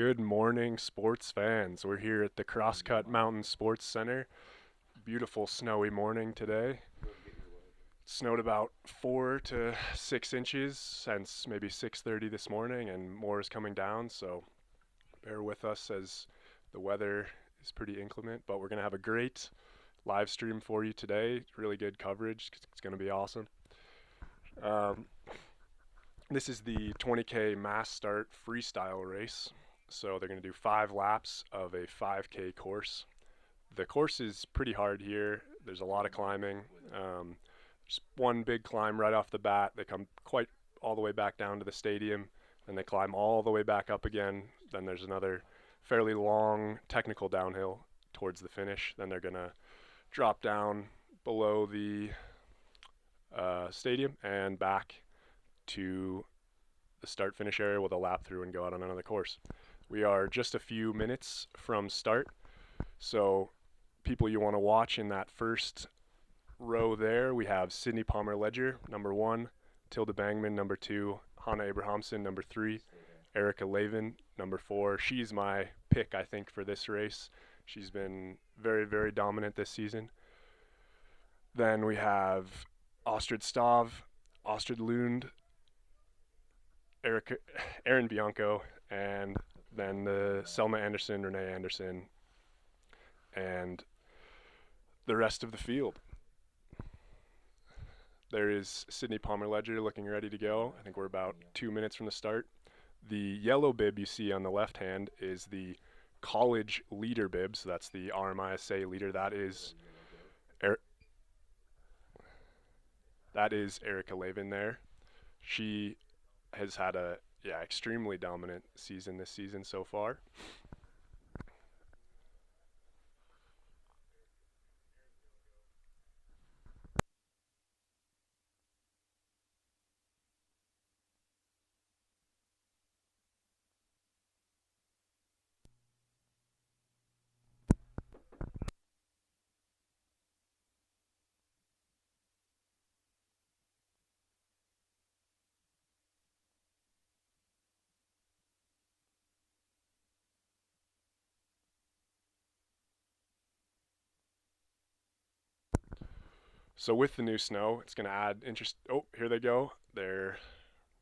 Good morning, sports fans. We're here at the Crosscut Mountain Sports Center. Beautiful snowy morning today. Snowed about 4 to 6 inches since maybe 6:30 this morning, and more is coming down. So bear with us as the weather is pretty inclement. But we're gonna have a great live stream for you today. Really good coverage. It's gonna be awesome. Um, this is the 20K mass start freestyle race. So they're going to do 5 laps of a 5K course. The course is pretty hard here. There's a lot of climbing. There's one big climb right off the bat. They come quite all the way back down to the stadium, and they climb all the way back up again. Then there's another fairly long technical downhill towards the finish. Then they're going to drop down below the stadium and back to the start finish area with a lap through and go out on another course. We are just a few minutes from start, so people you want to watch in that first row there, we have Sydney Palmer Ledger, number 1, Tilda Bangman, number 2, Hannah Abrahamson, number 3, Erica Lavin, number 4. She's my pick, I think, for this race. She's been very, very dominant this season. Then we have Astrid Stav, Astrid Lund, Erin Bianco, and then the Selma Anderson, Renee Anderson, and the rest of the field. There is Sydney Palmer Ledger looking ready to go. I think we're about 2 minutes from the start. The yellow bib you see on the left hand is the college leader bib, so that's the RMISA leader. That is Erica Lavin there. She has had a extremely dominant season this season so far. So with the new snow, it's going to add interest. Oh, here they go. They're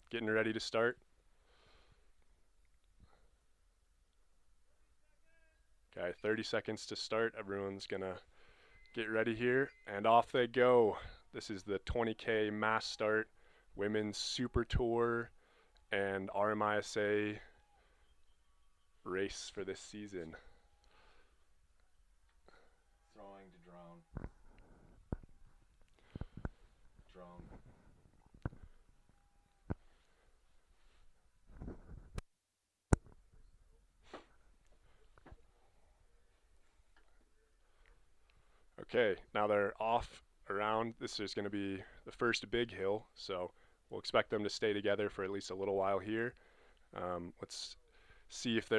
getting ready to start. Okay, 30 seconds to start. Everyone's going to get ready here, and off they go. This is the 20K mass start, women's SuperTour, and RMISA race for this season. Throwing to drone. Drone. Okay, now they're off around. This is going to be the first big hill, so we'll expect them to stay together for at least a little while here. Let's see if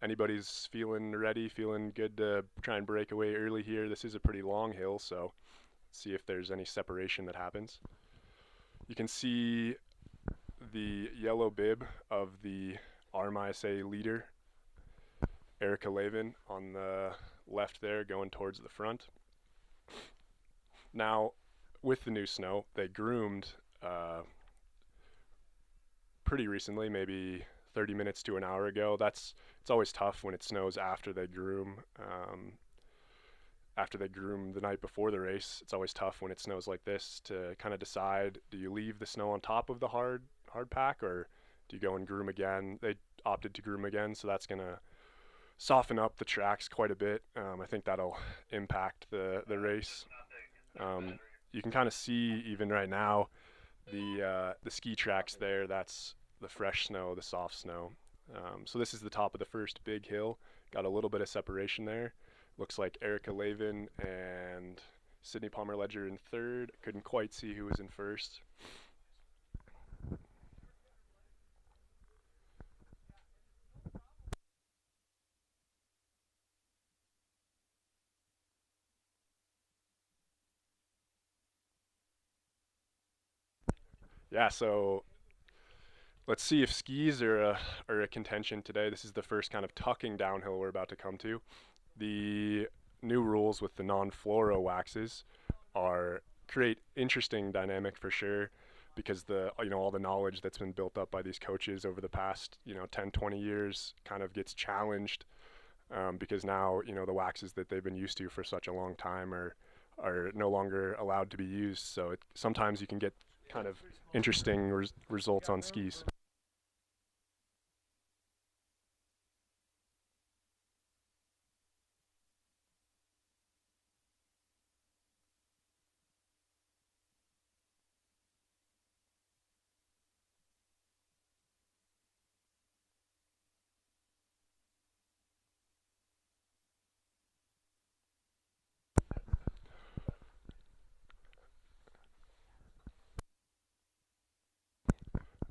anybody's feeling ready, feeling good to try and break away early here. This is a pretty long hill, so let's see if there's any separation that happens. You can see the yellow bib of the RMISA leader, Erica Lavin, on the left there going towards the front. Now, with the new snow, they groomed pretty recently, maybe 30 minutes to an hour ago. It's always tough when it snows after they groom. After they groom the night before the race, it's always tough when it snows like this to kind of decide, do you leave the snow on top of the hard pack, or do you go and groom again? They opted to groom again, so that's going to soften up the tracks quite a bit. I think that'll impact the race. You can kind of see even right now the ski tracks there. That's the fresh snow, the soft snow. So this is the top of the first big hill. Got a little bit of separation there. Looks like Erica Lavin and Sydney Palmer Ledger in third. Couldn't quite see who was in first. Yeah, so let's see if skis are a contention today. This is the first kind of tucking downhill we're about to come to. The new rules with the non-fluoro waxes are create interesting dynamic for sure, because the all the knowledge that's been built up by these coaches over the past 10, 20 years kind of gets challenged, because now the waxes that they've been used to for such a long time are no longer allowed to be used. So sometimes you can get kind of interesting results on skis.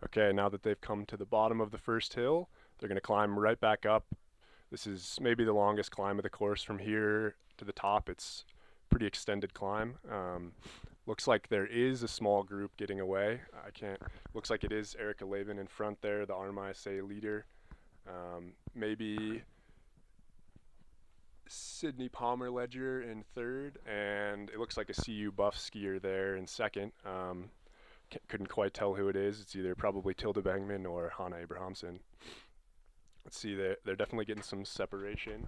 Okay, now that they've come to the bottom of the first hill, they're going to climb right back up. This is maybe the longest climb of the course from here to the top. It's a pretty extended climb. Looks like there is a small group getting away. Looks like it is Erica Lavin in front there, the RMISA leader. Maybe Sydney Palmer Ledger in third, and it looks like a CU Buff skier there in second. Couldn't quite tell who it is. It's either probably Tilda Bangman or Hannah Abrahamson. Let's see, they're definitely getting some separation.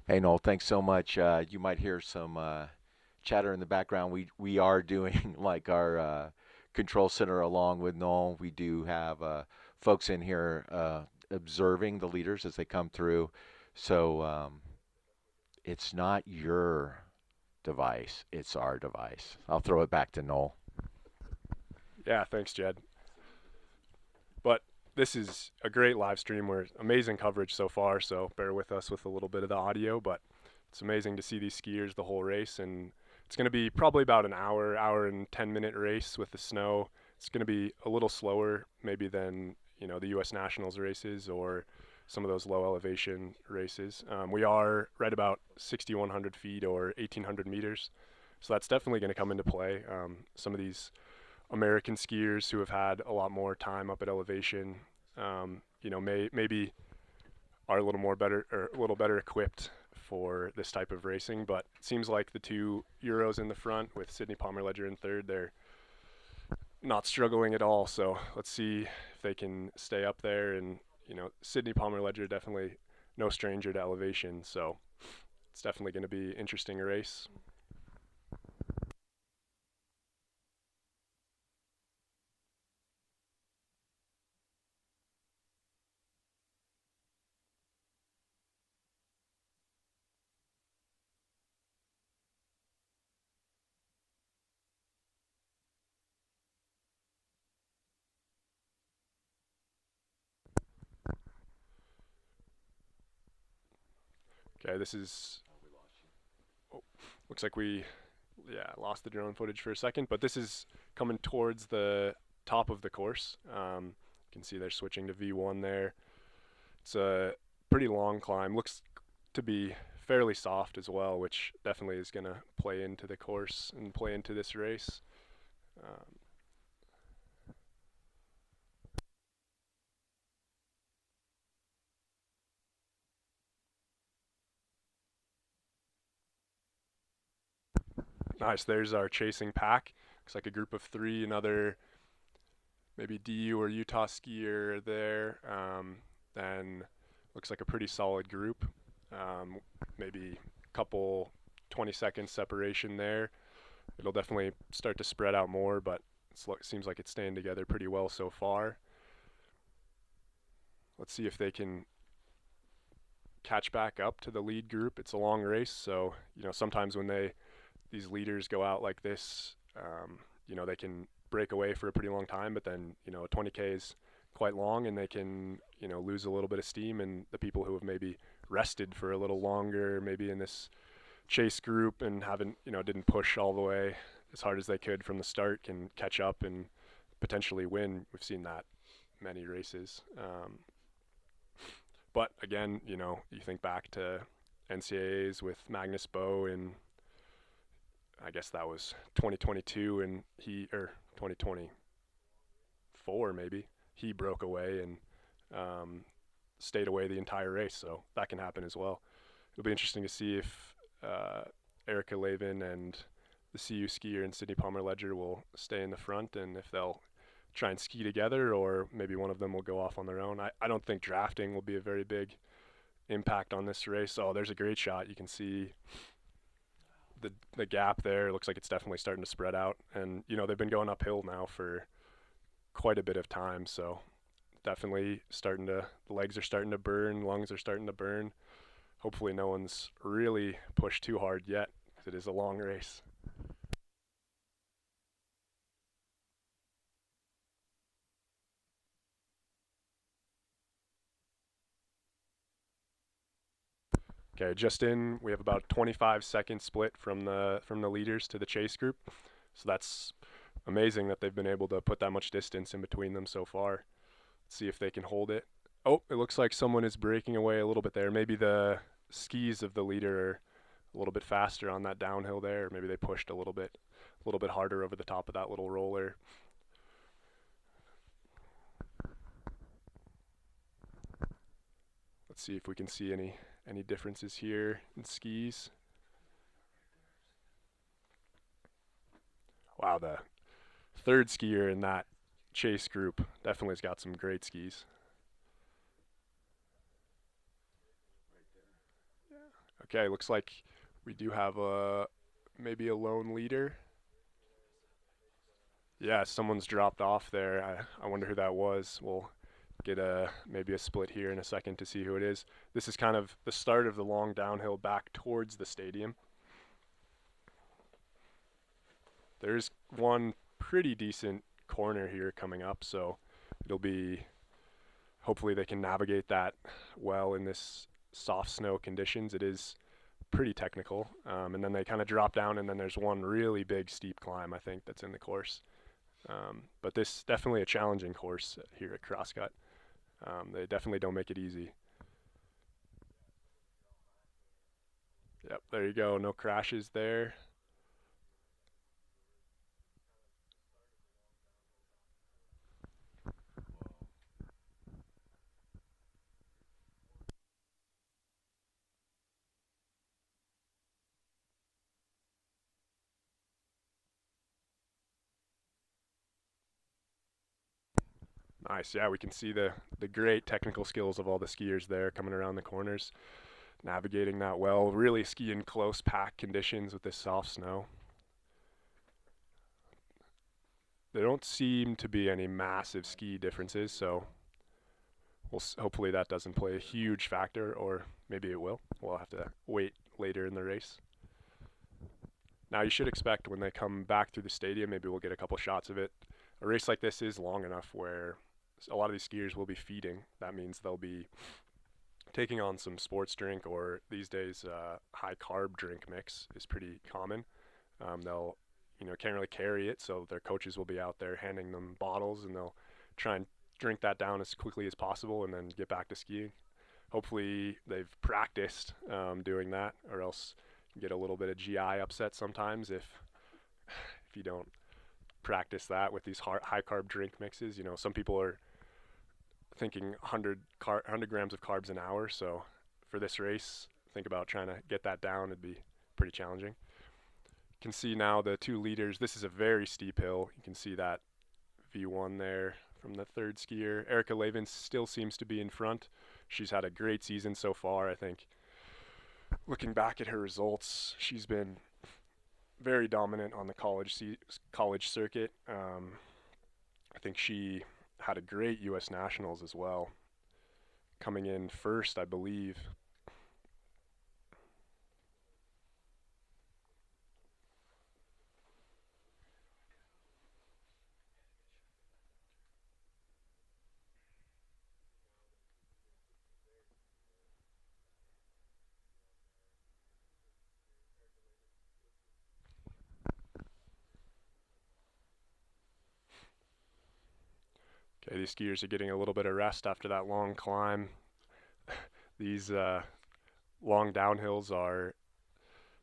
Hey Noel, thanks so much. You might hear some chatter in the background. We are doing like our control center along with Noel. We do have folks in here observing the leaders as they come through. So it's not your device, it's our device. I'll throw it back to Noel. Yeah, thanks, Jed. But this is a great live stream. We're amazing coverage so far, so bear with us with a little bit of the audio, but it's amazing to see these skiers the whole race, and it's going to be probably about an hour and 10-minute race with the snow. It's going to be a little slower maybe than the U.S. Nationals races or some of those low elevation races. We are right about 6,100 feet or 1,800 meters, so that's definitely going to come into play. Some of these American skiers who have had a lot more time up at elevation, maybe are a little better equipped for this type of racing. But it seems like the two Euros in the front with Sydney Palmer Ledger in third, they're not struggling at all. So let's see if they can stay up there. And Sydney Palmer Ledger definitely no stranger to elevation, so it's definitely going to be an interesting race. Okay, this is, looks like we lost the drone footage for a second, but this is coming towards the top of the course. You can see they're switching to V1 there. It's a pretty long climb. Looks to be fairly soft as well, which definitely is going to play into the course and play into this race. Nice, there's our chasing pack. Looks like a group of three, another maybe DU or Utah skier there. Then looks like a pretty solid group. Maybe a couple 20-second separation there. It'll definitely start to spread out more, but it seems like it's staying together pretty well so far. Let's see if they can catch back up to the lead group. It's a long race, so sometimes when these leaders go out like this, they can break away for a pretty long time, but then a 20K is quite long, and they can lose a little bit of steam, and the people who have maybe rested for a little longer, maybe in this chase group and haven't didn't push all the way, as hard as they could from the start can catch up and potentially win. We've seen that many races. But again, you know, you think back to NCAAs with Magnus Bow in, I guess that was 2022, and or 2024 maybe, he broke away and stayed away the entire race. So that can happen as well. It'll be interesting to see if Erica Lavin and the CU skier and Sydney Palmer Ledger will stay in the front, and if they'll try and ski together, or maybe one of them will go off on their own. I don't think drafting will be a very big impact on this race. Oh, there's a great shot. You can see the gap there. It looks like it's definitely starting to spread out, and you know, they've been going uphill now for quite a bit of time, so definitely the legs are starting to burn, lungs are starting to burn. Hopefully no one's really pushed too hard yet, because it is a long race. Okay, just in, we have about 25-second split from the leaders to the chase group. So that's amazing that they've been able to put that much distance in between them so far. Let's see if they can hold it. Oh, it looks like someone is breaking away a little bit there. Maybe the skis of the leader are a little bit faster on that downhill there. Or maybe they pushed a little bit harder over the top of that little roller. Let's see if we can see any differences here in skis. Wow, the third skier in that chase group definitely has got some great skis. Okay, looks like we do have maybe a lone leader. Yeah, someone's dropped off there. I wonder who that was. We'll get maybe a split here in a second to see who it is. This is kind of the start of the long downhill back towards the stadium. There's one pretty decent corner here coming up, so it'll be, hopefully they can navigate that well in this soft snow conditions. It is pretty technical, and then they kind of drop down, and then there's one really big steep climb, I think, that's in the course. But this definitely a challenging course here at Crosscut. They definitely don't make it easy. Yep, there you go. No crashes there. Nice. Yeah, we can see the great technical skills of all the skiers there coming around the corners, navigating that well, really skiing close packed conditions with this soft snow. There don't seem to be any massive ski differences, so hopefully that doesn't play a huge factor, or maybe it will. We'll have to wait later in the race. Now you should expect when they come back through the stadium, maybe we'll get a couple shots of it. A race like this is long enough where a lot of these skiers will be feeding. That means they'll be taking on some sports drink, or these days high carb drink mix is pretty common. They'll, you know, can't really carry it, so their coaches will be out there handing them bottles, and they'll try and drink that down as quickly as possible and then get back to skiing. Hopefully they've practiced doing that, or else you get a little bit of GI upset sometimes if you don't practice that with these high carb drink mixes. You know, some people are thinking 100 grams of carbs an hour, so for this race, think about trying to get that down. It'd be pretty challenging. You can see now the two leaders. This is a very steep hill. You can see that V1 there from the third skier. Erica Lavin still seems to be in front. She's had a great season so far. I think looking back at her results, she's been very dominant on the college circuit. I think she had a great U.S. Nationals as well, coming in first, I believe. Okay, these skiers are getting a little bit of rest after that long climb. These long downhills are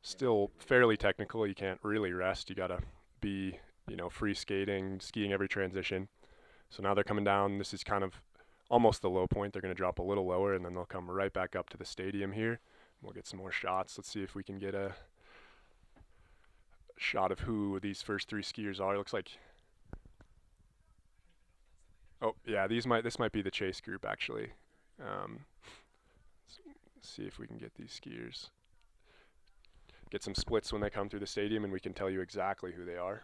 still fairly technical. You can't really rest. You gotta be, free skating, skiing every transition. So now they're coming down. This is kind of almost the low point. They're going to drop a little lower, and then they'll come right back up to the stadium here. We'll get some more shots. Let's see if we can get a shot of who these first three skiers are. It looks like, oh yeah, this might be the chase group actually. Let's see if we can get these skiers. Get some splits when they come through the stadium, and we can tell you exactly who they are.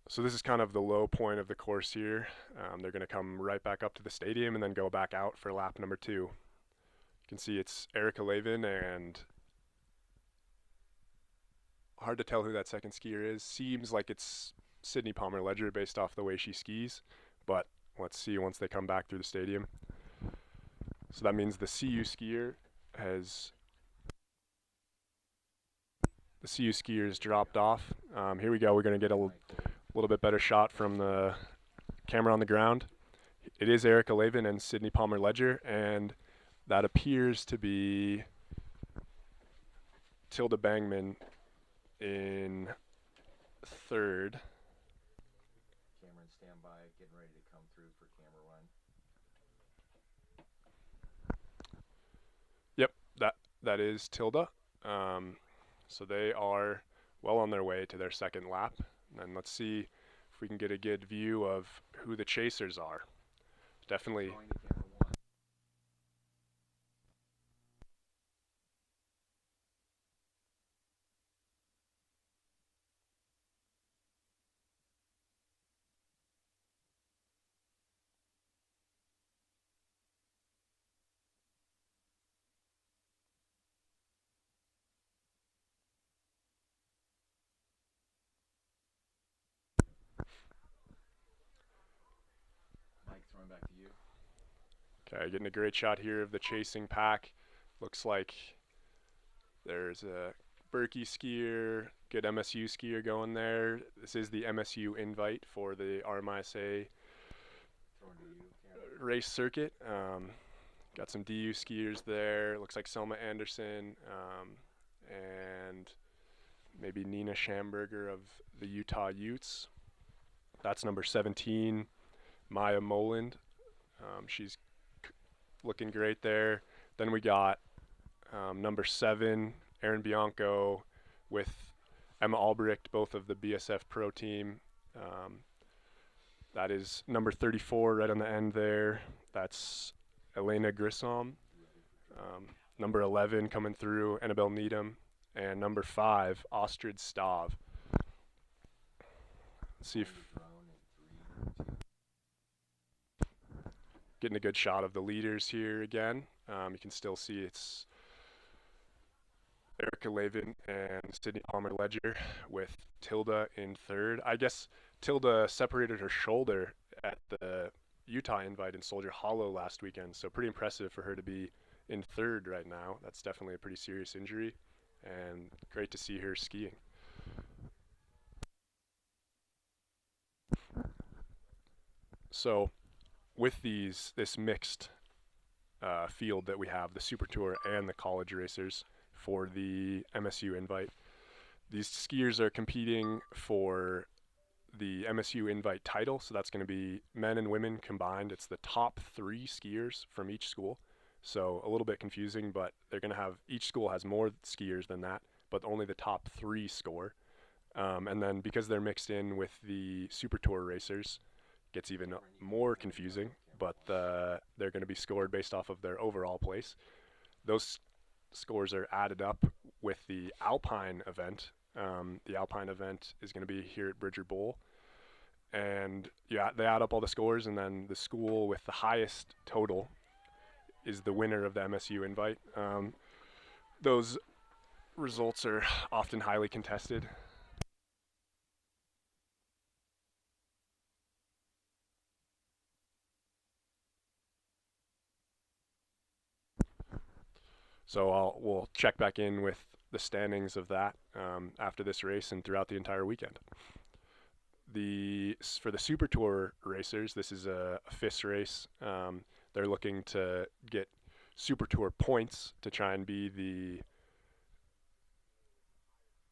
So this is kind of the low point of the course here. They're going to come right back up to the stadium and then go back out for lap number 2. You can see it's Erica Lavin, and hard to tell who that second skier is. Seems like it's Sydney Palmer Ledger based off the way she skis, but let's see once they come back through the stadium. So that means the CU skier has dropped off. Here we go. We're going to get a little bit better shot from the camera on the ground. It is Erica Lavin and Sydney Palmer Ledger, and that appears to be Tilda Bangman in third. Cameron, stand by, getting ready to come through for camera run. Yep, that is Tilda. So they are well on their way to their second lap. And let's see if we can get a good view of who the chasers are. Definitely. Mike, throwing back to you. Okay, getting a great shot here of the chasing pack. Looks like there's a Berkey skier, good MSU skier going there. This is the MSU invite for the RMISA race circuit. Got some DU skiers there. Looks like Selma Anderson and maybe Nina Schamberger of the Utah Utes. That's number 17, Maya Moland. She's looking great there. Then we got number 7, Erin Bianco with Emma Albrecht, both of the BSF Pro team. That is number 34 right on the end there. That's Elena Grissom. Number 11 coming through, Annabelle Needham. And number 5, Ostrid Stav. Let's see if getting a good shot of the leaders here again. You can still see it's Erica Lavin and Sydney Palmer Ledger with Tilda in third. I guess Tilda separated her shoulder at the Utah invite in Soldier Hollow last weekend, so pretty impressive for her to be in third right now. That's definitely a pretty serious injury, and great to see her skiing. So with this mixed field that we have, the SuperTour and the college racers for the MSU invite, these skiers are competing for the MSU Invite title. So that's going to be men and women combined. It's the top 3 skiers from each school. So a little bit confusing, but they're going to have, each school has more skiers than that, but only the top 3 score. And then because they're mixed in with the SuperTour racers, it gets even more confusing, but they're going to be scored based off of their overall place. Those scores are added up with the Alpine event. The Alpine event is going to be here at Bridger Bowl. And yeah, they add up all the scores, and then the school with the highest total is the winner of the MSU Invite. Those results are often highly contested. So we'll check back in with the standings of that after this race and throughout the entire weekend. For the Super Tour racers, this is a FIS race. They're looking to get Super Tour points to try and be the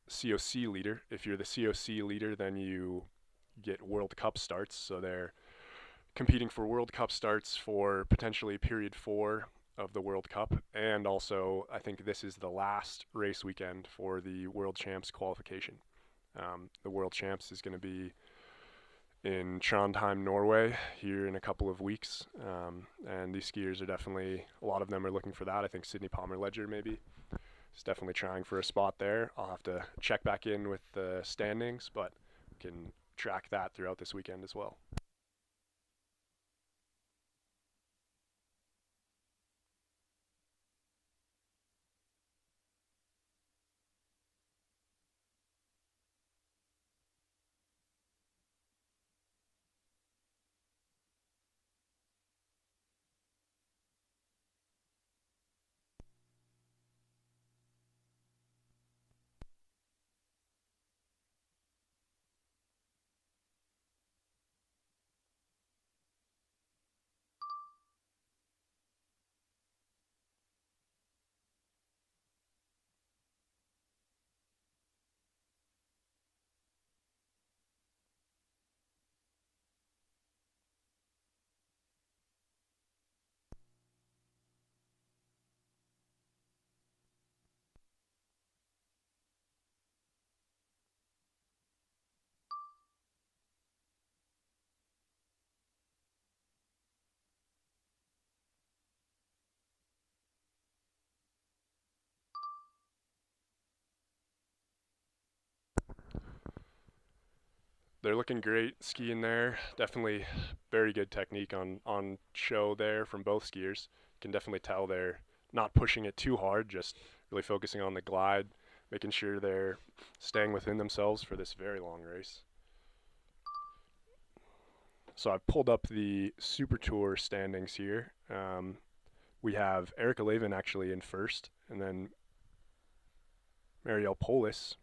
COC leader. If you're the COC leader, then you get World Cup starts. So they're competing for World Cup starts for potentially period 4 of the World Cup. And also, I think this is the last race weekend for the World Champs qualification. The World Champs is going to be in Trondheim, Norway, here in a couple of weeks. And these skiers are definitely, a lot of them are looking for that. I think Sydney Palmer Ledger maybe is definitely trying for a spot there. I'll have to check back in with the standings, but we can track that throughout this weekend as well. They're looking great skiing there. Definitely very good technique on show there from both skiers. You can definitely tell they're not pushing it too hard, just really focusing on the glide, making sure they're staying within themselves for this very long race. So I've pulled up the Super Tour standings here. We have Erica Lavin actually in first, and then Marielle Polis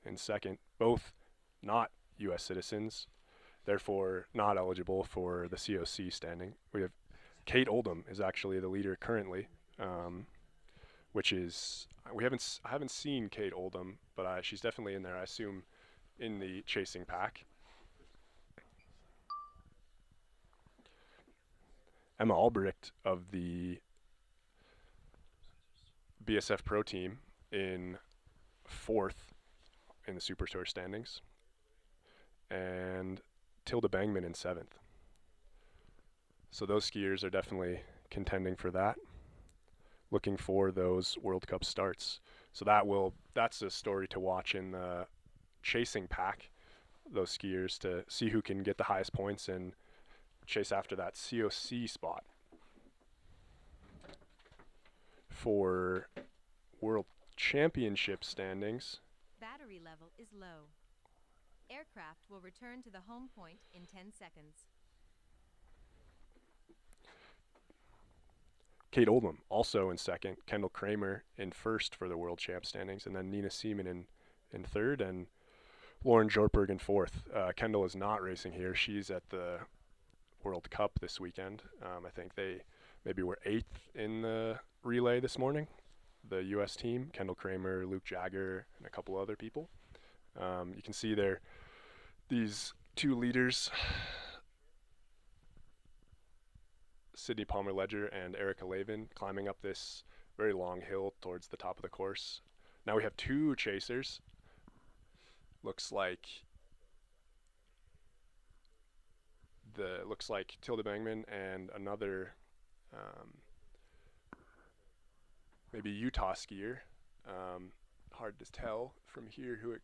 in second, both not U.S. citizens, therefore not eligible for the COC standing. We have Kate Oldham is actually the leader currently, which is I haven't seen Kate Oldham, but she's definitely in there. I assume in the chasing pack. Emma Albrecht of the BSF Pro team in fourth in the Super Tour standings, and Tilda Bangman in seventh. So those skiers are definitely contending for that, looking for those World Cup starts. So that's a story to watch in the chasing pack, those skiers, to see who can get the highest points and chase after that COC spot. For World Championship standings, battery level is low. Aircraft will return to the home point in 10 seconds. Kate Oldham also in second, Kendall Kramer in first for the World Champ standings, and then Nina Seaman in third, and Lauren Jortberg in fourth. Kendall is not racing here. She's at the World Cup this weekend. I think they maybe were 8th in the relay this morning, the U.S. team. Kendall Kramer, Luke Jagger, and a couple other people. You can see they're These two leaders, Sydney Palmer-Ledger and Erica Lavin, climbing up this very long hill towards the top of the course. Now we have two chasers. Looks like Tilda Bangman and another maybe Utah skier. Hard to tell from here who it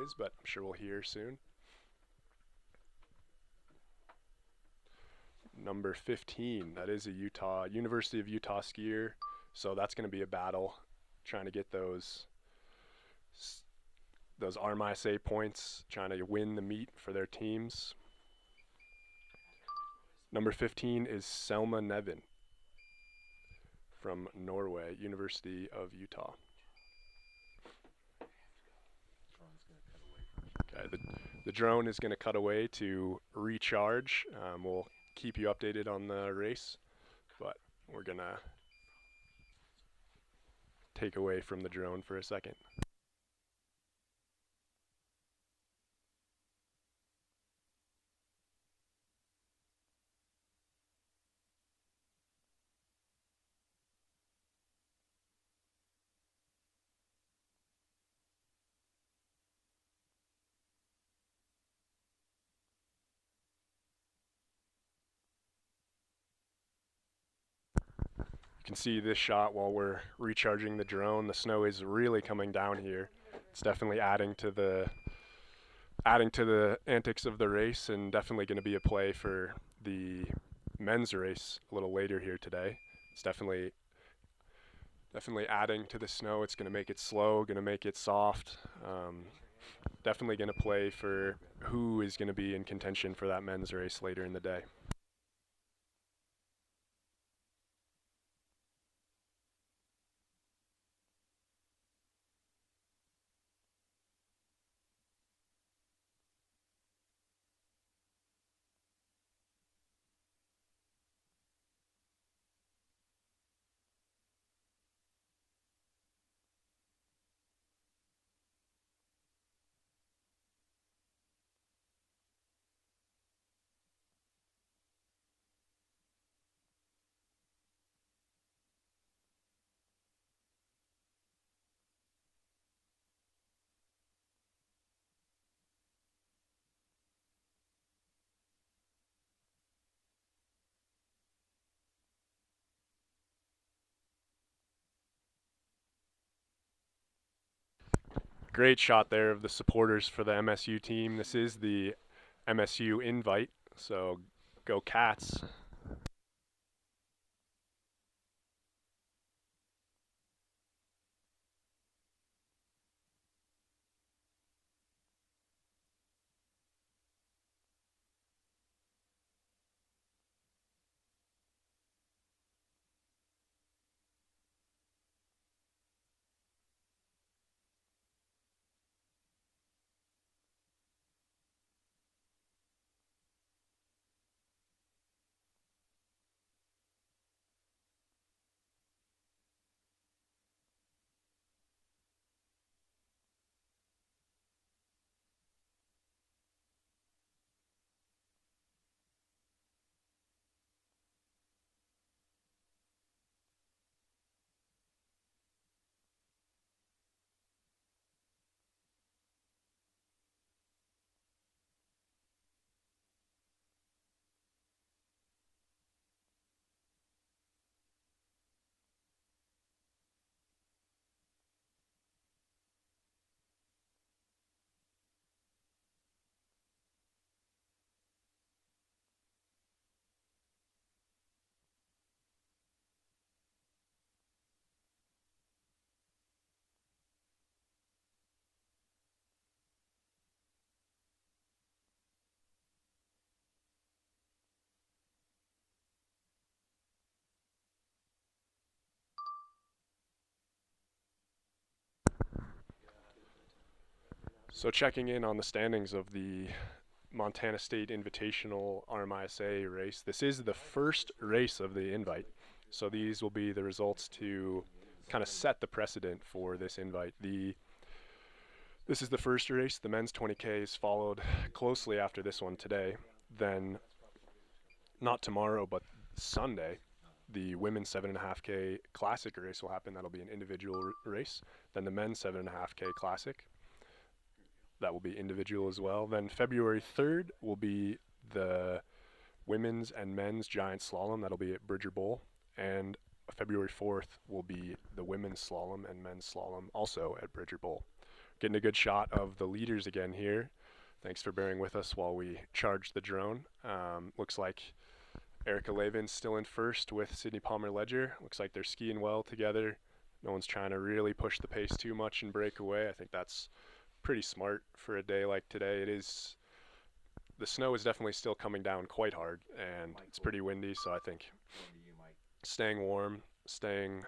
is, but I'm sure we'll hear soon. Number 15, that is a University of Utah skier, so that's going to be a battle trying to get those RMISA points, trying to win the meet for their teams. Number 15 is Selma Nevin from Norway, University of Utah. Okay, the drone is going to cut away to recharge. We'll keep you updated on the race, but we're going to take away from the drone for a second. You can see this shot while we're recharging the drone. The snow is really coming down here. It's definitely adding to the antics of the race, and definitely going to be a play for the men's race a little later here today. It's definitely adding to the snow. It's going to make it slow, going to make it soft. Definitely going to play for who is going to be in contention for that men's race later in the day. Great shot there of the supporters for the MSU team. This is the MSU invite, so go Cats. So checking in on the standings of the Montana State Invitational RMISA race. This is the first race of the invite, so these will be the results to kind of set the precedent for this invite. The This is the first race. The men's 20K is followed closely after this one today. Then, not tomorrow, but Sunday, the women's 7.5K classic race will happen. That'll be an individual race. Then the men's 7.5K classic. That will be individual as well. Then February 3rd will be the women's and men's giant slalom. That'll be at Bridger Bowl. And February 4th will be the women's slalom and men's slalom, also at Bridger Bowl. Getting a good shot of the leaders again here. Thanks for bearing with us while we charge the drone. Looks like Erica Lavin's still in first with Sydney Palmer-Ledger. Looks like they're skiing well together. No one's trying to really push the pace too much and break away. I think that's pretty smart for a day like today. The snow is definitely still coming down quite hard, and it's pretty windy, so I think staying warm, staying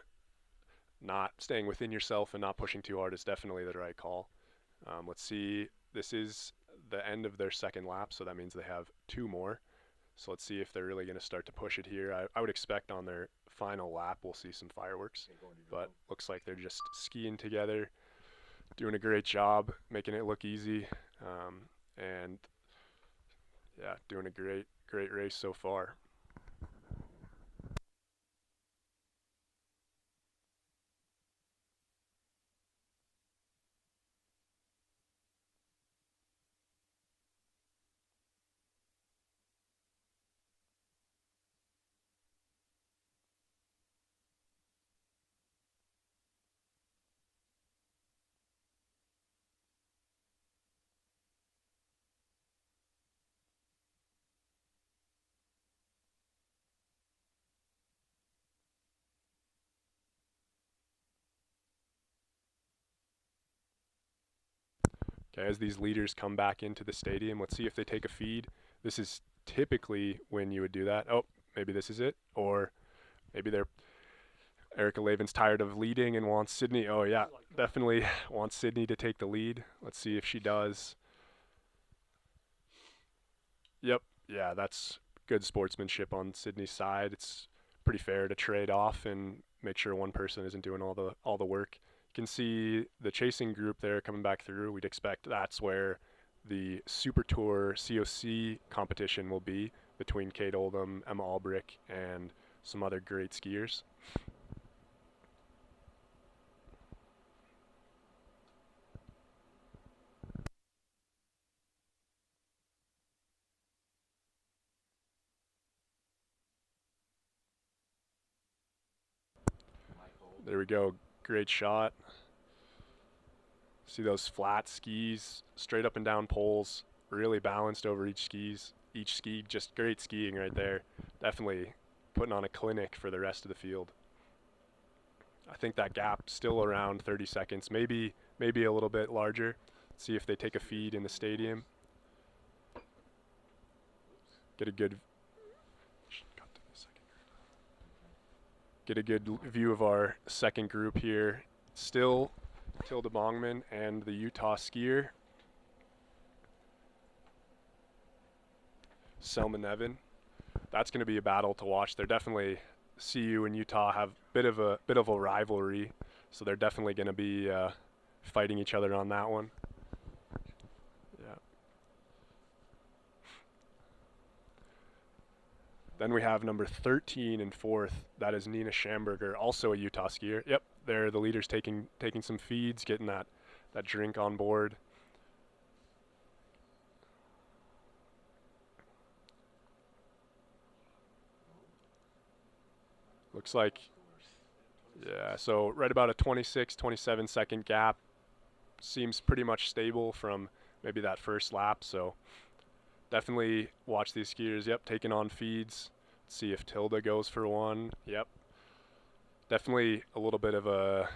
within yourself and not pushing too hard is definitely the right call. Let's see, this is the end of their second lap, so that means they have 2 more. So let's see if they're really going to start to push it here. I would expect on their final lap we'll see some fireworks, but looks like they're just skiing together, doing a great job, making it look easy, and yeah, doing a great race so far. Okay, as these leaders come back into the stadium, let's see if they take a feed. This is typically when you would do that. Oh, maybe this is it. Or maybe Erica Lavin's tired of leading and wants Sydney. Oh yeah, definitely wants Sydney to take the lead. Let's see if she does. Yep, yeah, that's good sportsmanship on Sydney's side. It's pretty fair to trade off and make sure one person isn't doing all the work. You can see the chasing group there coming back through. We'd expect that's where the SuperTour COC competition will be between Kate Oldham, Emma Albrick, and some other great skiers. There we go, great shot. See those flat skis, straight up and down poles, really balanced over each ski, just great skiing right there. Definitely putting on a clinic for the rest of the field. I think that gap still around 30 seconds, maybe a little bit larger. See if they take a feed in the stadium. Get a good view of our second group here. Still Tilda Bongman and the Utah skier Selma Nevin. That's going to be a battle to watch. They're definitely, CU and Utah have bit of a rivalry, so they're definitely going to be fighting each other on that one. Yeah. Then we have number 13 in fourth. That is Nina Schamberger, also a Utah skier. Yep, they're the leaders taking some feeds, getting that drink on board. Looks like, yeah, so right about a 26, 27 second gap. Seems pretty much stable from maybe that first lap, so definitely watch these skiers. Yep, taking on feeds. Let's see if Tilda goes for one. Yep. Definitely a little bit of a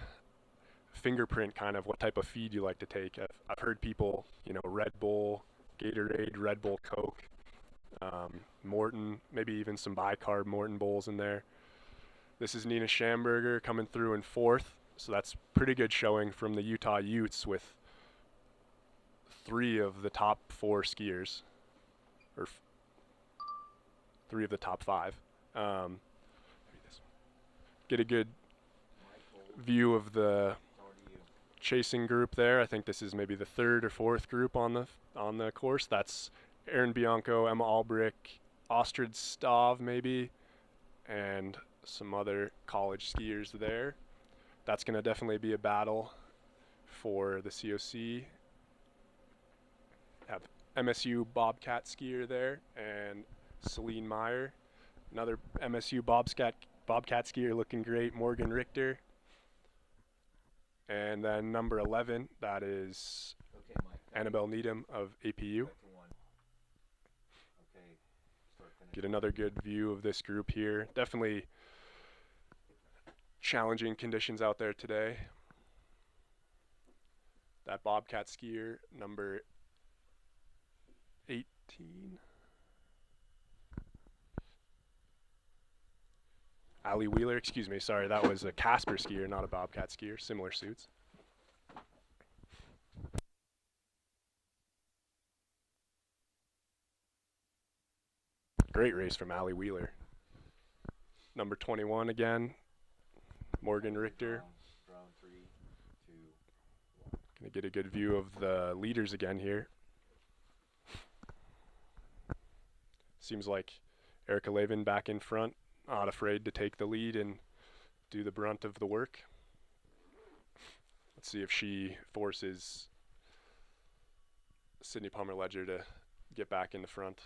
fingerprint kind of what type of feed you like to take. I've heard people, Red Bull, Gatorade, Red Bull, Coke, Morton, maybe even some bicarb Morton bowls in there. This is Nina Schamberger coming through in fourth, so that's pretty good showing from the Utah Utes with 3 of the top 4 skiers, or 3 of the top 5. Get a good view of the chasing group there. I think this is maybe the third or fourth group on the course. That's Aaron Bianco, Emma Albrecht, Ostrid Stav maybe, and some other college skiers there. That's going to definitely be a battle for the COC. Have MSU Bobcat skier there and Celine Meyer. Another MSU Bobcat skier looking great, Morgan Richter. And then number 11, that is Okay, Mike. Annabelle Needham of APU. Back to one. Okay. Start finish. Get another good view of this group here. Definitely challenging conditions out there today. That Bobcat skier, number 18. Allie Wheeler, excuse me, sorry, that was a Casper skier, not a Bobcat skier, similar suits. Great race from Allie Wheeler. Number 21 again, Morgan Richter. Round 3, 2. Gonna get a good view of the leaders again here. Seems like Erica Lavin back in front, not afraid to take the lead and do the brunt of the work. Let's see if she forces Sydney Palmer Ledger to get back in the front.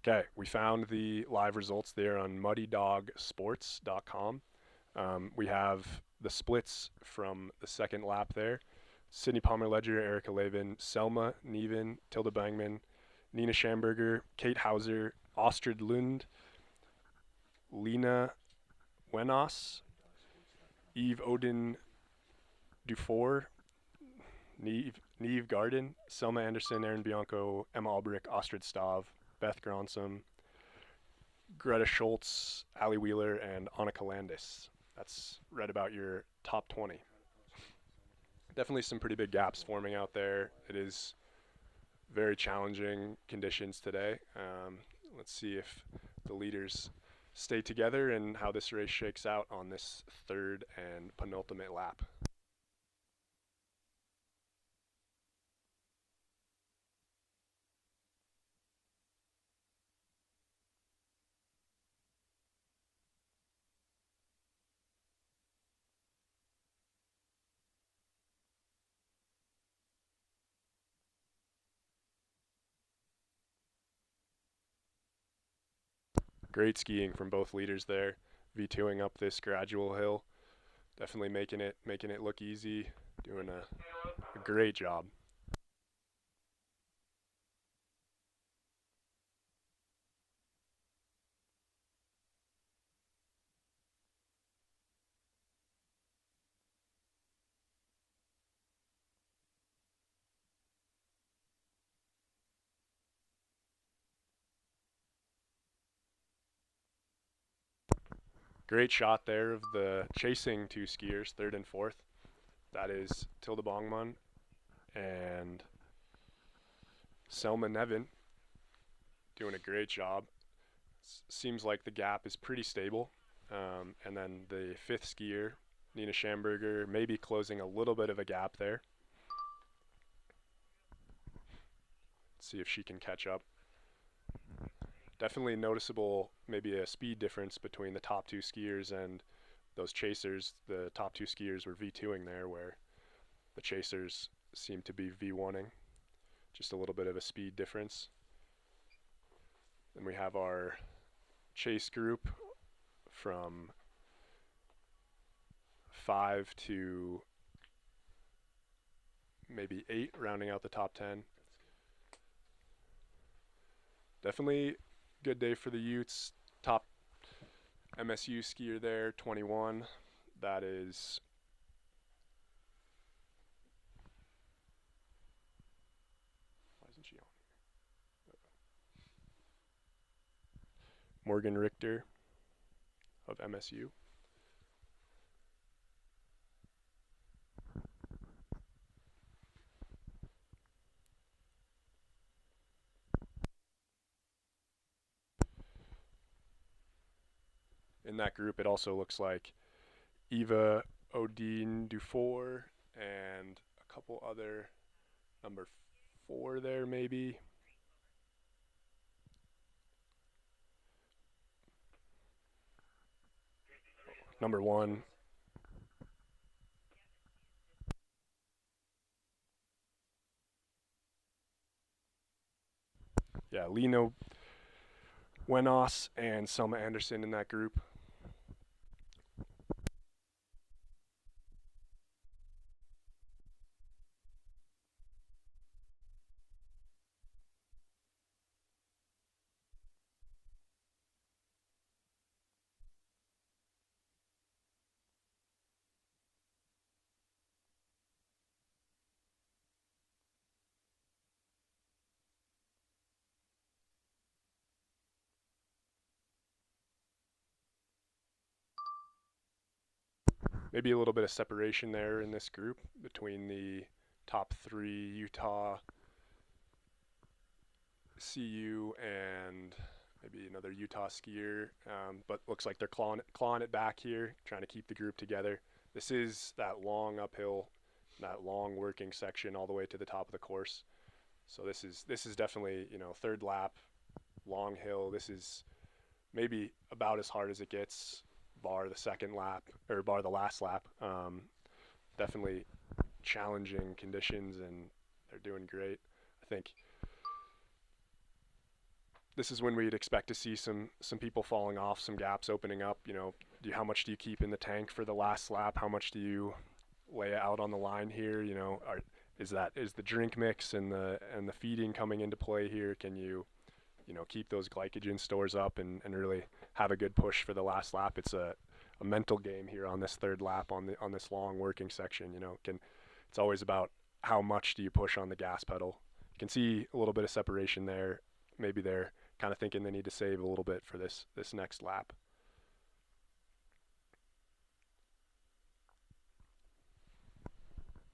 Okay, we found the live results there on muddydogsports.com. We have the splits from the second lap there. Sydney Palmer Ledger, Erica Lavin, Selma Neven, Tilda Bangman, Nina Schamberger, Kate Hauser, Ostrid Lund, Lena Wenos, Eve Odin Dufour, Neve Garden, Selma Anderson, Aaron Bianco, Emma Albrecht, Ostrid Stav, Beth Gronsom, Greta Schultz, Allie Wheeler, and Annika Landis. That's right about your top 20. Definitely some pretty big gaps forming out there. It is very challenging conditions today. Let's see if the leaders stay together and how this race shakes out on this third and penultimate lap. Great skiing from both leaders there, V2ing up this gradual hill. Definitely making it look easy, doing a great job. Great shot there of the chasing two skiers, third and fourth. That is Tilda Bongman and Selma Nevin doing a great job. Seems like the gap is pretty stable. And then the fifth skier, Nina Schamberger, maybe closing a little bit of a gap there. Let's see if she can catch up. Definitely noticeable, maybe a speed difference between the top two skiers and those chasers. The top two skiers were V2ing there, where the chasers seem to be V1ing. Just a little bit of a speed difference. Then we have our chase group from 5 to maybe 8, rounding out the top 10. Definitely good day for the Utes. Top MSU skier there, 21. That is Morgan Richter of MSU. In that group, it also looks like Eva Odine Dufour and a couple other, number 4 there maybe. Number 1. Yeah, Lino Wenos and Selma Anderson in that group. Maybe a little bit of separation there in this group between the top 3 Utah, CU, and maybe another Utah skier. But looks like they're clawing it back here, trying to keep the group together. This is that long uphill, that long working section all the way to the top of the course. So this is definitely, you know, third lap, long hill. This is maybe about as hard as it gets, bar the second lap or bar the last lap. Definitely challenging conditions, and they're doing great. I think this is when we'd expect to see some people falling off, some gaps opening up. You know, how much do you keep in the tank for the last lap? How much do you lay out on the line here? You know, is the drink mix and the feeding coming into play here? Can you know, keep those glycogen stores up and really have a good push for the last lap? It's a mental game here on this third lap on this long working section. You know, it's always about how much do you push on the gas pedal. You can see a little bit of separation there. Maybe they're kind of thinking they need to save a little bit for this next lap.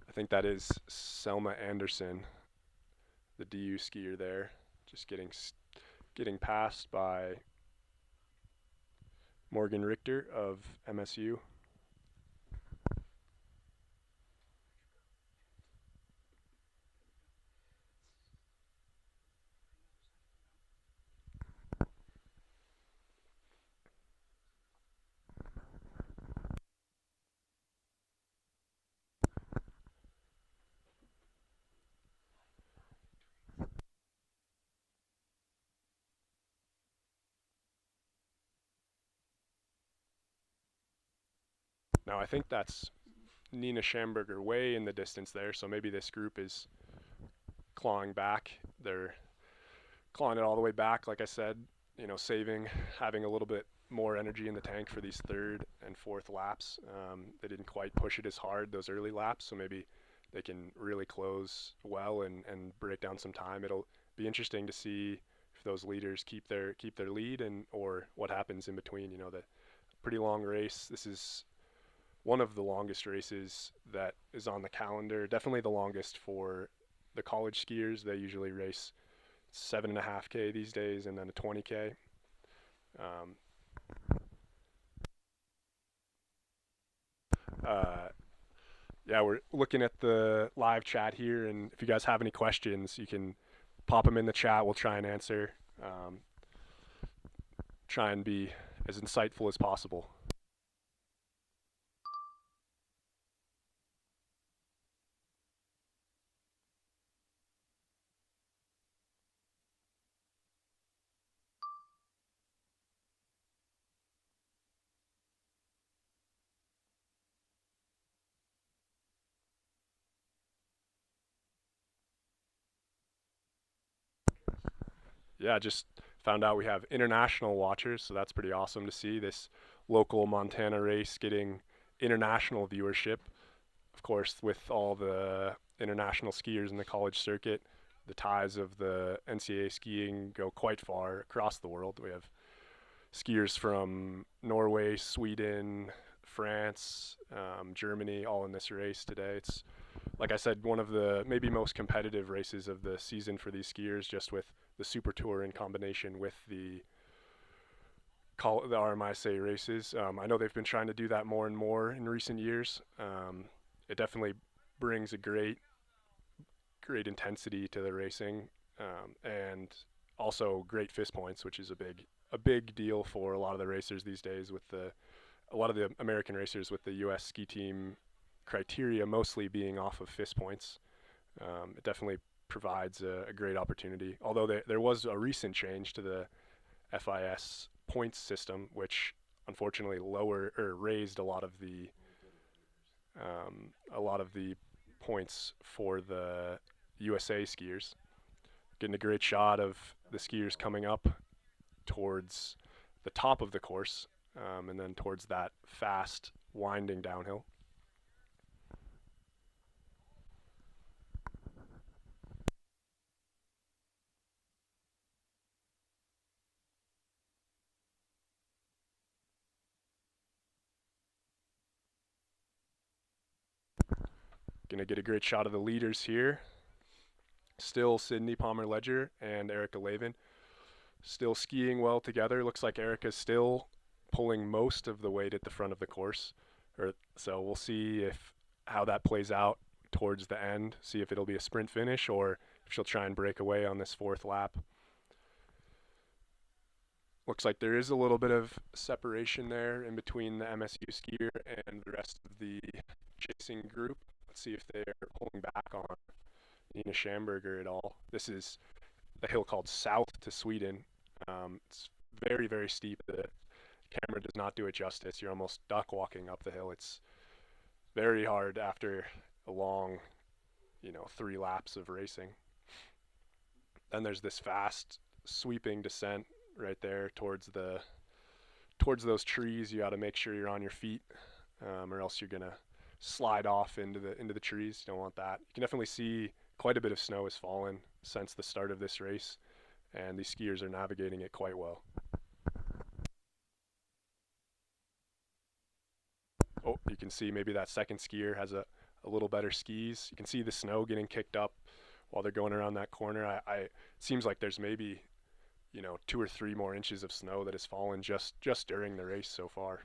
I think that is Selma Anderson, the DU skier there, just getting passed by Morgan Richter of MSU. Now I think that's Nina Schamberger way in the distance there, so maybe this group is clawing back. They're clawing it all the way back, like I said, you know, having a little bit more energy in the tank for these third and fourth laps. They didn't quite push it as hard those early laps, so maybe they can really close well and break down some time. It'll be interesting to see if those leaders keep their lead or what happens in between. You know, the pretty long race. This is one of the longest races that is on the calendar. Definitely the longest for the college skiers. They usually race 7.5K these days, and then a 20K. Yeah, we're looking at the live chat here, and if you guys have any questions, you can pop them in the chat. We'll try and answer. Try and be as insightful as possible. Yeah, just found out we have international watchers, so that's pretty awesome to see this local Montana race getting international viewership. Of course, with all the international skiers in the college circuit, the ties of the NCAA skiing go quite far across the world. We have skiers from Norway, Sweden, France, Germany, all in this race today. It's, like I said, one of the maybe most competitive races of the season for these skiers, just with the SuperTour in combination with the RMISA races. I know they've been trying to do that more and more in recent years. It definitely brings a great intensity to the racing, and also great fist points, which is a big deal for a lot of the racers these days, with a lot of the American racers with the U.S. ski team criteria mostly being off of fist points. It definitely provides a great opportunity. Although there was a recent change to the FIS points system, which unfortunately raised a lot of the points for the USA skiers. Getting a great shot of the skiers coming up towards the top of the course, and then towards that fast winding downhill. Gonna get a great shot of the leaders here. Still Sydney Palmer-Ledger and Erica Lavin still skiing well together. Looks like Erica's still pulling most of the weight at the front of the course. So we'll see how that plays out towards the end, see if it'll be a sprint finish or if she'll try and break away on this fourth lap. Looks like there is a little bit of separation there in between the MSU skier and the rest of the chasing group. Let's see if they're pulling back on Nina Schamberger at all. This is the hill called South to Sweden. It's very, very steep. The camera does not do it justice. You're almost duck walking up the hill. It's very hard after a long, 3 laps of racing. Then there's this fast sweeping descent right there towards those trees. You got to make sure you're on your feet, or else you're gonna slide off into the trees. You don't want that. You can definitely see quite a bit of snow has fallen since the start of this race, and these skiers are navigating it quite well. Oh, you can see maybe that second skier has a little better skis. You can see the snow getting kicked up while they're going around that corner. It seems like there's maybe 2 or 3 more inches of snow that has fallen just during the race so far.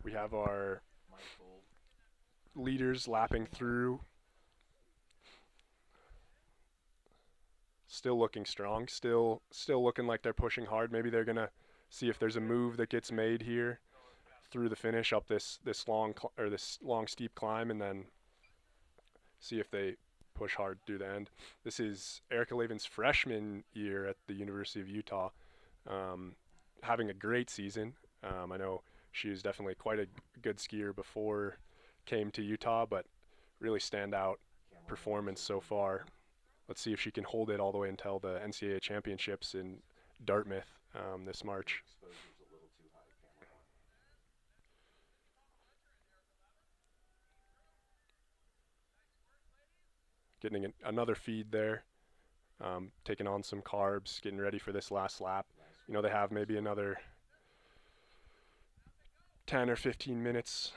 We have our leaders lapping through. Still looking strong. Still looking like they're pushing hard. Maybe they're gonna see if there's a move that gets made here through the finish up this long steep climb, and then see if they push hard through the end. This is Erica Lavin's freshman year at the University of Utah, having a great season. I know she was definitely quite a good skier before came to Utah, but really standout performance so far. Let's see if she can hold it all the way until the NCAA championships in Dartmouth this March. Getting another feed there, taking on some carbs, getting ready for this last lap. They have maybe another 10 or 15 minutes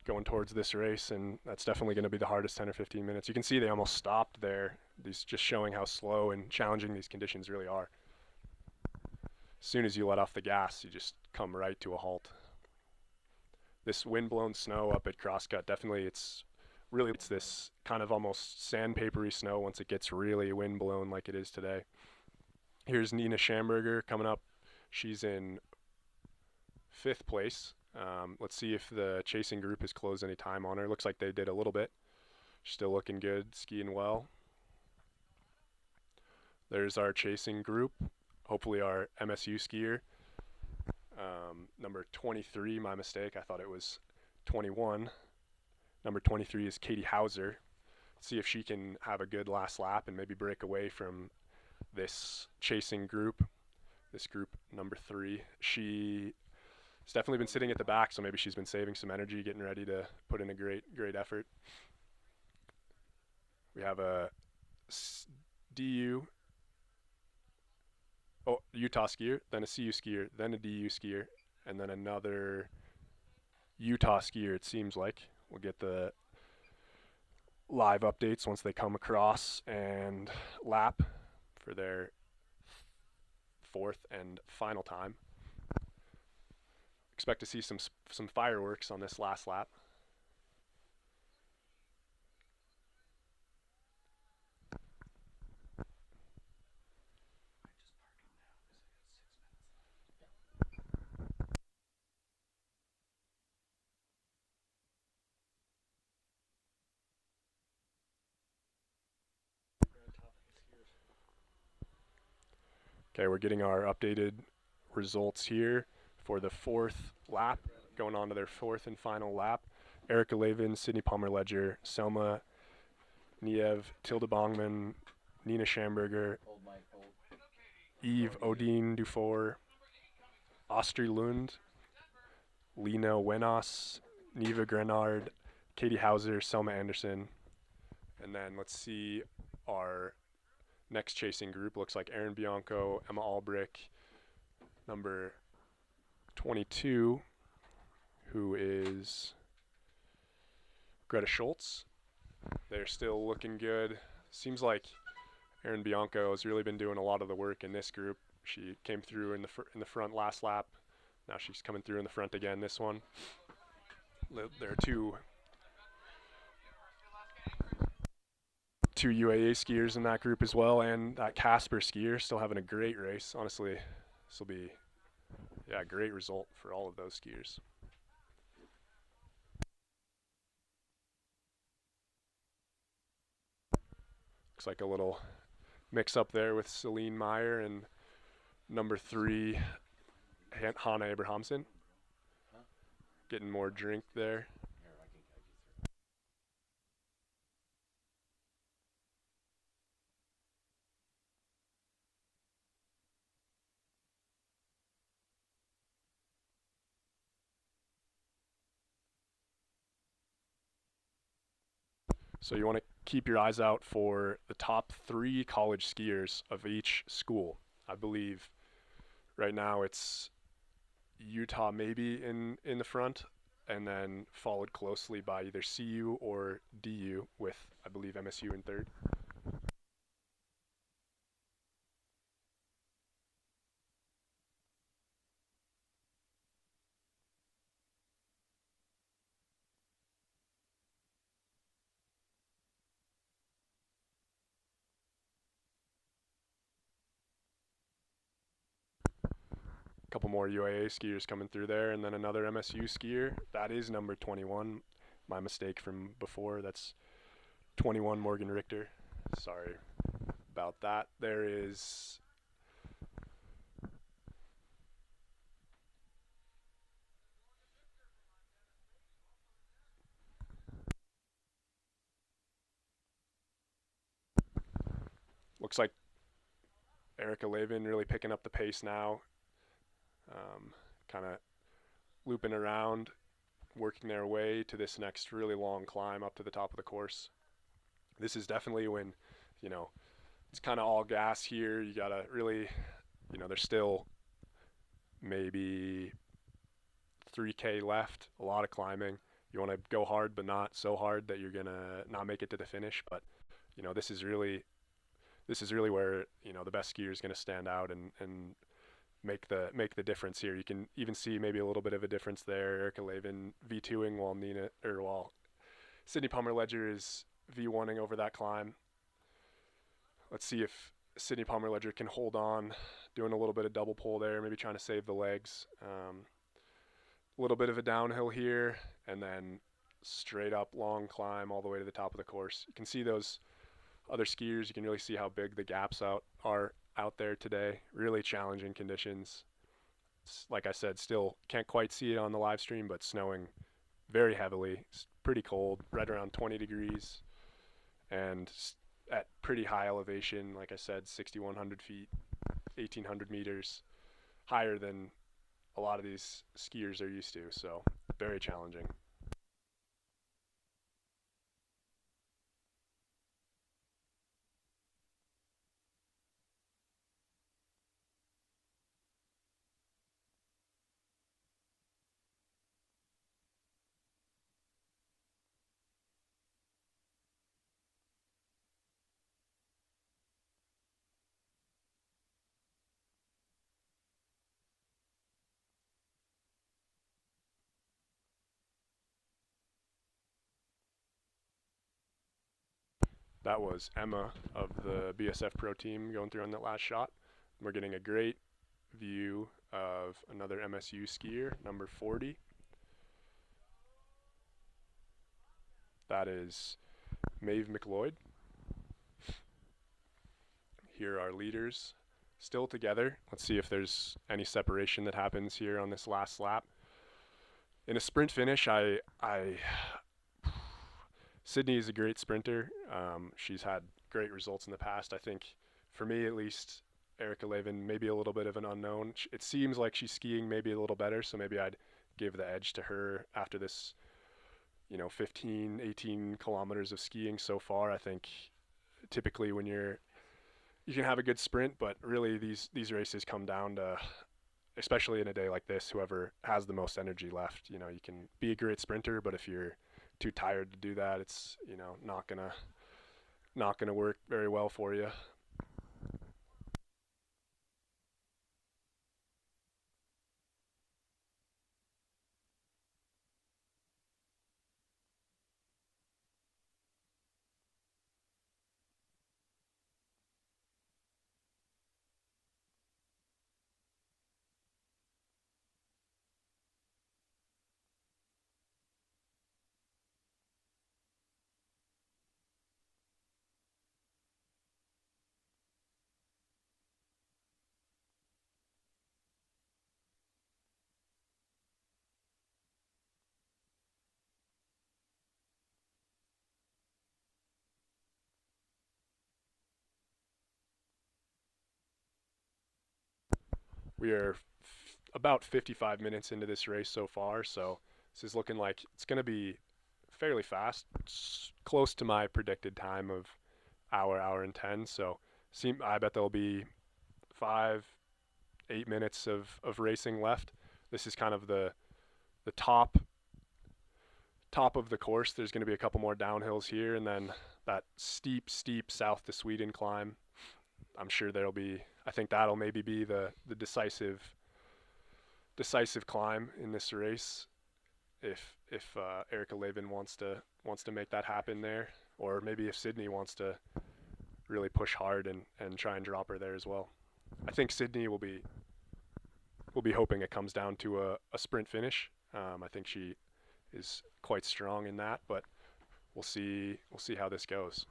going towards this race, and that's definitely going to be the hardest 10 or 15 minutes. You can see they almost stopped there. These just showing how slow and challenging these conditions really are. As soon as you let off the gas, you just come right to a halt. This wind-blown snow up at Crosscut, definitely it's this kind of almost sandpapery snow once it gets really wind-blown like it is today. Here's Nina Schamberger coming up. She's in 5th place. Let's see if the chasing group has closed any time on her. Looks like they did a little bit. Still looking good, skiing well. There's our chasing group, hopefully our MSU skier. Number 23, my mistake. I thought it was 21. Number 23 is Katie Hauser. See if she can have a good last lap and maybe break away from this chasing group. This group number 3. She's definitely been sitting at the back, so maybe she's been saving some energy, getting ready to put in a great effort. We have a Utah skier, then a CU skier, then a DU skier, and then another Utah skier, it seems like. We'll get the live updates once they come across and lap for their 4th and final time. Expect to see some fireworks on this last lap. Okay, we're getting our updated results here for the 4th lap, going on to their 4th and final lap. Erica Lavin, Sydney Palmer-Ledger, Selma Niev, Tilda Bongman, Nina Schamberger, Eve Odine Dufour, Astrid Lund, Lena Wenas, Neva Grenard, Katie Hauser, Selma Anderson. And then let's see our next chasing group. Looks like Erin Bianco, Emma Albrick, number 22, who is Greta Schultz. They're still looking good. Seems like Erin Bianco has really been doing a lot of the work in this group. She came through in the front last lap. Now she's coming through in the front again this one. There are two UAA skiers in that group as well, and that Casper skier still having a great race. Honestly, this will be a great result for all of those skiers. Looks like a little mix up there with Celine Meyer and number 3 Hannah Abrahamson. Getting more drink there. So you want to keep your eyes out for the top 3 college skiers of each school. I believe right now it's Utah maybe in the front, and then followed closely by either CU or DU, with I believe MSU in 3rd. Couple more UAA skiers coming through there, and then another MSU skier. That is number 21. My mistake from before. That's 21 Morgan Richter. Sorry about that. There is looks like Erica Lavin really picking up the pace now. Kind of looping around, working their way to this next really long climb up to the top of the course. This is definitely when, it's kind of all gas here. You got to really, there's still maybe 3K left, a lot of climbing. You want to go hard, but not so hard that you're going to not make it to the finish. But, this is really where, the best skier is going to stand out and make the difference here. You can even see maybe a little bit of a difference there. Erica Lavin V2ing while Sydney Palmer-Ledger is V1ing over that climb. Let's see if Sydney Palmer-Ledger can hold on, doing a little bit of double pull there, maybe trying to save the legs. A little bit of a downhill here, and then straight up long climb all the way to the top of the course. You can see those other skiers. You can really see how big the gaps are out there today. Really challenging conditions. like I said, still can't quite see it on the live stream, but snowing very heavily. It's pretty cold, right around 20 degrees, and at pretty high elevation, like I said, 6,100 feet, 1,800 meters, higher than a lot of these skiers are used to, so very challenging. That was Emma of the BSF Pro team going through on that last shot. We're getting a great view of another MSU skier, number 40. That is Maeve McLeod. Here are our leaders still together. Let's see if there's any separation that happens here on this last lap. In a sprint finish, Sydney is a great sprinter. She's had great results in the past. I think, for me at least, Erica Lavin maybe a little bit of an unknown. It seems like she's skiing maybe a little better, so maybe I'd give the edge to her after this, 15, 18 kilometers of skiing so far. I think typically when you can have a good sprint, but really these races come down to, especially in a day like this, whoever has the most energy left. You can be a great sprinter, but if you're too tired to do that, it's not gonna work very well for you. We are about 55 minutes into this race so far, so this is looking like it's going to be fairly fast. It's close to my predicted time of hour and 10, so I bet there'll be 5-8 minutes of racing left. This is kind of the top of the course. There's going to be a couple more downhills here, and then that steep south to Sweden climb. I'm sure I think that'll maybe be the decisive climb in this race, if Erica Lavin wants to make that happen there, or maybe if Sydney wants to really push hard and try and drop her there as well. I think Sydney will be hoping it comes down to a sprint finish. I think she is quite strong in that, but we'll see how this goes.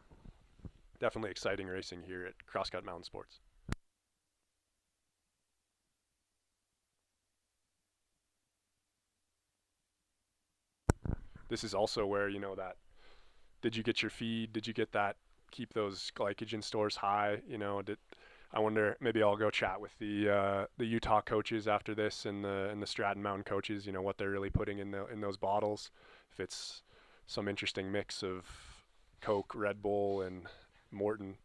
Definitely exciting racing here at Crosscut Mountain Sports. This is also where, that, did you get your feed? Did you get that? Keep those glycogen stores high. I wonder, maybe I'll go chat with the Utah coaches after this, and the Stratton Mountain coaches, what they're really putting in those bottles. If it's some interesting mix of Coke, Red Bull, and Morton.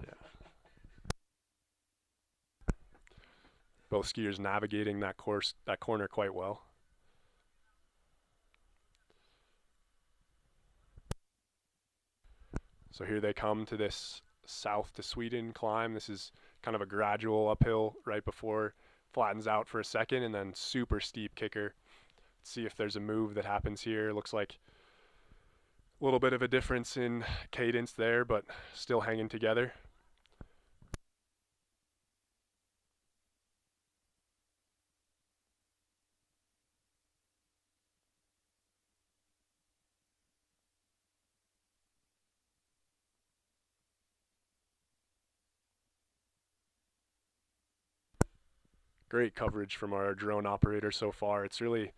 Yeah. Both skiers navigating that corner quite well. So here they come to this south to Sweden climb. This is kind of a gradual uphill right before flattens out for a second, and then super steep kicker. Let's see if there's a move that happens here. Looks like a little bit of a difference in cadence there, but still hanging together. great coverage from our drone operator so far. It's really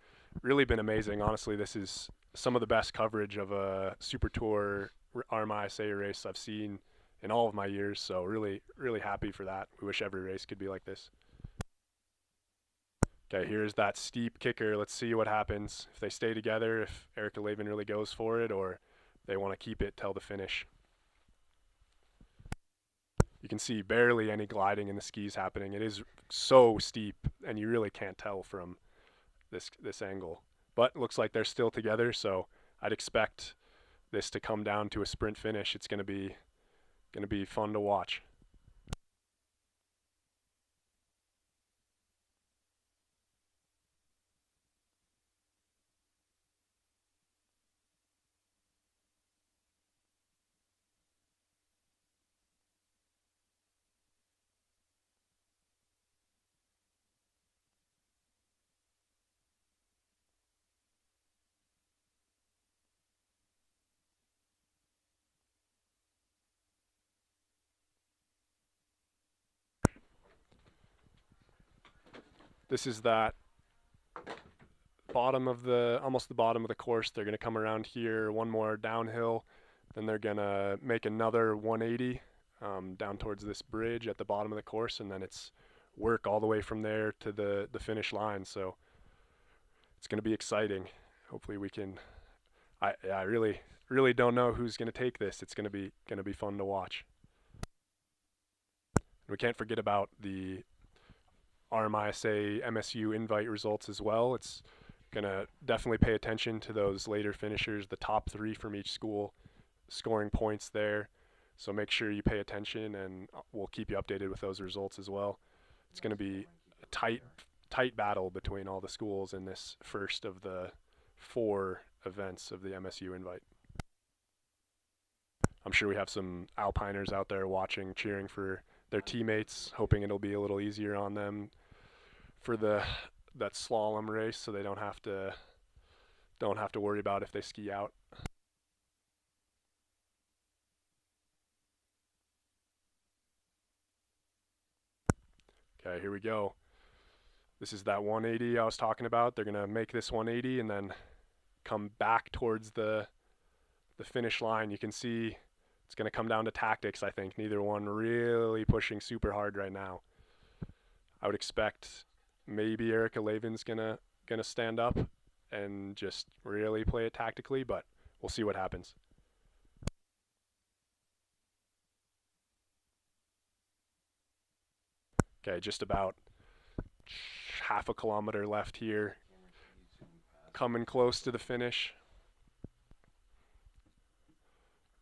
been amazing. Honestly, this is some of the best coverage of a SuperTour RMISA race I've seen in all of my years. So really happy for that. We wish every race could be like this. Okay, here's that steep kicker. Let's see what happens if they stay together, if Erica Lavin really goes for it, or they want to keep it till the finish. You can see barely any gliding in the skis happening. It is so steep, and you really can't tell from this angle. But it looks like they're still together, so I'd expect this to come down to a sprint finish. It's going to be fun to watch. This is that bottom of almost the bottom of the course. They're going to come around here, one more downhill, then they're going to make another 180 down towards this bridge at the bottom of the course, and then it's work all the way from there to the finish line. So it's going to be exciting. Hopefully we can. I really don't know who's going to take this. It's going to be fun to watch. We can't forget about the RMISA MSU invite results as well. It's going to definitely pay attention to those later finishers, the top 3 from each school scoring points there. So make sure you pay attention, and we'll keep you updated with those results as well. It's going to be a tight battle between all the schools in this first of the 4 events of the MSU invite. I'm sure we have some Alpiners out there watching, cheering for their teammates, hoping it'll be a little easier on them for that slalom race, so they don't have to worry about if they ski out. Okay, here we go. This is that 180 I was talking about. They're gonna make this 180 and then come back towards the finish line. You can see it's gonna come down to tactics. I think neither one really pushing super hard right now. I would expect maybe Erica Lavin's gonna stand up and just really play it tactically, but we'll see what happens. Okay, just about half a kilometer left here. Coming close to the finish.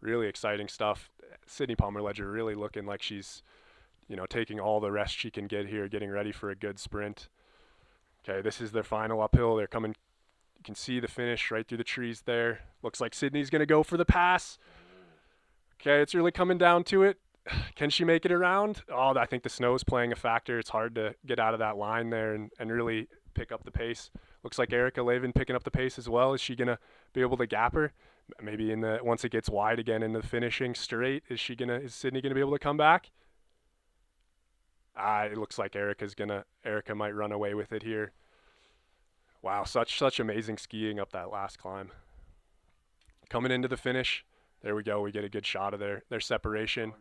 Really exciting stuff. Sydney Palmer Ledger really looking like she's, taking all the rest she can get here, getting ready for a good sprint. Okay, this is their final uphill. They're coming. You can see the finish right through the trees there. Looks like Sydney's going to go for the pass. Okay, it's really coming down to it. Can she make it around? Oh, I think the snow is playing a factor. It's hard to get out of that line there and really pick up the pace. Looks like Erica Lavin picking up the pace as well. Is she going to be able to gap her? Maybe once it gets wide again in the finishing straight, is Sydney going to be able to come back? It looks like Erica might run away with it here. Wow, such amazing skiing up that last climb. Coming into the finish. There we go. We get a good shot of their separation.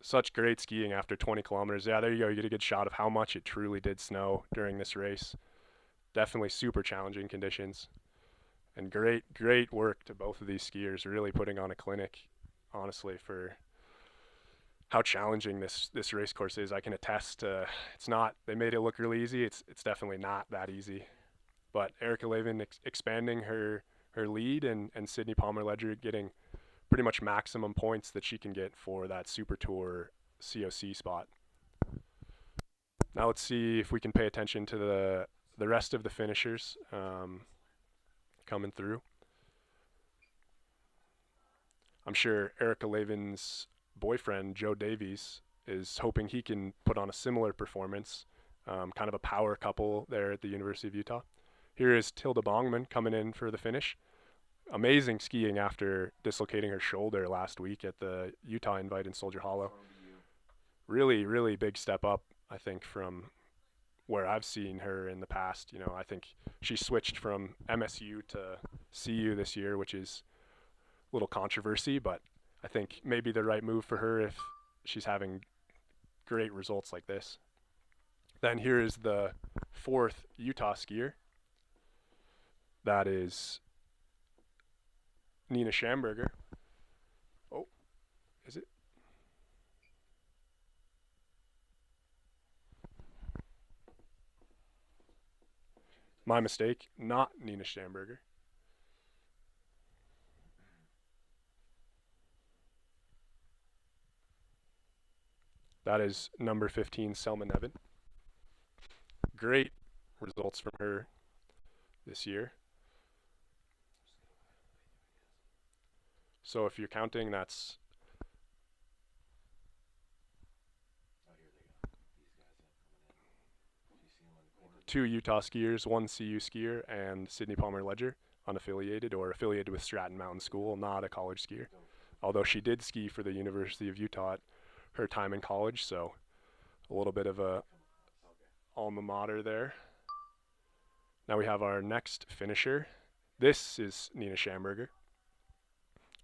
Such great skiing after 20 kilometers. Yeah, there you go. You get a good shot of how much it truly did snow during this race. Definitely super challenging conditions. And great work to both of these skiers, really putting on a clinic, honestly, for how challenging this race course is. I can attest to they made it look really easy. It's definitely not that easy. But Erica Lavin expanding her lead, and Sydney Palmer Ledger getting pretty much maximum points that she can get for that SuperTour COC spot. Now let's see if we can pay attention to the rest of the finishers coming through. I'm sure Erica Lavin's boyfriend, Joe Davies, is hoping he can put on a similar performance, kind of a power couple there at the University of Utah. Here is Tilda Bongman coming in for the finish. Amazing skiing after dislocating her shoulder last week at the Utah Invite in Soldier Hollow. Really big step up. I think, from where I've seen her in the past. You know, I think she switched from MSU to CU this year, which is a little controversy, but I think maybe the right move for her if she's having great results like this. Then here is the fourth Utah skier. That is Nina Schamberger. Oh, is it? My mistake, not Nina Schamberger. That is number 15, Selma Nevin. Great results from her this year. So if you're counting, that's two Utah skiers, one CU skier, and Sydney Palmer Ledger, unaffiliated or affiliated with Stratton Mountain School, not a college skier. Although she did ski for the University of Utah at her time in college, so a little bit of a alma mater there. Now we have our next finisher. This is Nina Schamberger.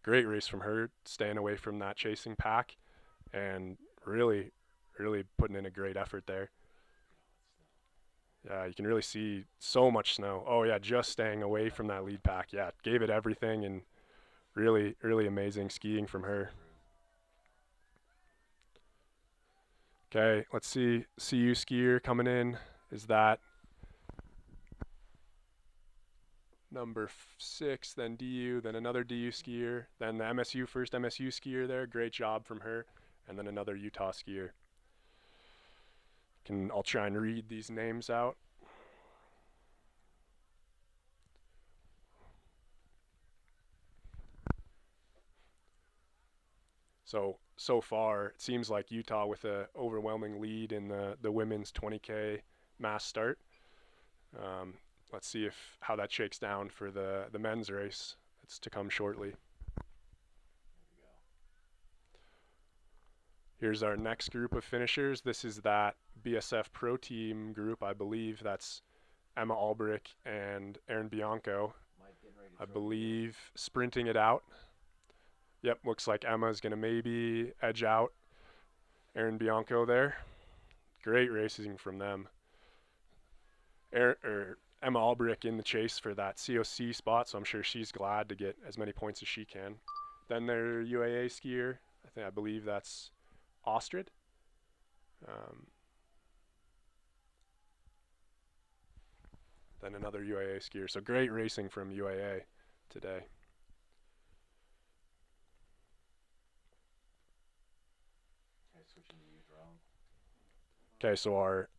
Great race from her, staying away from that chasing pack and really putting in a great effort there. Yeah, you can really see so much snow. Oh yeah, just staying away from that lead pack. Yeah, gave it everything and really amazing skiing from her. Okay, let's see. CU skier coming in. Is that number 6, then DU, then another DU skier, then the MSU, first MSU skier there. Great job from her. And then another Utah skier. I'll try and read these names out. So far, it seems like Utah with an overwhelming lead in the women's 20K mass start. Let's see how that shakes down for the men's race. It's to come shortly. Here's our next group of finishers. This is that BSF Pro Team group, I believe. That's Emma Albrick and Erin Bianco, I believe, sprinting it out. Yep, looks like Emma's going to maybe edge out Erin Bianco there. Great racing from them. Emma Albrick in the chase for that COC spot, so I'm sure she's glad to get as many points as she can. Then their UAA skier, I believe that's Ostrid. Then another UAA skier. So great racing from UAA today. Okay, so our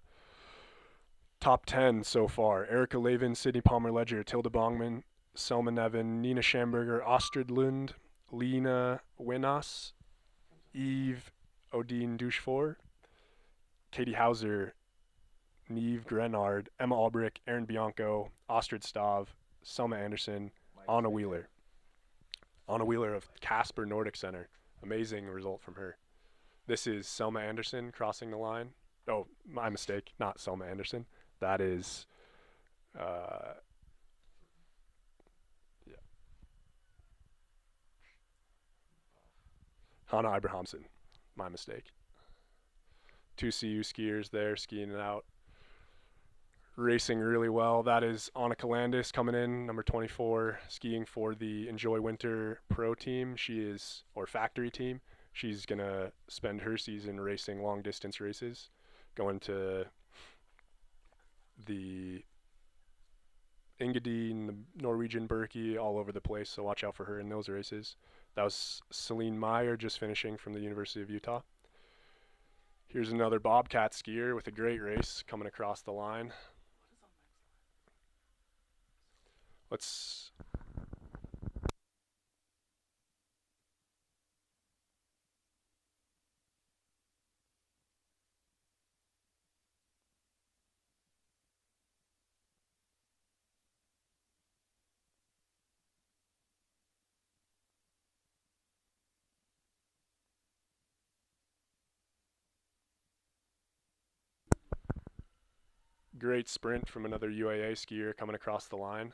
top 10 so far: Erica Lavin, Sydney Palmer Ledger, Tilda Bongman, Selma Nevin, Nina Schamberger, Ostrid Lund, Lena Winas, Eve Odine Douchefort, Katie Hauser, Neve Grenard, Emma Albrick, Erin Bianco, Ostrid Stav, Selma Anderson, Anna Wheeler. Anna Wheeler of Casper Nordic Center. Amazing result from her. This is Selma Anderson crossing the line. Oh, my mistake, not Selma Anderson. That is, Hannah Abrahamson. My mistake. Two CU skiers there skiing it out. Racing really well. That is Annika Landis coming in, number 24, skiing for the Enjoy Winter Pro team. Or factory team. She's going to spend her season racing long distance races, going to the Engadine, the Norwegian Berkey, all over the place, so watch out for her in those races. That was Celine Meyer, just finishing from the University of Utah. Here's another Bobcat skier with a great race coming across the line. Let's Great sprint from another UAA skier coming across the line.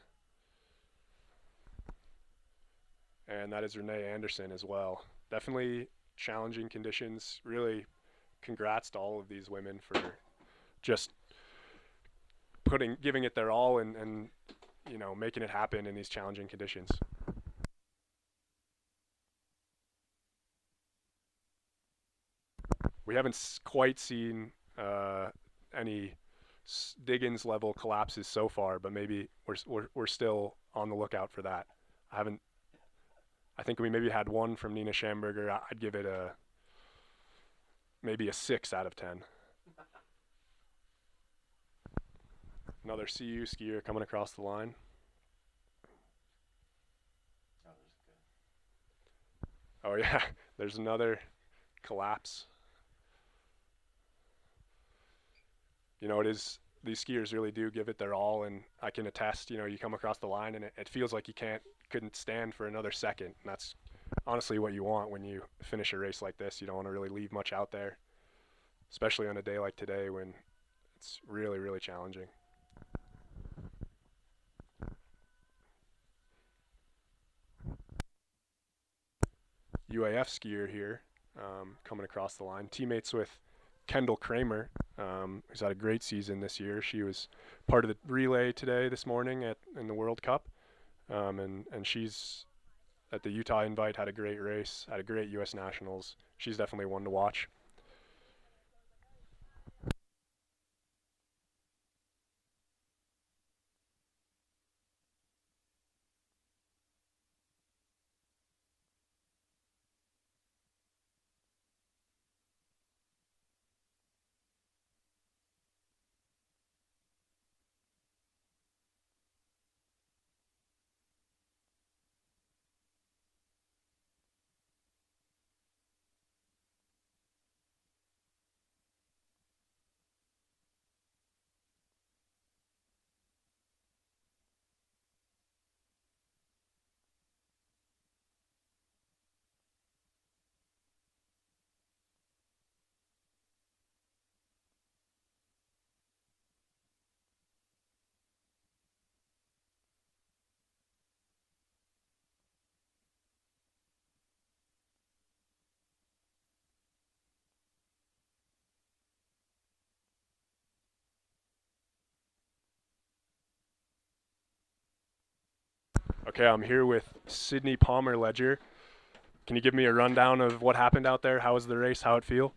And that is Renee Anderson as well. Definitely challenging conditions. Really congrats to all of these women for just giving it their all and you know, making it happen in these challenging conditions. We haven't quite seen any Diggins level collapses so far, but maybe we're still on the lookout for that. I think we maybe had one from Nina Schamberger. I'd give it maybe a 6 out of 10. Another CU skier coming across the line. Oh yeah, there's another collapse. You know, these skiers really do give it their all, and I can attest, you know, you come across the line and it feels like you couldn't stand for another second. And that's honestly what you want when you finish a race like this. You don't want to really leave much out there, especially on a day like today when it's really, really challenging. UAF skier here, coming across the line. Teammates with Kendall Kramer, who's had a great season this year. She was part of the relay today, this morning in the World Cup, and she's at the Utah Invite, had a great race, had a great U.S. Nationals. She's definitely one to watch. Okay, I'm here with Sydney Palmer Ledger. Can you give me a rundown of what happened out there? How was the race? How'd it feel?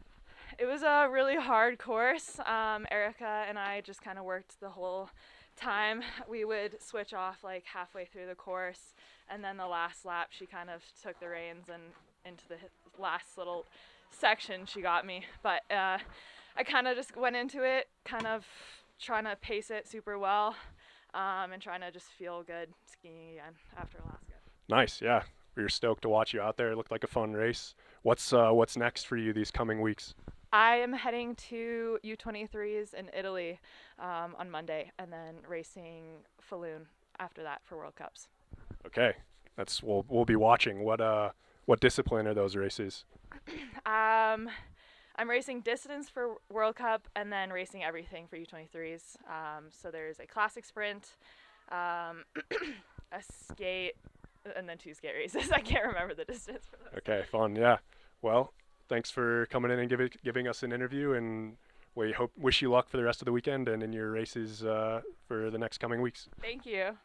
It was a really hard course. Erica and I just kind of worked the whole time. We would switch off like halfway through the course, and then the last lap she kind of took the reins, and into the last little section she got me. But I kind of just went into it kind of trying to pace it super well, and trying to just feel good skiing again after Alaska. Nice, yeah. We were stoked to watch you out there. It looked like a fun race. What's next for you these coming weeks? I am heading to U23s in Italy on Monday, and then racing Falun after that for World Cups. Okay, we'll be watching. What discipline are those races? I'm racing distance for World Cup and then racing everything for U23s. So there's a classic sprint, a skate, and then 2 skate races. I can't remember the distance for those. Okay, fun. Yeah. Well, thanks for coming in and giving us an interview, and we wish you luck for the rest of the weekend and in your races for the next coming weeks. Thank you.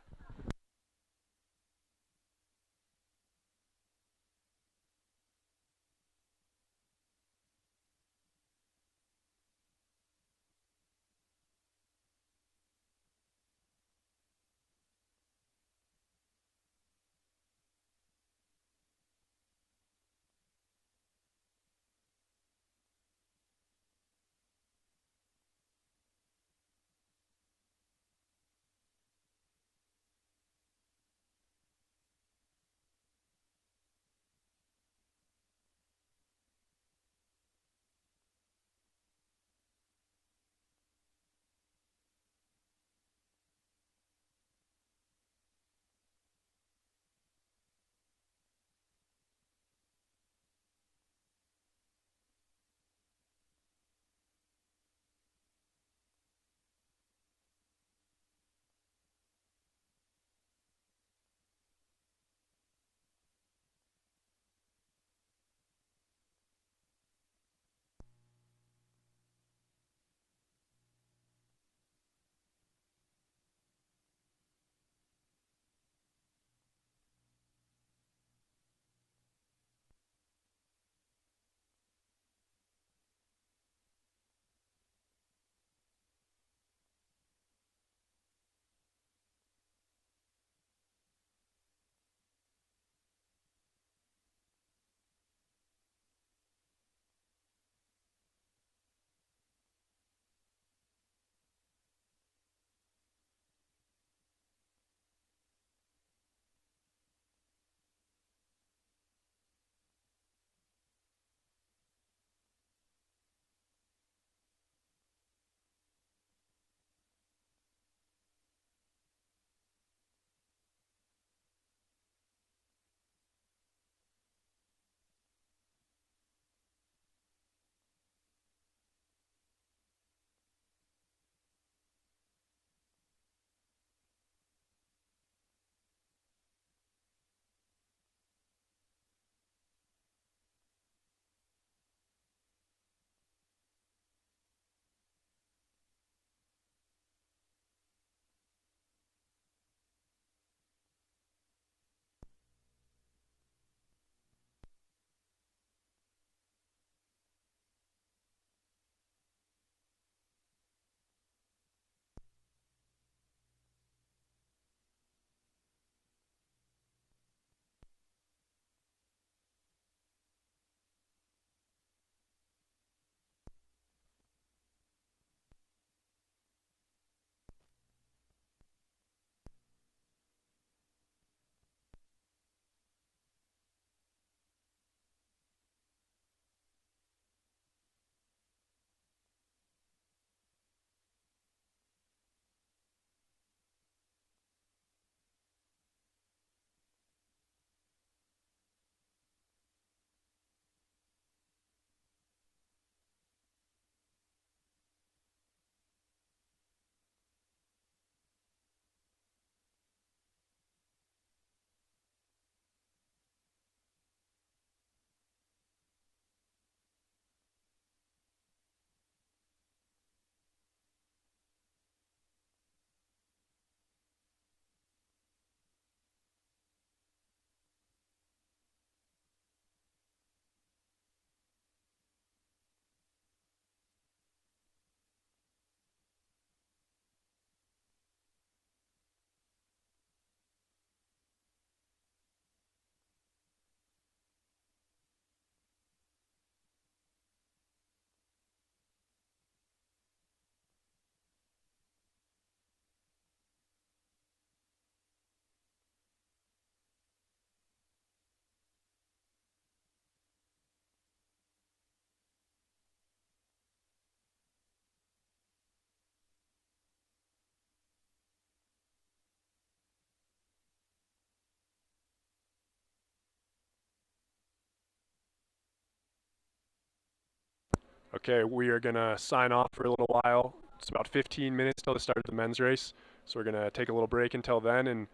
Okay, we are going to sign off for a little while. It's about 15 minutes till the start of the men's race. So we're going to take a little break until then, and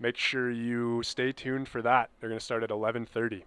make sure you stay tuned for that. They're going to start at 11:30.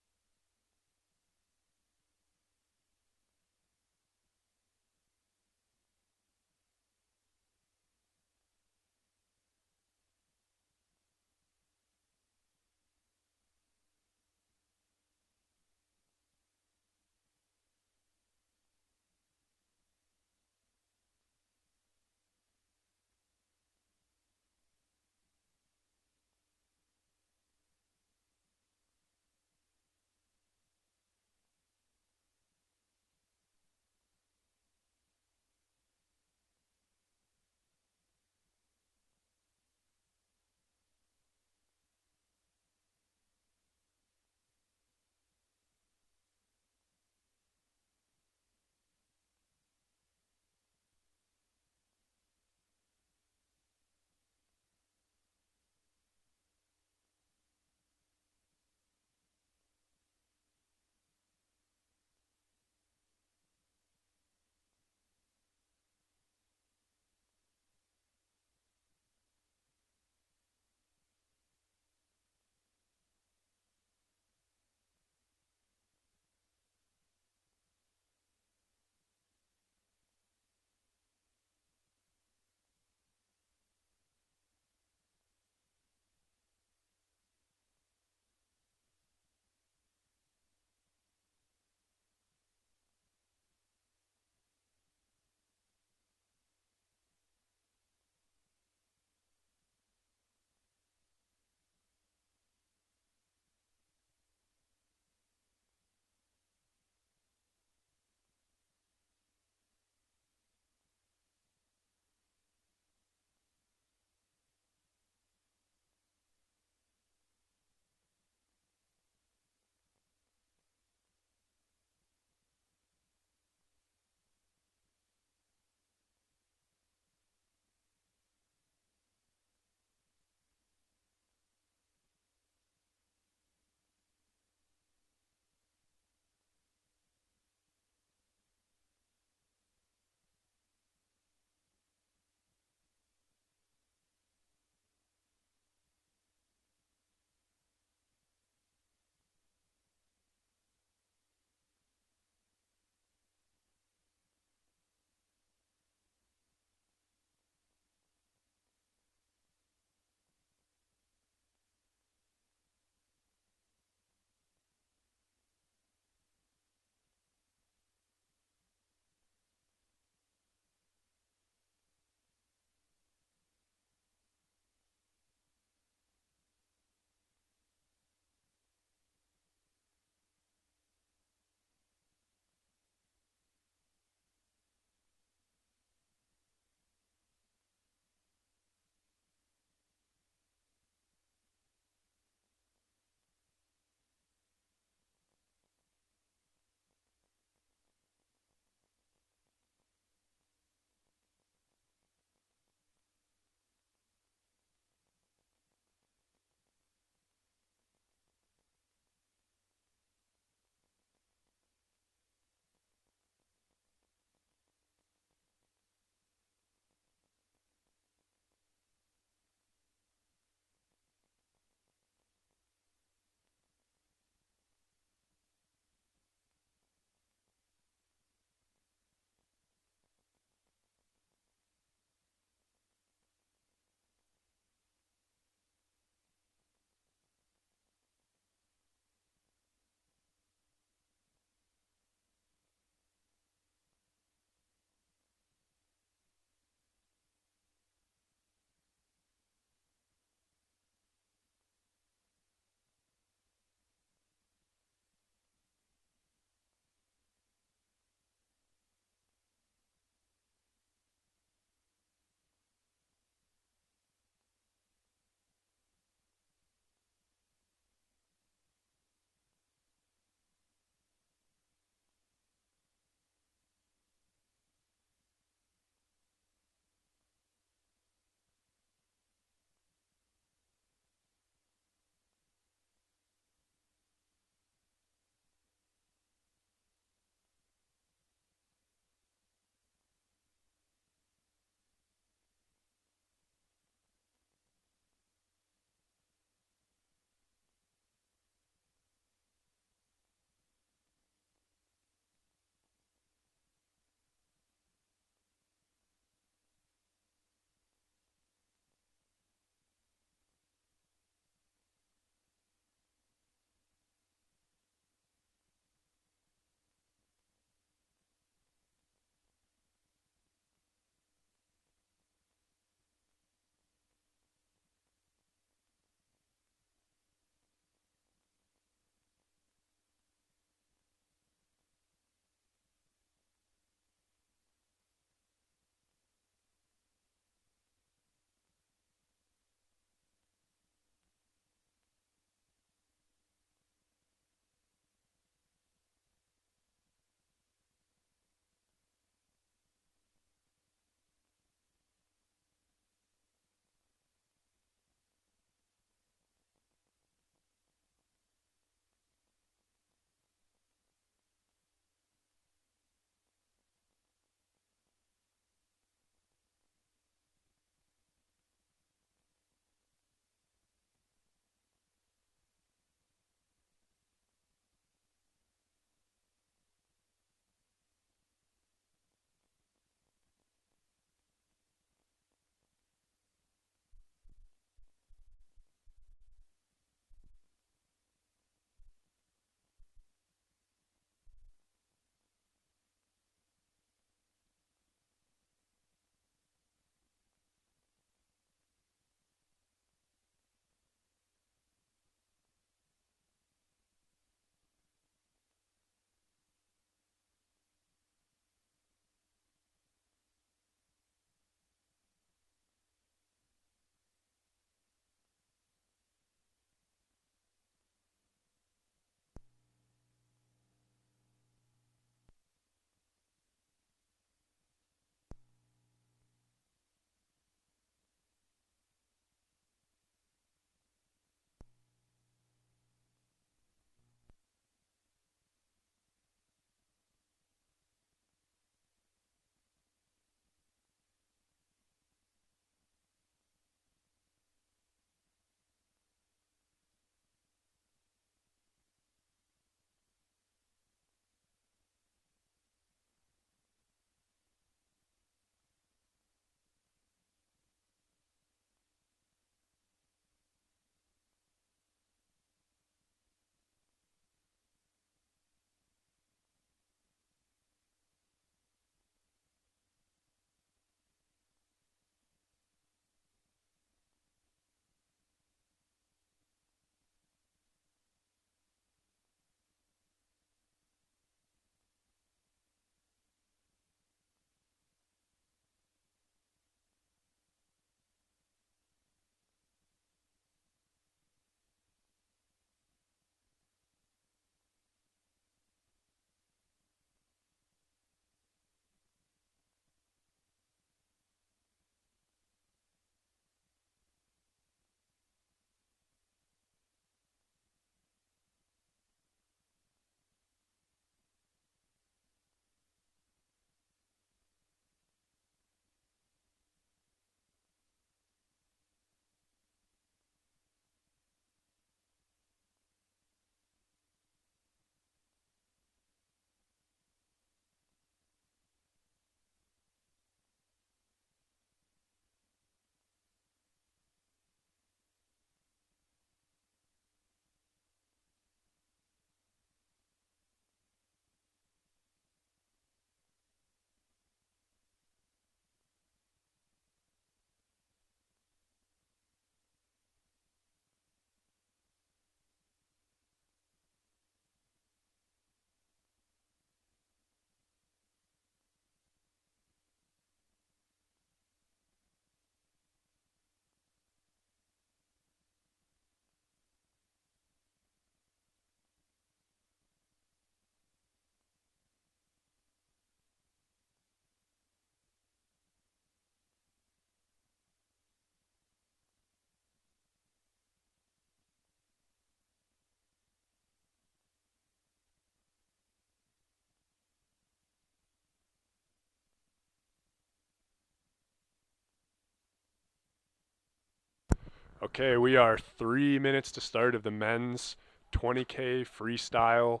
Okay, we are 3 minutes to start of the men's 20K freestyle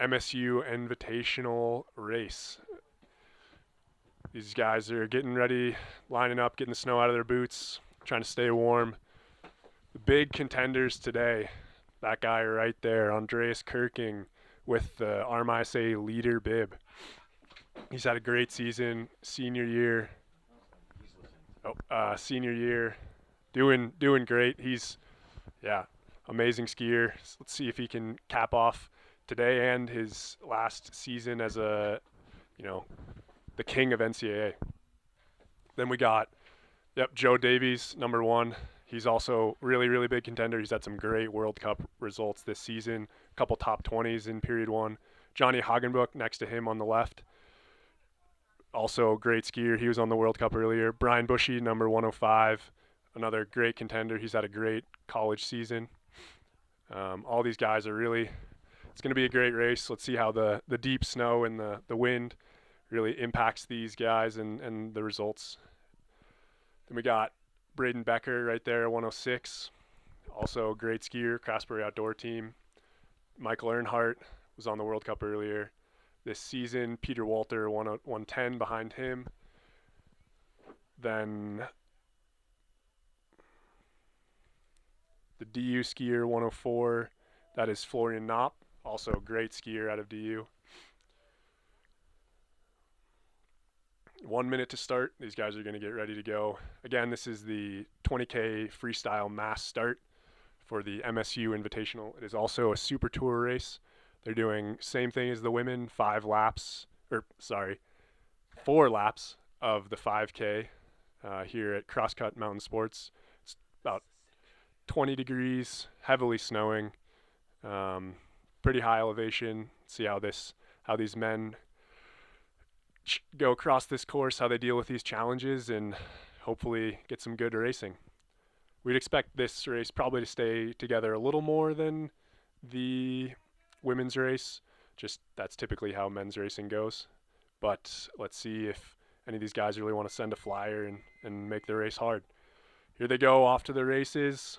MSU Invitational race. These guys are getting ready, lining up, getting the snow out of their boots, trying to stay warm. The big contenders today, that guy right there, Andreas Kirking with the RMISA leader bib. He's had a great season, senior year. Senior year, doing great. He's, amazing skier. So let's see if he can cap off today and his last season as the king of NCAA. Then we got, Joe Davies, number 1. He's also really, really big contender. He's had some great World Cup results this season, a couple top 20s in period 1. Johnny Hagenbuch next to him on the left. Also a great skier. He was on the World Cup earlier. Brian Bushy, number 105, another great contender. He's had a great college season. All these guys are really, it's going to be a great race. Let's see how the deep snow and the wind really impacts these guys and the results. Then we got Braden Becker right there, 106. Also a great skier, Craftsbury Outdoor Team. Michael Earnhardt was on the World Cup earlier this season. Peter Walter, 110 behind him. Then the DU skier, 104. That is Florian Knopp, also a great skier out of DU. 1 minute to start. These guys are going to get ready to go. Again, this is the 20K freestyle mass start for the MSU Invitational. It is also a SuperTour race. They're doing same thing as the women, 4 laps of the 5K here at Crosscut Mountain Sports. It's about 20 degrees, heavily snowing, pretty high elevation. See how these men go across this course, how they deal with these challenges, and hopefully get some good racing. We'd expect this race probably to stay together a little more than the women's race. Just that's typically how men's racing goes. But let's see if any of these guys really want to send a flyer and make the race hard. Here they go off to the races.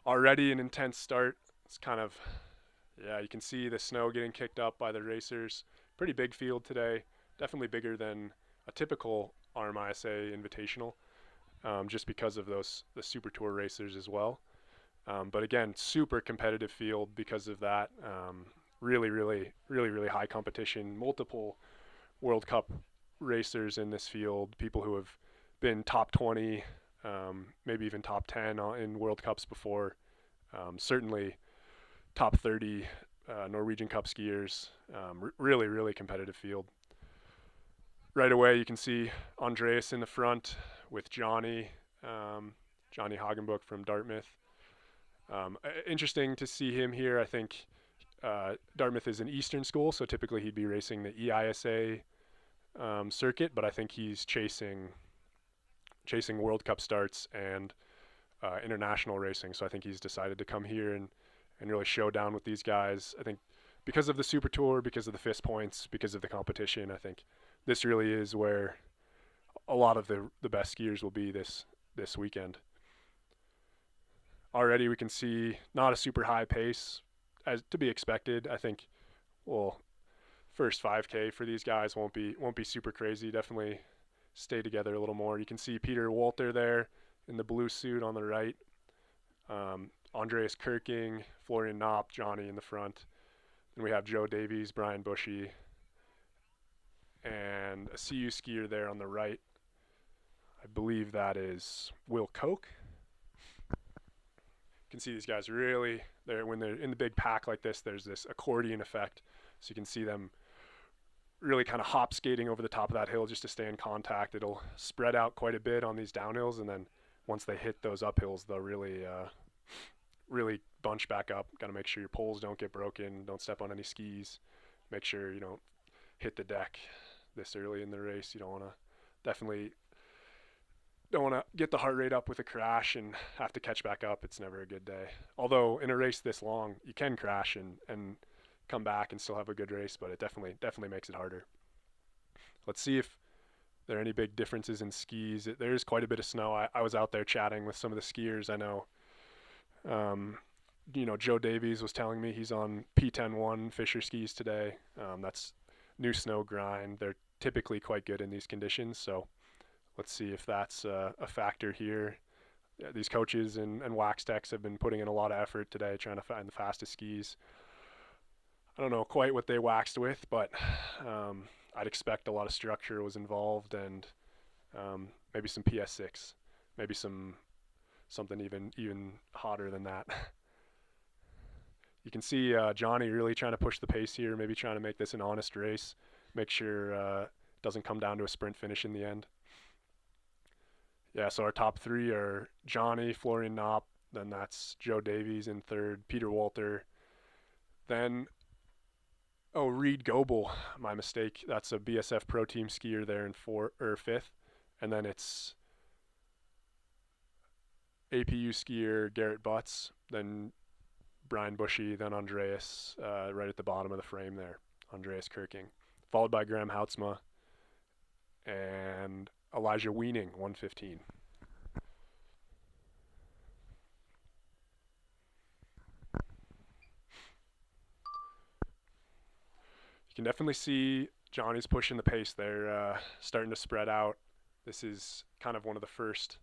Already an intense start. It's kind of, you can see the snow getting kicked up by the racers. Pretty big field today. Definitely bigger than a typical RMISA Invitational, just because of the SuperTour racers as well. But again, super competitive field because of that. Really, really, really, really high competition. Multiple World Cup racers in this field. People who have been top 20, maybe even top 10 in World Cups before. Certainly top 30 Norwegian Cup skiers. Really, really competitive field. Right away, you can see Andreas in the front with Johnny Hagenbuch from Dartmouth. Interesting to see him here. I think Dartmouth is an Eastern school, so typically he'd be racing the EISA circuit, but I think he's chasing World Cup starts and international racing. So I think he's decided to come here and really show down with these guys. I think because of the SuperTour, because of the FIS points, because of the competition, I think this really is where a lot of the best skiers will be this weekend. Already we can see not a super high pace as to be expected. I think, first 5K for these guys won't be super crazy. Definitely stay together a little more. You can see Peter Walter there in the blue suit on the right. Andreas Kirking, Florian Knopp, Johnny in the front. And we have Joe Davies, Brian Bushy, and a CU skier there on the right. I believe that is Will Koch. You can see these guys really, when they're in the big pack like this, there's this accordion effect. So you can see them really kind of hop skating over the top of that hill just to stay in contact. It'll spread out quite a bit on these downhills, and then once they hit those uphills, they'll really bunch back up. Got to make sure your poles don't get broken, don't step on any skis, make sure you don't hit the deck this early in the race. You don't want to get the heart rate up with a crash and have to catch back up. It's never a good day. Although in a race this long, you can crash and come back and still have a good race, but it definitely makes it harder. Let's see if there any big differences in skis. There's quite a bit of snow. I was out there chatting with some of the skiers. I know, Joe Davies was telling me he's on P10-1 Fisher skis today. That's new snow grind. They're typically quite good in these conditions, so let's see if that's a factor here. These coaches and wax techs have been putting in a lot of effort today trying to find the fastest skis. I don't know quite what they waxed with, but I'd expect a lot of structure was involved, and maybe some PS6, maybe something even hotter than that. You can see Johnny really trying to push the pace here, maybe trying to make this an honest race, make sure it doesn't come down to a sprint finish in the end. Yeah, so our top three are Johnny, Florian Knopp, then that's Joe Davies in third, Peter Walter, then, Reed Goebel, my mistake. That's a BSF Pro Team skier there in fifth, and then it's APU skier Garrett Butts, then Brian Bushy, then Andreas right at the bottom of the frame there, Andreas Kirking, followed by Graham Houtsma and Elijah Weening, 115. You can definitely see Johnny's pushing the pace there, starting to spread out. This is kind of one of the first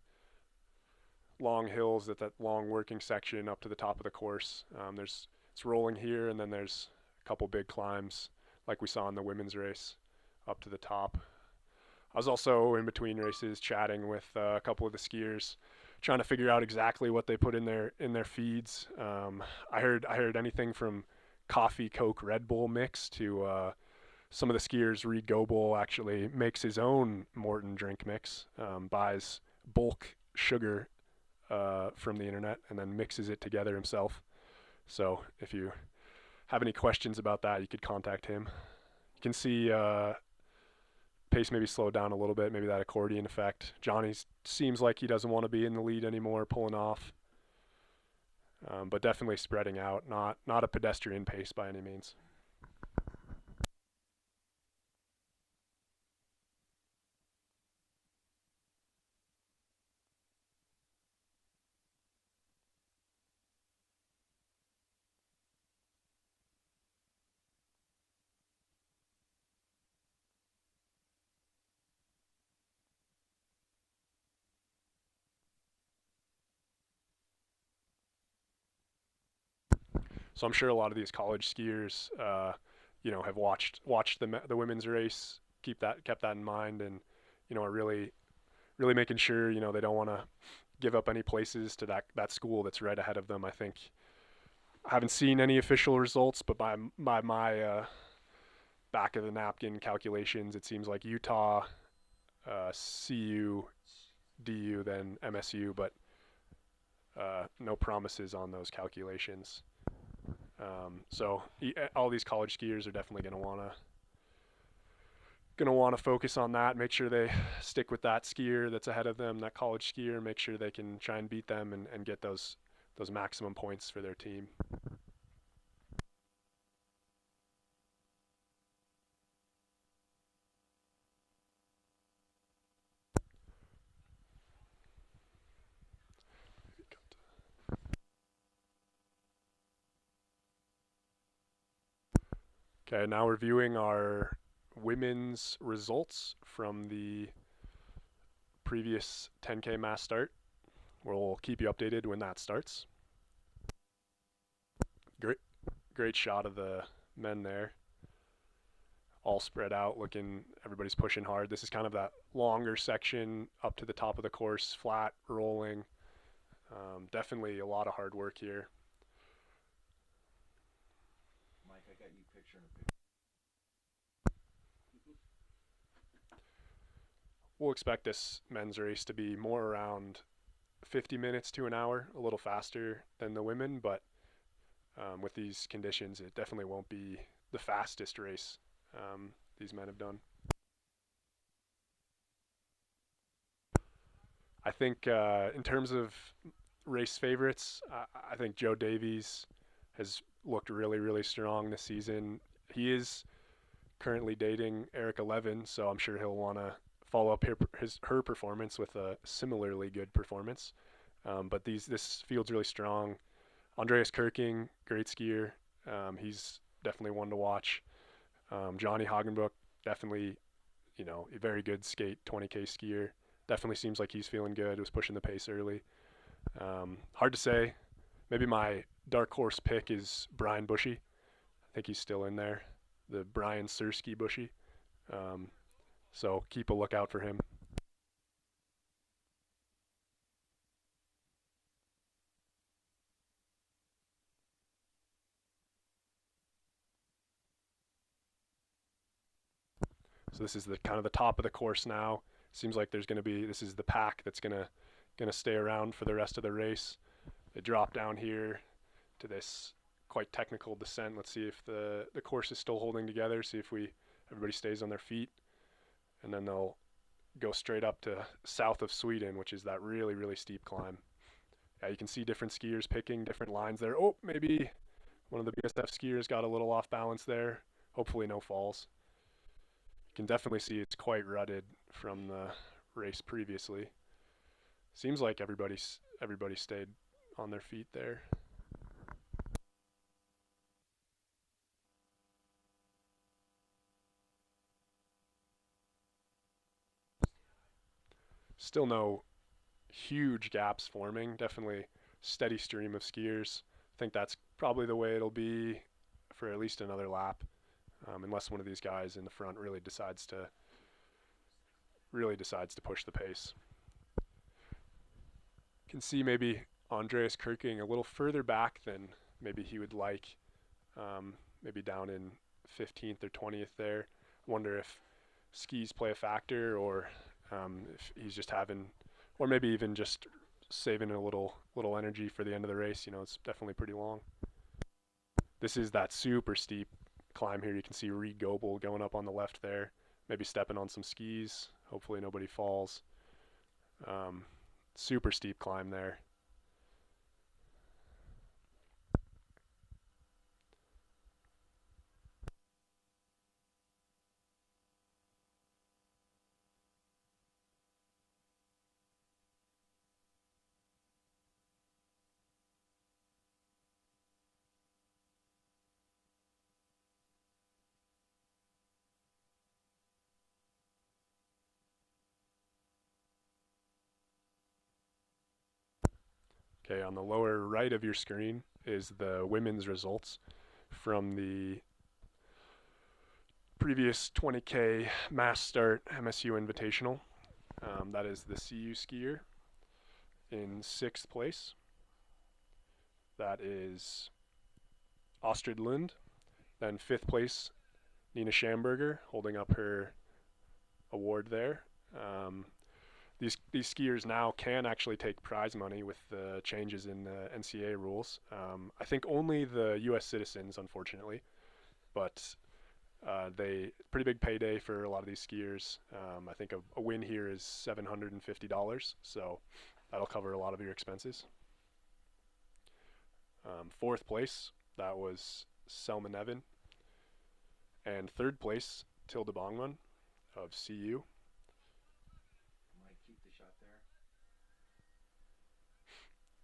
long hills at that long working section up to the top of the course. It's rolling here, and then there's a couple big climbs like we saw in the women's race up to the top. I was also in between races chatting with a couple of the skiers, trying to figure out exactly what they put in their feeds. I heard anything from coffee, Coke, Red Bull mix to some of the skiers. Reed Goebel actually makes his own Morton drink mix, buys bulk sugar from the internet and then mixes it together himself. So if you have any questions about that, you could contact him. You can see pace maybe slowed down a little bit, maybe that accordion effect. Johnny seems like he doesn't want to be in the lead anymore, pulling off, but definitely spreading out, not a pedestrian pace by any means. So I'm sure a lot of these college skiers, have watched the women's race, kept that in mind, and are really making sure they don't want to give up any places to that school that's right ahead of them. I think I haven't seen any official results, but by my back of the napkin calculations, it seems like Utah, CU, DU, then MSU, but no promises on those calculations. So all these college skiers are definitely going to want to focus on that, make sure they stick with that skier that's ahead of them, that college skier, make sure they can try and beat them and get those maximum points for their team. Okay, now reviewing our women's results from the previous 10K mass start. We'll keep you updated when that starts. Great shot of the men there. All spread out, everybody's pushing hard. This is kind of that longer section up to the top of the course, flat, rolling. Definitely a lot of hard work here. Mike, I got you picturing a picture. We'll expect this men's race to be more around 50 minutes to an hour, a little faster than the women, but with these conditions, it definitely won't be the fastest race these men have done. I think in terms of race favorites, I think Joe Davies has looked really, really strong this season. He is currently dating Erica Levin, so I'm sure he'll want to follow up her performance with a similarly good performance. But this field's really strong. Andreas Kirking, great skier. He's definitely one to watch. Johnny Hagenbrook, definitely, a very good skate 20K skier. Definitely seems like he's feeling good. Was pushing the pace early. Hard to say. Maybe my dark horse pick is Brian Bushy. I think he's still in there. The Brian Sersky Bushy. So keep a lookout for him. So this is the kind of the top of the course now. Seems like there's going to be, this is the pack that's going to stay around for the rest of the race. They drop down here to this quite technical descent. Let's see if the course is still holding together. See if everybody stays on their feet. And then they'll go straight up to south of Sweden, which is that really, really steep climb. Yeah, you can see different skiers picking different lines there. Oh, maybe one of the BSF skiers got a little off balance there. Hopefully no falls. You can definitely see it's quite rutted from the race previously. Seems like everybody stayed on their feet there. Still no huge gaps forming. Definitely steady stream of skiers. I think that's probably the way it'll be for at least another lap, unless one of these guys in the front really decides to push the pace. You can see maybe Andreas Kirking a little further back than maybe he would like, maybe down in 15th or 20th there. Wonder if skis play a factor, or if he's just having, or maybe even just saving a little energy for the end of the race. It's definitely pretty long. This is that super steep climb here. You can see Reed Goebel going up on the left there, maybe stepping on some skis. Hopefully nobody falls. Super steep climb there. Okay, on the lower right of your screen is the women's results from the previous 20K mass start MSU Invitational. That is the CU skier in 6th place. That is Astrid Lund. Then 5th place, Nina Schamberger, holding up her award there. These skiers now can actually take prize money with the changes in the NCAA rules. I think only the U.S. citizens, unfortunately, but pretty big payday for a lot of these skiers. I think a win here is $750, so that'll cover a lot of your expenses. 4th place, that was Selma Nevin, and 3rd place, Tilda Bongman of CU.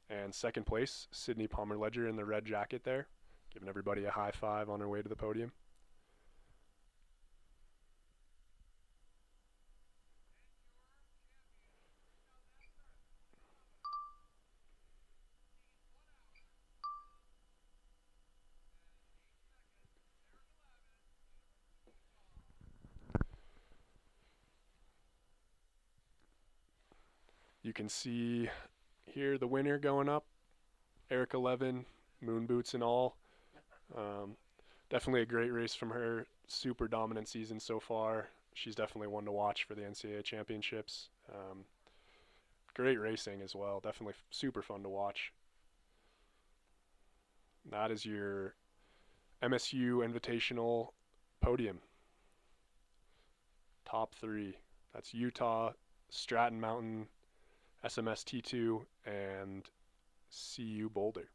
And 2nd place, Sydney Palmer-Ledger in the red jacket there, giving everybody a high five on her way to the podium. You can see here the winner going up, Erica Levin, moon boots and all. Definitely a great race from her. Super dominant season so far. She's definitely one to watch for the NCAA championships. Great racing as well. Definitely super fun to watch. That is your MSU Invitational podium. Top 3. That's Utah, Stratton Mountain, SMS T2, and CU Boulder.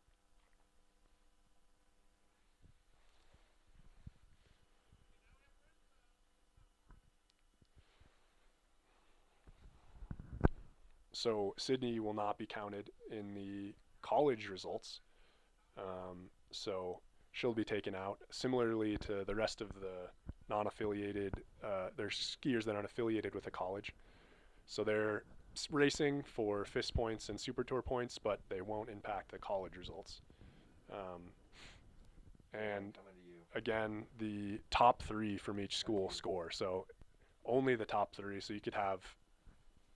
So Sydney will not be counted in the college results. So she'll be taken out. Similarly to the rest of the non-affiliated, there's skiers that aren't affiliated with a college. So they're racing for FIS points and SuperTour points, but they won't impact the college results. And again, the top 3 from each school score. So only the top 3. So you could have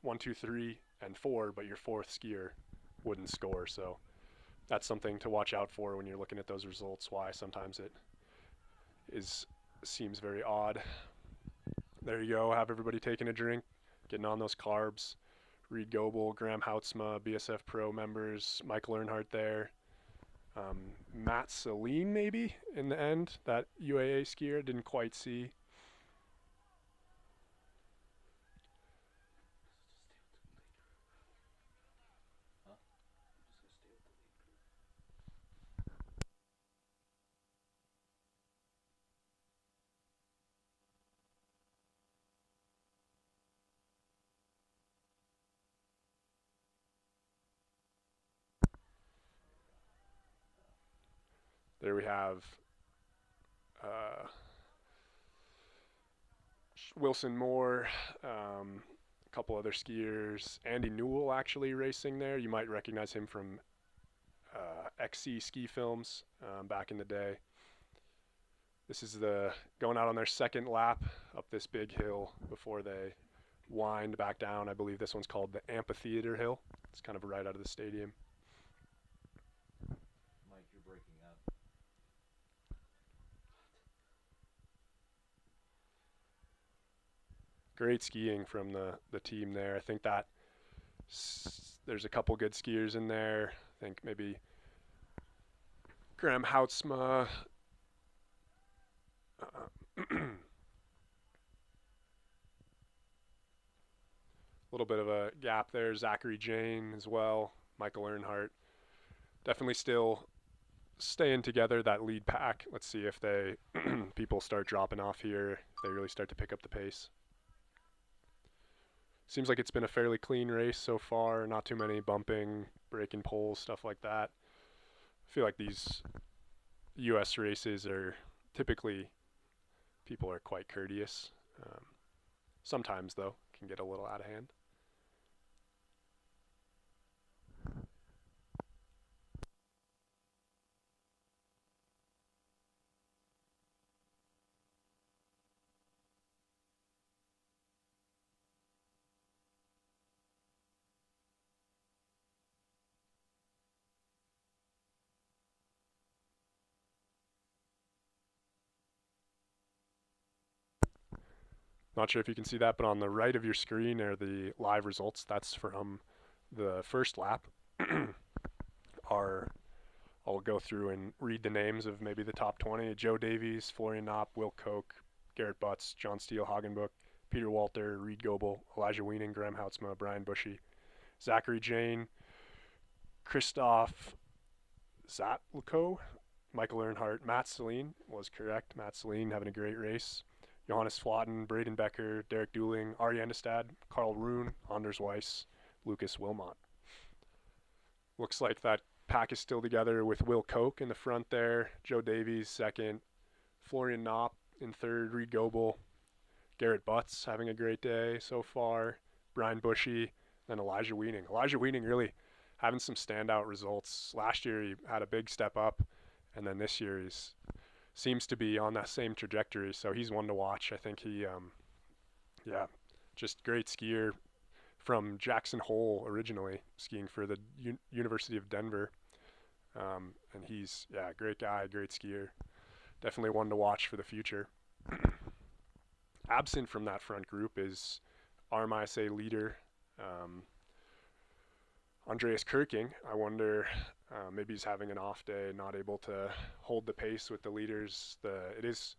1, 2, 3, and 4, but your 4th skier wouldn't score. So that's something to watch out for when you're looking at those results, why sometimes it seems very odd. There you go. Have everybody taking a drink, getting on those carbs. Reed Goebel, Graham Houtsma, BSF Pro members, Michael Earnhardt there. Matt Celine maybe in the end, that UAA skier, didn't quite see. There we have Wilson Moore, a couple other skiers. Andy Newell actually racing there. You might recognize him from XC ski films back in the day. This is going out on their second lap up this big hill before they wind back down. I believe this one's called the Amphitheater Hill. It's kind of right out of the stadium. Mike, you're breaking up. Great skiing from the team there. I think that there's a couple good skiers in there. I think maybe Graham Houtsma. A little bit of a gap there. Zachary Jane as well. Michael Earnhardt. Definitely still staying together, that lead pack. Let's see if people start dropping off here, if they really start to pick up the pace. Seems like it's been a fairly clean race so far. Not too many bumping, breaking poles, stuff like that. I feel like these U.S. races are typically, people are quite courteous. Sometimes, though, can get a little out of hand. Not sure if you can see that, but on the right of your screen are the live results. That's from the first lap. I'll go through and read the names of maybe the top 20. Joe Davies, Florian Knopp, Will Koch, Garrett Butts, John Steele, Hagenbuch, Peter Walter, Reed Goebel, Elijah Weening, Graham Houtsma, Brian Bushy, Zachary Jane, Christoph Zatlko, Michael Earnhardt, Matt Celine was correct. Matt Celine having a great race. Johannes Flatten, Braden Becker, Derek Dooling, Ari Endestad, Carl Roon, Anders Weiss, Lucas Wilmot. Looks like that pack is still together with Will Koch in the front there, Joe Davies second, Florian Knopp in third, Reed Goebel, Garrett Butts having a great day so far, Brian Bushy, and Elijah Weening. Elijah Weening really having some standout results. Last year he had a big step up, and then this year he's seems to be on that same trajectory, so he's one to watch. I think he, just great skier from Jackson Hole originally, skiing for the University of Denver. And he's, great guy, great skier. Definitely one to watch for the future. Absent from that front group is RMISA leader, Andreas Kirking. I wonder, maybe he's having an off day, not able to hold the pace with the leaders. It is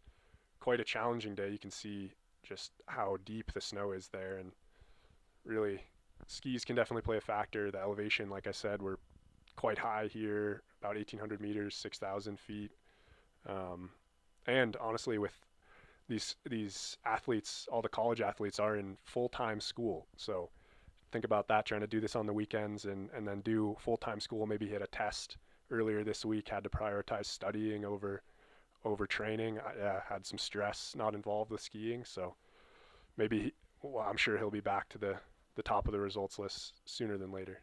quite a challenging day. You can see just how deep the snow is there, and really skis can definitely play a factor. The elevation, like I said, we're quite high here, about 1,800 meters, 6,000 feet. And honestly, with these athletes, all the college athletes are in full-time school, so think about that, trying to do this on the weekends and then do full-time school, maybe hit a test earlier this week, had to prioritize studying over training. I had some stress not involved with skiing, so maybe, well, I'm sure he'll be back to the top of the results list sooner than later.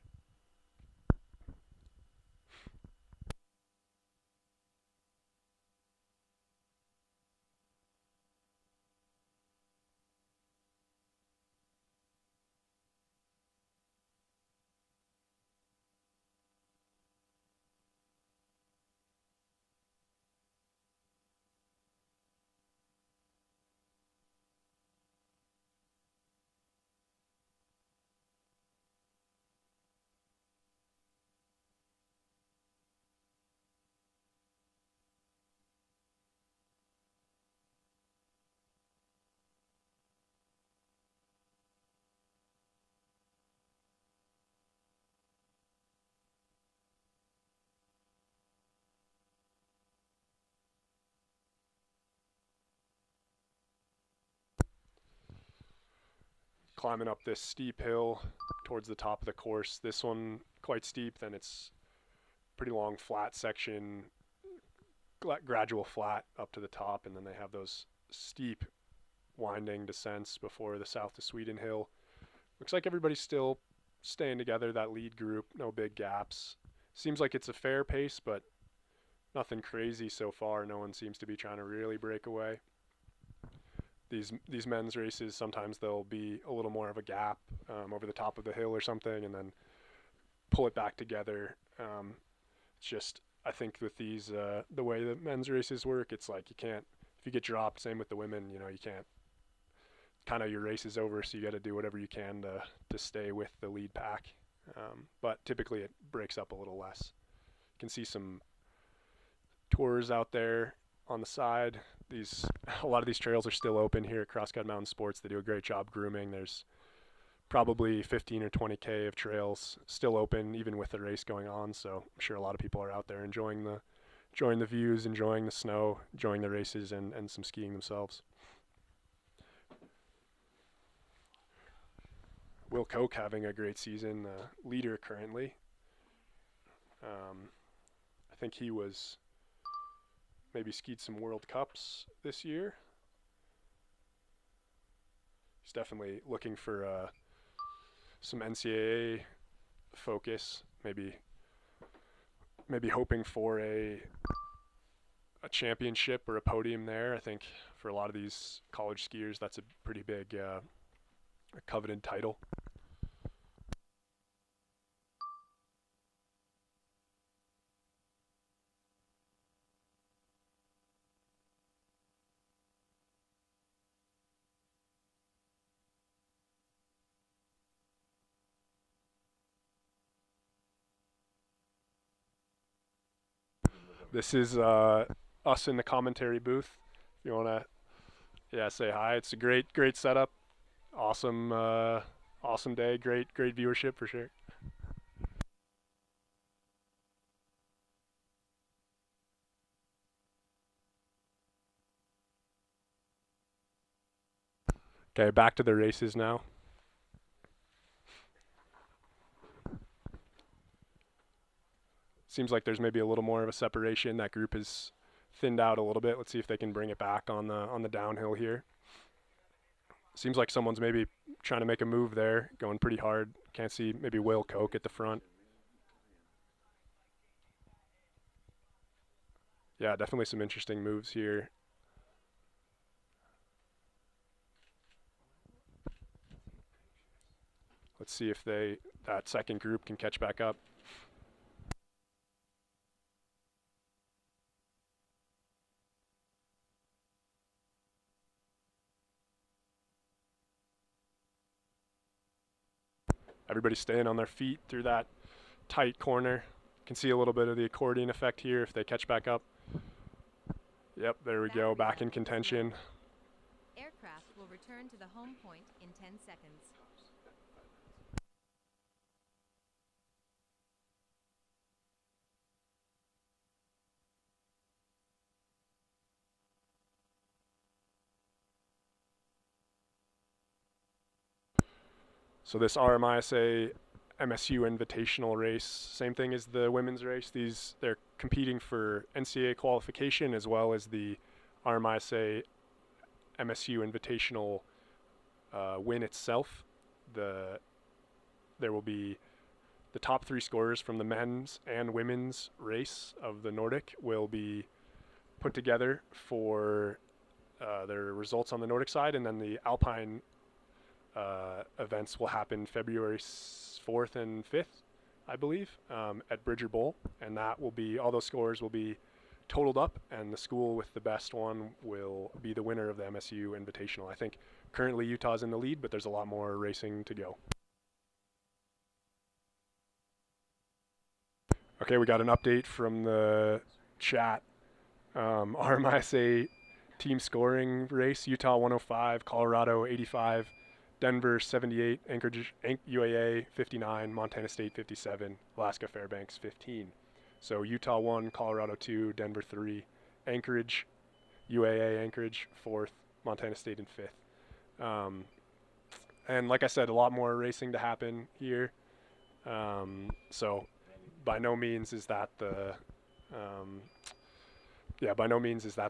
Climbing up this steep hill towards the top of the course. This one quite steep, then it's pretty long flat section, gradual flat up to the top, and then they have those steep winding descents before the South of Sweden hill. Looks like everybody's still staying together, that lead group, no big gaps. Seems like it's a fair pace, but nothing crazy so far. No one seems to be trying to really break away. These men's races, sometimes there'll be a little more of a gap over the top of the hill or something, and then pull it back together. It's just, I think with these, the way the men's races work, it's like you can't, if you get dropped, same with the women, you know, you can't, kind of your race is over, so you got to do whatever you can to stay with the lead pack. But typically it breaks up a little less. You can see some tours out there on the side. A lot of these trails are still open here at Crosscut Mountain Sports. They do a great job grooming. There's probably 15 or 20K of trails still open, even with the race going on. So I'm sure a lot of people are out there enjoying the views, enjoying the snow, enjoying the races, and some skiing themselves. Will Koch having a great season, leader currently. I think he was maybe skied some World Cups this year. He's definitely looking for some NCAA focus, maybe hoping for a championship or a podium there. I think for a lot of these college skiers, that's a pretty big a coveted title. This is us in the commentary booth. If you want to, say hi. It's a great setup. Awesome, awesome day. Great viewership for sure. Okay, back to the races now. Seems like there's maybe a little more of a separation. That group is thinned out a little bit. Let's see if they can bring it back on the downhill here. Seems like someone's maybe trying to make a move there, going pretty hard. Can't see maybe Will Koch at the front. Yeah, definitely some interesting moves here. Let's see if that second group can catch back up. Everybody's staying on their feet through that tight corner. Can see a little bit of the accordion effect here if they catch back up. Yep, there we go, back in contention. Aircraft will return to the home point in 10 seconds. So this RMISA MSU Invitational race, same thing as the women's race. They're competing for NCAA qualification as well as the RMISA MSU Invitational win itself. There will be the top 3 scorers from the men's and women's race of the Nordic will be put together for their results on the Nordic side, and then the Alpine events will happen February 4th and 5th, I believe, at Bridger Bowl, and that will be, all those scores will be totaled up, and the school with the best one will be the winner of the MSU Invitational. I think currently Utah's in the lead, but there's a lot more racing to go. Okay, we got an update from the chat. RMISA team scoring race: Utah 105, Colorado 85, Denver 78, Anchorage UAA 59, Montana State 57, Alaska Fairbanks 15. So Utah 1, Colorado 2, Denver 3, Anchorage UAA Anchorage 4th, Montana State in 5th. And like I said, a lot more racing to happen here. So by no means is that the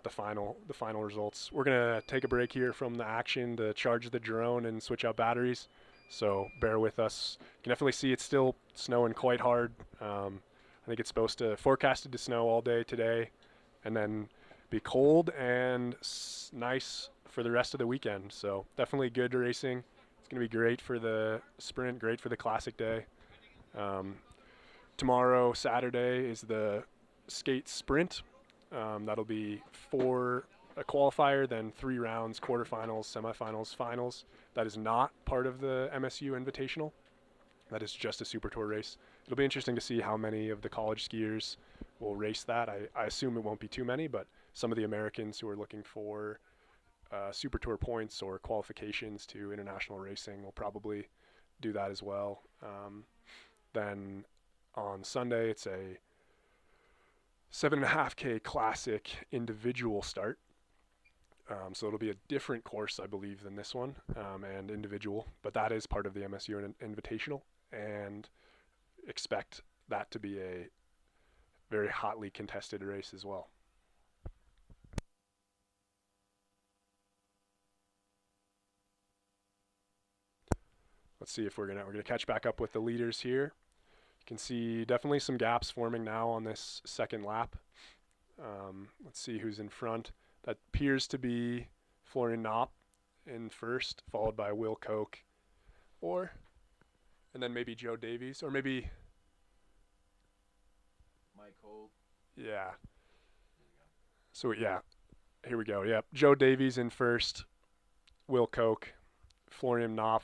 final results. We're gonna take a break here from the action to charge the drone and switch out batteries. So bear with us. You can definitely see it's still snowing quite hard. I think it's forecasted to snow all day today, and then be cold and nice for the rest of the weekend. So definitely good racing. It's gonna be great for the sprint, great for the classic day. Tomorrow, Saturday, is the skate sprint. That'll be a qualifier, then 3 rounds, quarterfinals, semifinals, finals. That is not part of the MSU Invitational. That is just a SuperTour race. It'll be interesting to see how many of the college skiers will race that. I assume it won't be too many, but some of the Americans who are looking for SuperTour points or qualifications to international racing will probably do that as well. Then on Sunday, it's a 7.5K classic individual start. So it'll be a different course, I believe, than this one, and individual, but that is part of the MSU Invitational, and expect that to be a very hotly contested race as well. Let's see if we're gonna catch back up with the leaders here. You can see definitely some gaps forming now on this second lap. Let's see who's in front. That appears to be Florian Knopp in first, followed by Will Koch, and then maybe Joe Davies, or maybe Mike Holt. Yeah. So yeah, here we go. Yep, Joe Davies in first, Will Koch, Florian Knopp,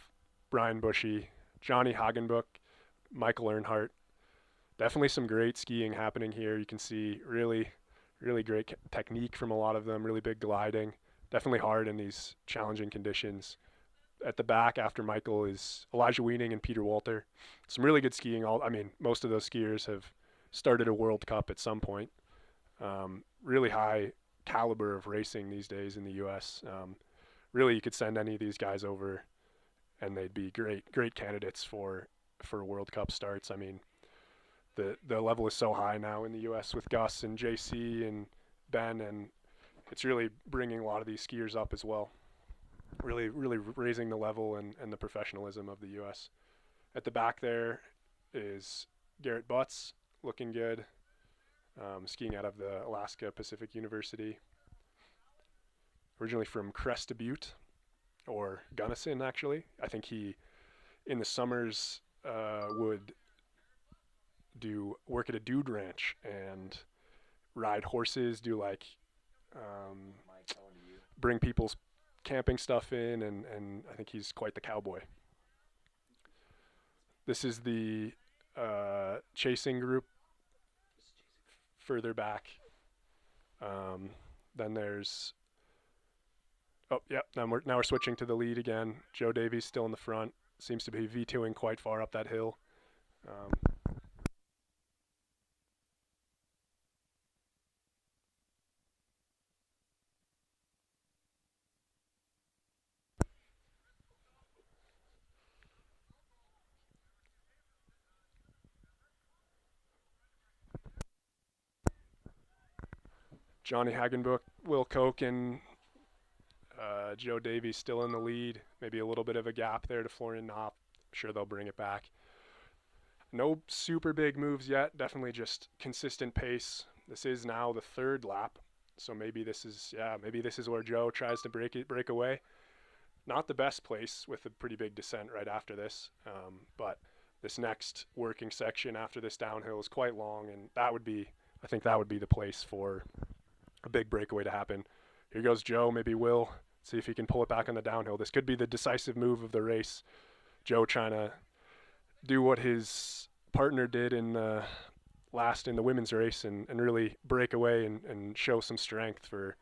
Brian Bushy, Johnny Hagenbuch, Michael Earnhardt. Definitely some great skiing happening here. You can see really great technique from a lot of them, really big gliding. Definitely hard in these challenging conditions. At the back after Michael is Elijah Weening and Peter Walter. Some really good skiing. Most of those skiers have started a World Cup at some point. Really high caliber of racing these days in the U.S. Really, you could send any of these guys over and they'd be great candidates for World Cup starts. I mean, the level is so high now in the U.S. with Gus and JC and Ben, and it's really bringing a lot of these skiers up as well. Really raising the level and the professionalism of the U.S. At the back there is Garrett Butts, looking good, skiing out of the Alaska Pacific University. Originally from Crest Butte, or Gunnison, actually. I think he, in the summers, would work at a dude ranch and ride horses, do bring people's camping stuff in, and I think he's quite the cowboy. This is the chasing group further back. Then there's now we're switching to the lead again. Joe Davies still in the front, seems to be V2ing quite far up that hill. Johnny Hagenbuch, Will Koch, and Joe Davies still in the lead. Maybe a little bit of a gap there to Florian Knopp. I'm sure they'll bring it back. No super big moves yet. Definitely just consistent pace. This is now the third lap, so maybe this is where Joe tries to break away. Not the best place with a pretty big descent right after this, but this next working section after this downhill is quite long, and I think that would be the place for a big breakaway to happen. Here goes Joe, maybe Will, see if he can pull it back on the downhill. This could be the decisive move of the race. Joe trying to do what his partner did in the women's race and really break away and show some strength for,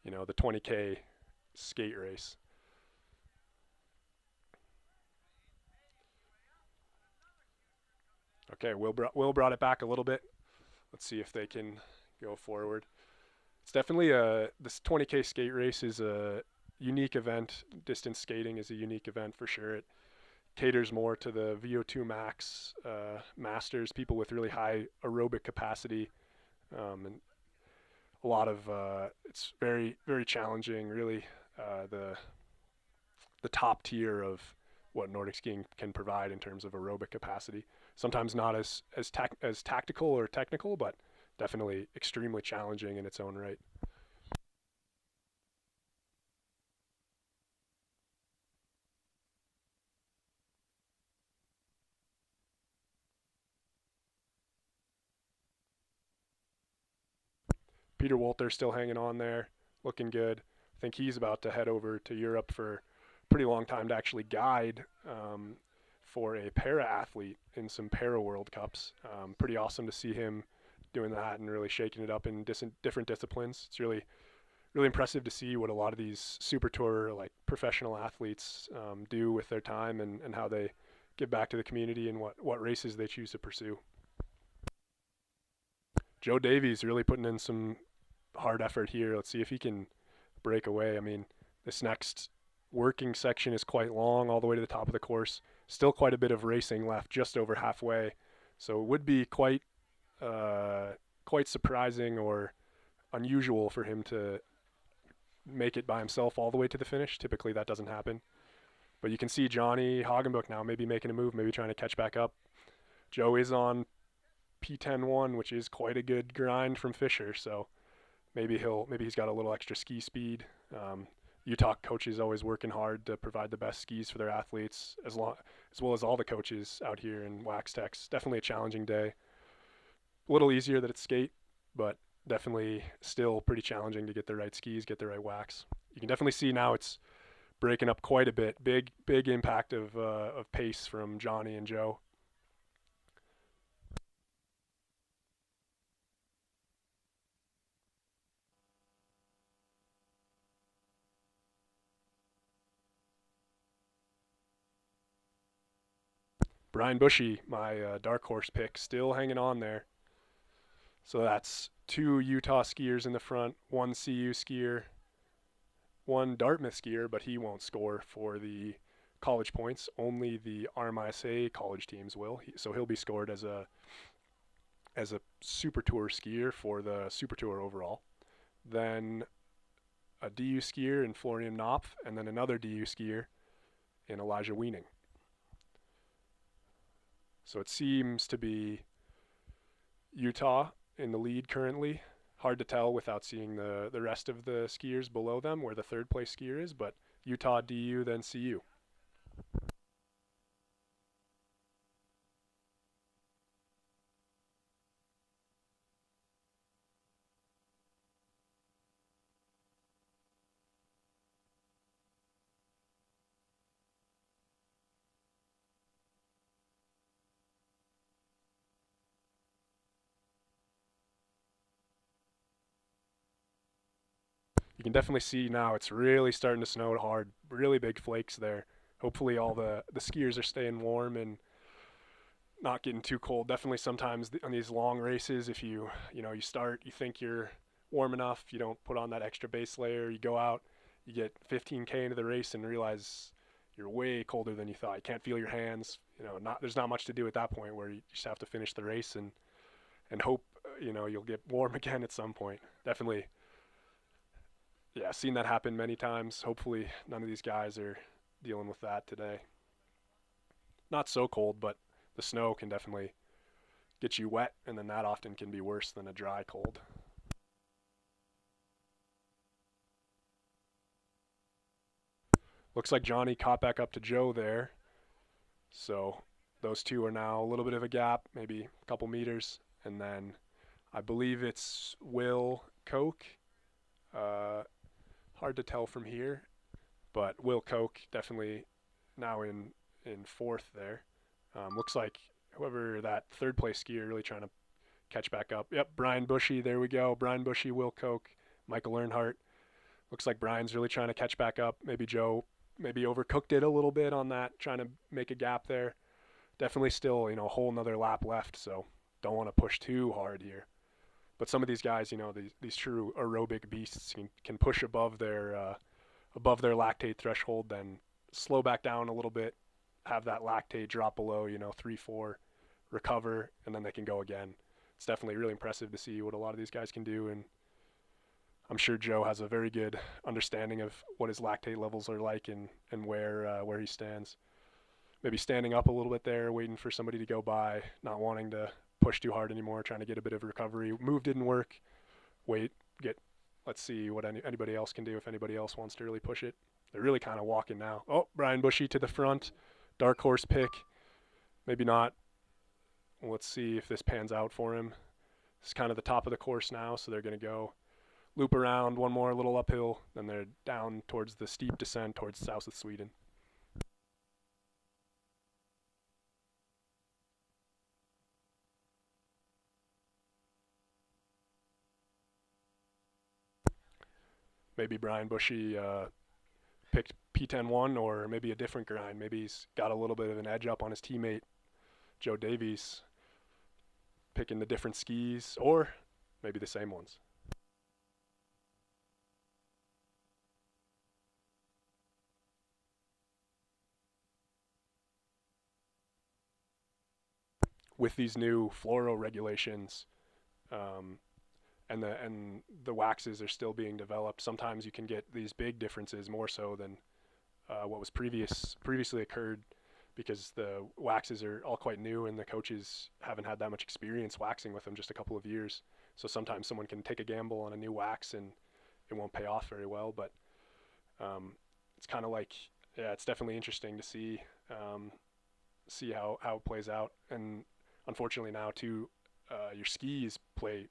the 20K skate race. Okay, Will brought it back a little bit. Let's see if they can go forward. It's definitely this 20K skate race is a unique event. Distance skating is a unique event for sure. It caters more to the VO2 max masters, people with really high aerobic capacity, and a lot of it's very, very challenging. Really, the top tier of what Nordic skiing can provide in terms of aerobic capacity. Sometimes not as tactical or technical, but definitely extremely challenging in its own right. Peter Walter still hanging on there, looking good. I think he's about to head over to Europe for a pretty long time to actually guide for a para-athlete in some para-world cups. Pretty awesome to see him doing that and really shaking it up in different disciplines. It's really, really impressive to see what a lot of these SuperTour, like professional athletes, do with their time and how they give back to the community and what races they choose to pursue. Joe Davies really putting in some hard effort here. Let's see if he can break away. I mean, this next working section is quite long, all the way to the top of the course. Still quite a bit of racing left, just over halfway. So it would be quite surprising or unusual for him to make it by himself all the way to the finish. Typically that doesn't happen. But you can see Johnny Hagenbuch now maybe making a move, maybe trying to catch back up. Joe is on P10-1, which is quite a good grind from Fisher, so maybe he's got a little extra ski speed. Utah coaches always working hard to provide the best skis for their athletes, as well as all the coaches out here in Wax Techs. Definitely a challenging day. A little easier that it's skate, but definitely still pretty challenging to get the right skis, get the right wax. You can definitely see now it's breaking up quite a bit. Big impact of pace from Johnny and Joe. Brian Bushy, my dark horse pick, still hanging on there. So that's 2 Utah skiers in the front, 1 CU skier, 1 Dartmouth skier, but he won't score for the college points. Only the RMISA college teams will. So he'll be scored as a SuperTour skier for the SuperTour overall. Then a DU skier in Florian Knopf, and then another DU skier in Elijah Wiening. So it seems to be Utah in the lead currently. Hard to tell without seeing the rest of the skiers below them where the third place skier is, but Utah, DU, then CU. You can definitely see now it's really starting to snow hard. Really big flakes there. Hopefully all the skiers are staying warm and not getting too cold. Definitely sometimes on these long races, if you start, you think you're warm enough, you don't put on that extra base layer, you go out, you get 15K into the race and realize you're way colder than you thought. You can't feel your hands. There's not much to do at that point where you just have to finish the race and hope you'll get warm again at some point. Definitely, yeah, seen that happen many times. Hopefully none of these guys are dealing with that today. Not so cold, but the snow can definitely get you wet, and then that often can be worse than a dry cold. Looks like Johnny caught back up to Joe there. So those two are now a little bit of a gap, maybe a couple meters. And then I believe it's Will Koch. Hard to tell from here, but Will Koch definitely now in fourth there. Looks like whoever that third place skier really trying to catch back up. Yep, Brian Bushy, there we go. Brian Bushy, Will Koch, Michael Earnhardt. Looks like Brian's really trying to catch back up. Maybe Joe maybe overcooked it a little bit on that, trying to make a gap there. Definitely still, a whole nother lap left, so don't want to push too hard here. But some of these guys, these true aerobic beasts can push above their lactate threshold, then slow back down a little bit, have that lactate drop below, 3, 4, recover, and then they can go again. It's definitely really impressive to see what a lot of these guys can do, and I'm sure Joe has a very good understanding of what his lactate levels are like and where he stands. Maybe standing up a little bit there, waiting for somebody to go by, not wanting to push too hard anymore, trying to get a bit of recovery. Move didn't work. Let's see what anybody else can do if anybody else wants to really push it. They're really kind of walking now. Oh, Brian Bushy to the front. Dark horse pick. Maybe not. Let's see if this pans out for him. It's kind of the top of the course now, so they're going to go loop around one more little uphill, then they're down towards the steep descent towards the south of Sweden. Maybe Brian Bushy picked P10-1 or maybe a different grind. Maybe he's got a little bit of an edge up on his teammate, Joe Davies, picking the different skis, or maybe the same ones. With these new fluoro regulations, and the waxes are still being developed, sometimes you can get these big differences more so than what was previously occurred, because the waxes are all quite new and the coaches haven't had that much experience waxing with them, just a couple of years. So sometimes someone can take a gamble on a new wax and it won't pay off very well. But it's kind of like, yeah, it's definitely interesting to see how it plays out. And unfortunately now too, your skis play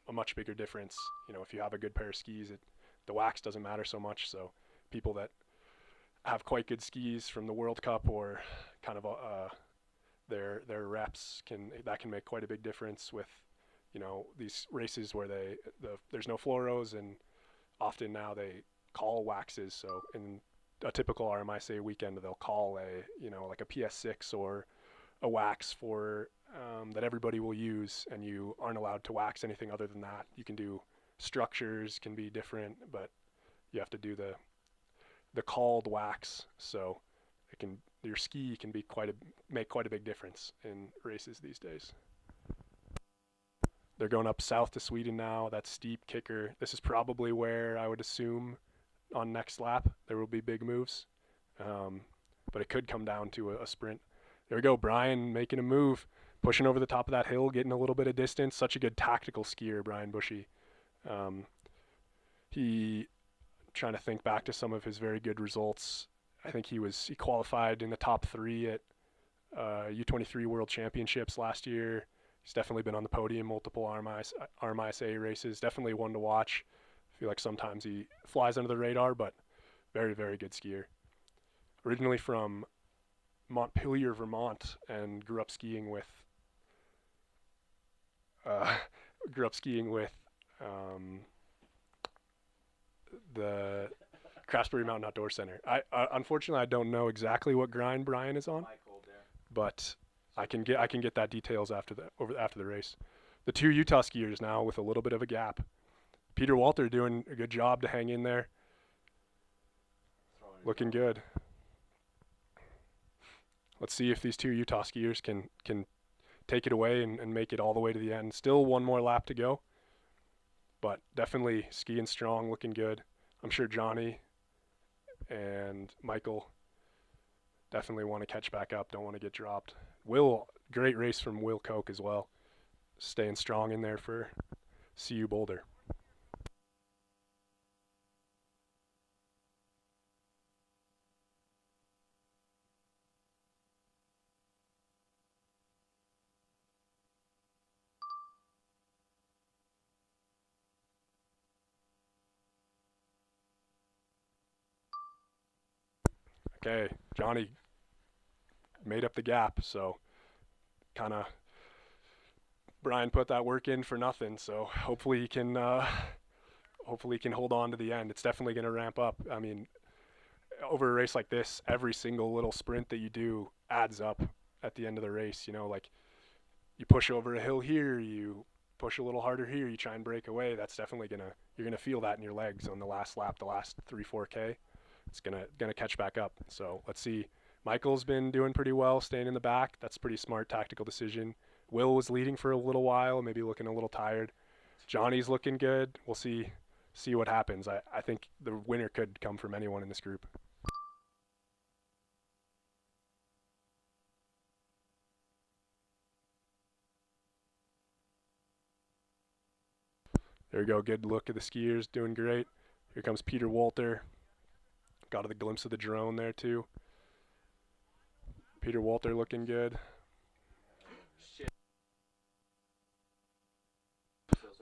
a much bigger difference. If you have a good pair of skis, the wax doesn't matter so much. So people that have quite good skis from the World Cup or kind of their reps can make quite a big difference with these races where there's no fluoros, and often now they call waxes. So in a typical RMISA weekend, they'll call like a PS6 or a wax for that everybody will use, and you aren't allowed to wax anything other than that. You can do structures, can be different, but you have to do the called wax. So your ski can be make quite a big difference in races these days. They're going up south to Sweden now. That steep kicker. This is probably where I would assume on next lap there will be big moves, but it could come down to a sprint. There we go, Brian making a move, pushing over the top of that hill, getting a little bit of distance. Such a good tactical skier, Brian Bushy. He, trying to think back to some of his very good results. I think he qualified in the top 3 at U23 World Championships last year. He's definitely been on the podium multiple RMISA races. Definitely one to watch. I feel like sometimes he flies under the radar, but very, very good skier. Originally from Montpelier, Vermont, and grew up skiing with the Craftsbury Mountain Outdoor Center. Unfortunately I don't know exactly what grind Brian is on, but I can get that details after the race. The 2 Utah skiers now with a little bit of a gap. Peter Walter doing a good job to hang in there. Looking good. Let's see if these 2 Utah skiers can take it away and make it all the way to the end. Still one more lap to go, but definitely skiing strong, looking good. I'm sure Johnny and Michael definitely want to catch back up, don't want to get dropped. Will, great race from Will Koch as well, staying strong in there for CU Boulder. Okay, Johnny made up the gap, so kind of Brian put that work in for nothing. So hopefully he can hold on to the end. It's definitely going to ramp up. I mean, over a race like this, every single little sprint that you do adds up at the end of the race. You know, like you push over a hill here, you push a little harder here, you try and break away. That's definitely you're gonna feel that in your legs on the last lap, the last 3-4K. It's gonna catch back up. So let's see. Michael's been doing pretty well, staying in the back. That's a pretty smart tactical decision. Will was leading for a little while, maybe looking a little tired. Johnny's looking good. We'll see what happens. I think the winner could come from anyone in this group. There we go. Good look at the skiers, doing great. Here comes Peter Walter. Got a glimpse of the drone there too. Peter Walter looking good.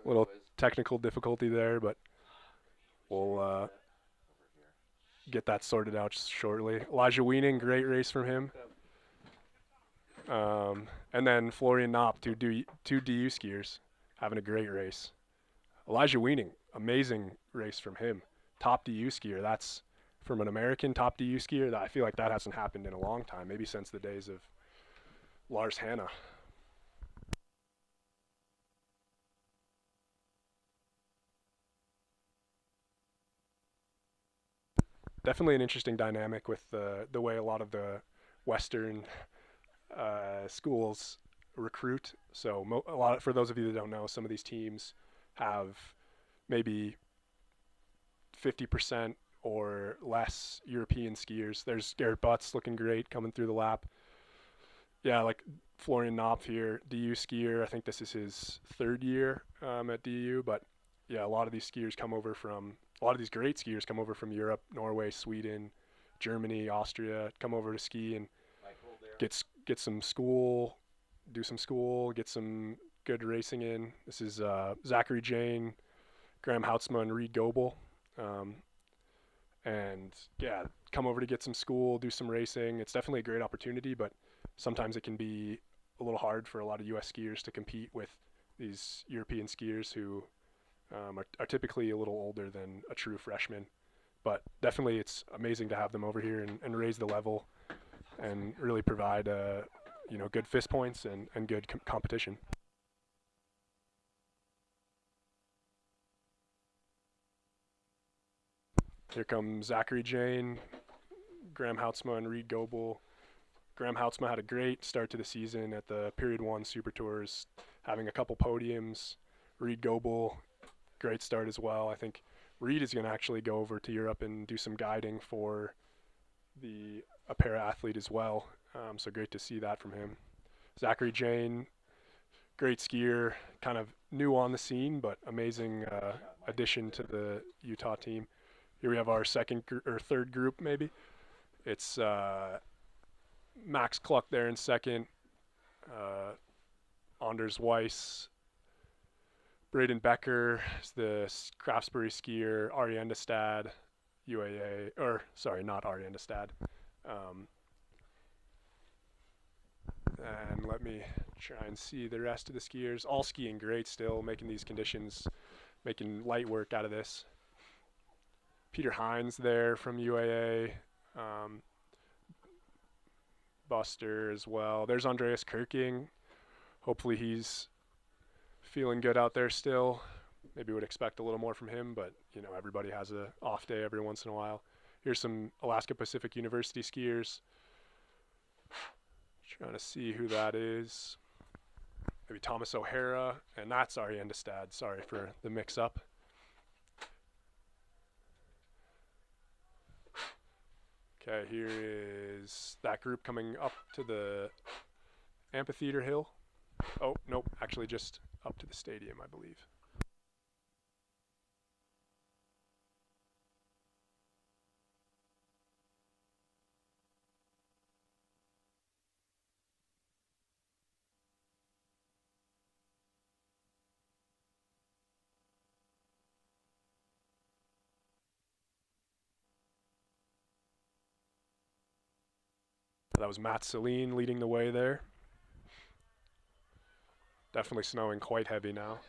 Little technical difficulty there, but we'll get that sorted out shortly. Elijah Weening, great race from him. And then Florian Knopp, two DU skiers, having a great race. Elijah Weening, amazing race from him. Top DU skier. That's from an American top DU skier. I feel like that hasn't happened in a long time, maybe since the days of Lars Hanna. Definitely an interesting dynamic with the way a lot of the Western schools recruit. So for those of you that don't know, some of these teams have maybe 50% or less European skiers. There's Garrett Butts looking great coming through the lap. Yeah, like Florian Knopf here, DU skier. I think this is his third year at DU, but yeah, a lot of these great skiers come over from Europe, Norway, Sweden, Germany, Austria, come over to ski and get some school, do some school, get some good racing in. This is Zachary Jane, Graham Houtsma, and Reed Goebel. And yeah, come over to get some school, do some racing. It's definitely a great opportunity, but sometimes it can be a little hard for a lot of US skiers to compete with these European skiers who are typically a little older than a true freshman. But definitely it's amazing to have them over here and raise the level and really provide good fist points and good competition. Here comes Zachary Jane, Graham Houtsma, and Reed Goebel. Graham Houtsma had a great start to the season at the Period 1 SuperTours, having a couple podiums. Reed Goebel, great start as well. I think Reed is going to actually go over to Europe and do some guiding for a para-athlete as well. So great to see that from him. Zachary Jane, great skier, kind of new on the scene, but amazing addition to the Utah team. Here we have our third group maybe. It's Max Cluck there in second, Anders Weiss, Braden Becker is the Craftsbury skier, Ari Endestad, UAA, or sorry, not Ari Endestad. And let me try and see the rest of the skiers. All skiing great still, making these conditions, making light work out of this. Peter Hines there from UAA, Buster as well. There's Andreas Kirking. Hopefully he's feeling good out there still. Maybe would expect a little more from him, but everybody has a off day every once in a while. Here's some Alaska Pacific University skiers. Trying to see who that is. maybe Thomas O'Hara, and that's Ari Endestad. Sorry for the mix-up. Okay, here is that group coming up to the amphitheater hill. Oh, nope, actually just up to the stadium, I believe. That was Matt Celine leading the way there. Definitely snowing quite heavy now.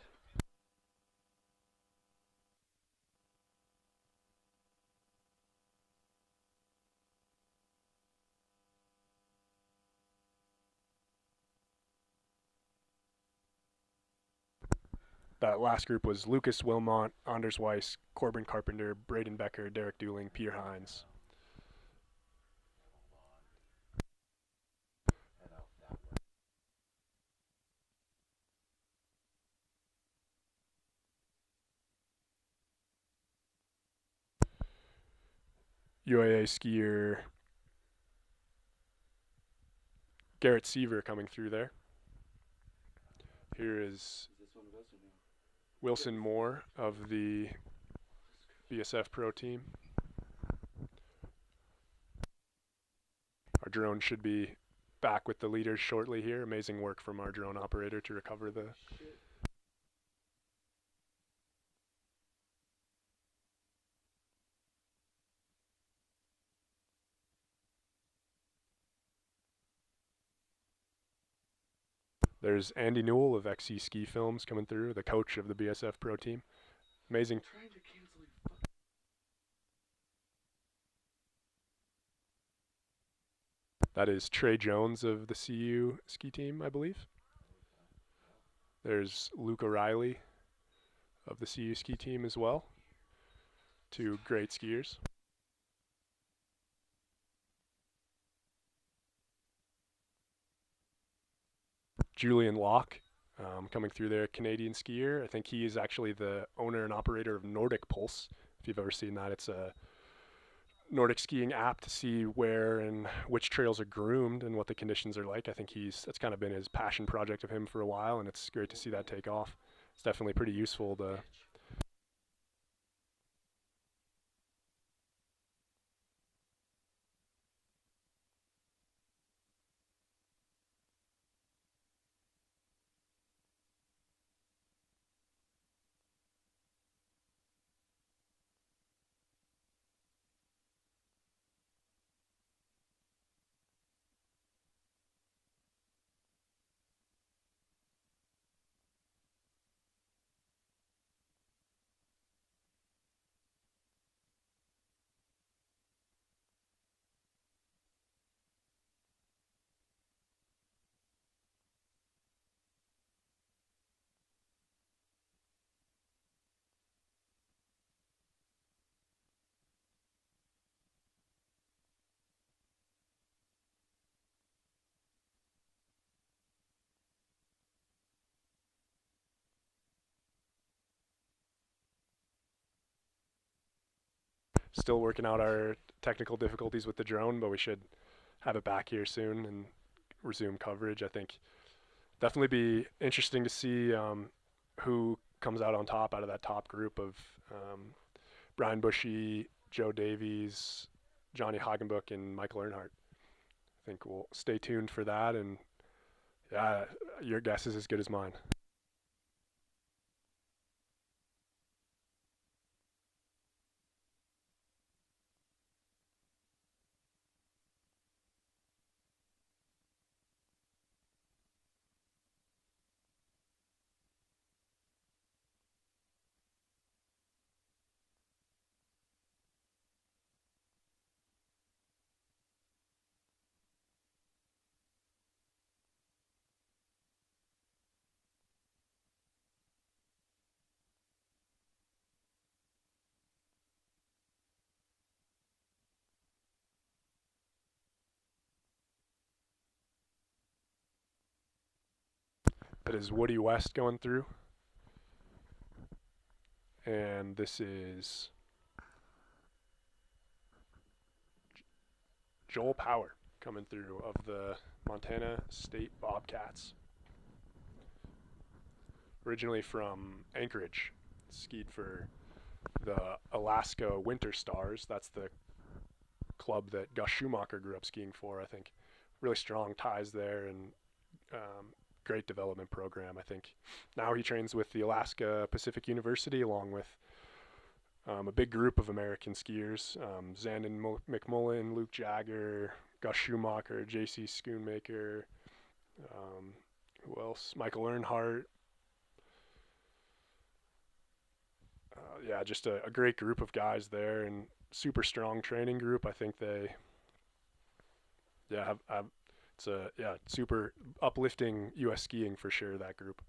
That last group was Lucas Wilmot, Anders Weiss, Corbin Carpenter, Braden Becker, Derek Dooling, Pierre Hines. UAA skier Garrett Seaver coming through there. Here is Wilson Moore of the BSF Pro team. Our drone should be back with the leaders shortly here. Amazing work from our drone operator to recover the... There's Andy Newell of XC Ski Films coming through, the coach of the BSF Pro team. Amazing. That is Trey Jones of the CU ski team, I believe. There's Luke O'Reilly of the CU ski team as well. Two great skiers. Julian Locke coming through there, Canadian skier. I think he is actually the owner and operator of Nordic Pulse. If you've ever seen that, it's a Nordic skiing app to see where and which trails are groomed and what the conditions are like. I think that's kind of been his passion project of him for a while, and it's great to see that take off. It's definitely pretty useful to still working out our technical difficulties with the drone, but we should have it back here soon and resume coverage. I think definitely be interesting to see who comes out on top out of that top group of Brian Bushy, Joe Davies, Johnny Hagenbuch, and Michael Earnhardt. I think we'll stay tuned for that, and yeah, your guess is as good as mine. That is Woody West going through. And this is Joel Power coming through of the Montana State Bobcats. Originally from Anchorage, skied for the Alaska Winter Stars. That's the club that Gus Schumacher grew up skiing for, I think. Really strong ties there, and great development program, I think. Now he trains with the Alaska Pacific University along with a big group of American skiers. Zandon McMullen, Luke Jagger, Gus Schumacher, J.C. Schoonmaker, who else? Michael Earnhardt. Yeah, just a great group of guys there, and super strong training group. I think they, it's a super uplifting U.S. skiing for sure, that group.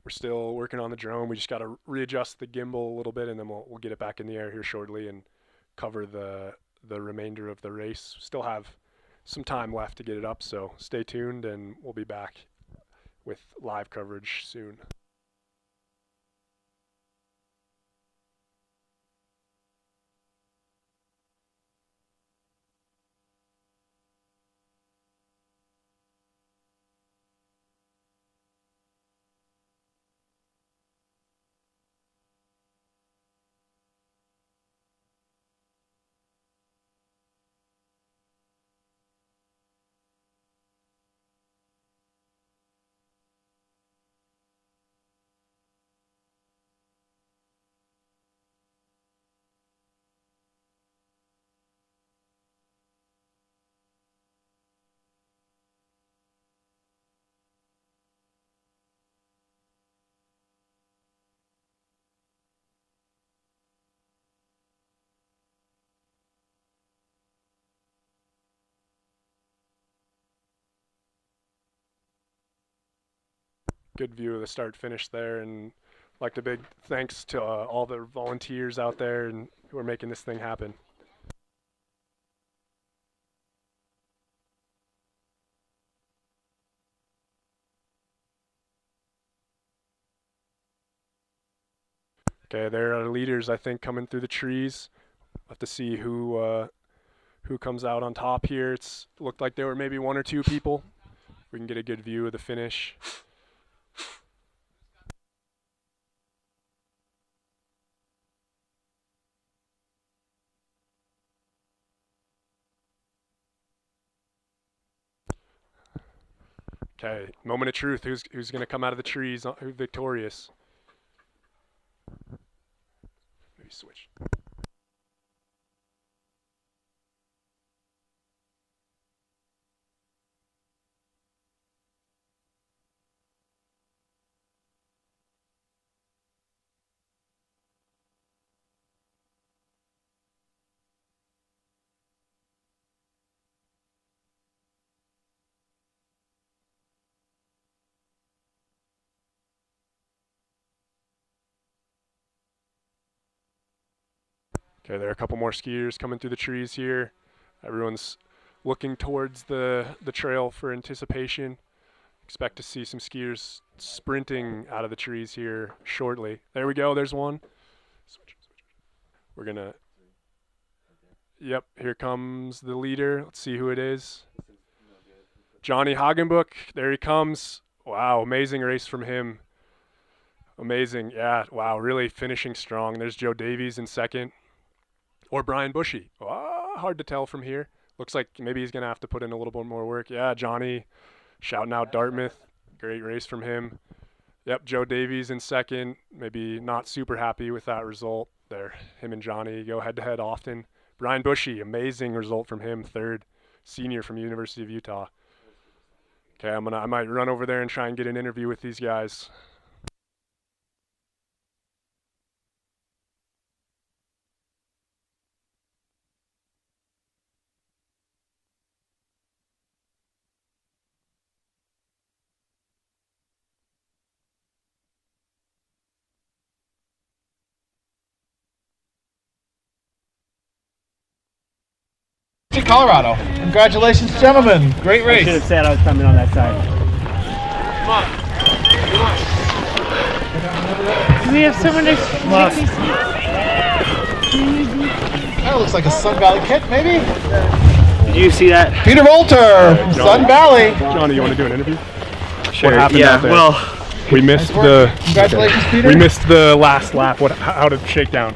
We're still working on the drone. We just got to readjust the gimbal a little bit, and then we'll get it back in the air here shortly and cover the remainder of the race. Still have some time left to get it up, so stay tuned, and we'll be back with live coverage soon. Good view of the start finish there, and like a big thanks to all the volunteers out there and who are making this thing happen. Okay, there are leaders, I think, coming through the trees. We'll have to see who comes out on top here. It's looked like there were maybe one or two people. We can get a good view of the finish. Okay, moment of truth. Who's going to come out of the trees victorious? Maybe switch. Okay, there are a couple more skiers coming through the trees here. Everyone's looking towards the trail for anticipation. Expect to see some skiers sprinting out of the trees here shortly. There we go, there's one. We're gonna, yep, here comes the leader. Let's see who it is. Johnny Hagenbuch, there he comes. Wow, amazing race from him. Amazing, yeah, wow, really finishing strong. There's Joe Davies in second. Or Brian Bushy. Hard to tell from here. Looks like maybe he's going to have to put in a little bit more work. Yeah, Johnny shouting out Dartmouth. Great race from him. Yep, Joe Davies in second. Maybe not super happy with that result. there. Him and Johnny go head-to-head often. Brian Bushy, amazing result from him, third, senior from University of Utah. Okay, I might run over there and try and get an interview with these guys. Colorado. Congratulations, gentlemen. Great race. I should have said I was coming on that side. Do we have someone to take these seats? That looks like a Sun Valley kit, maybe? Did you see that? Peter Volter, Sun Valley. Johnny, you want to do an interview? Sure. What happened Yeah, out there? well, we missed Congratulations, Peter. We missed the last lap. How did shakedown?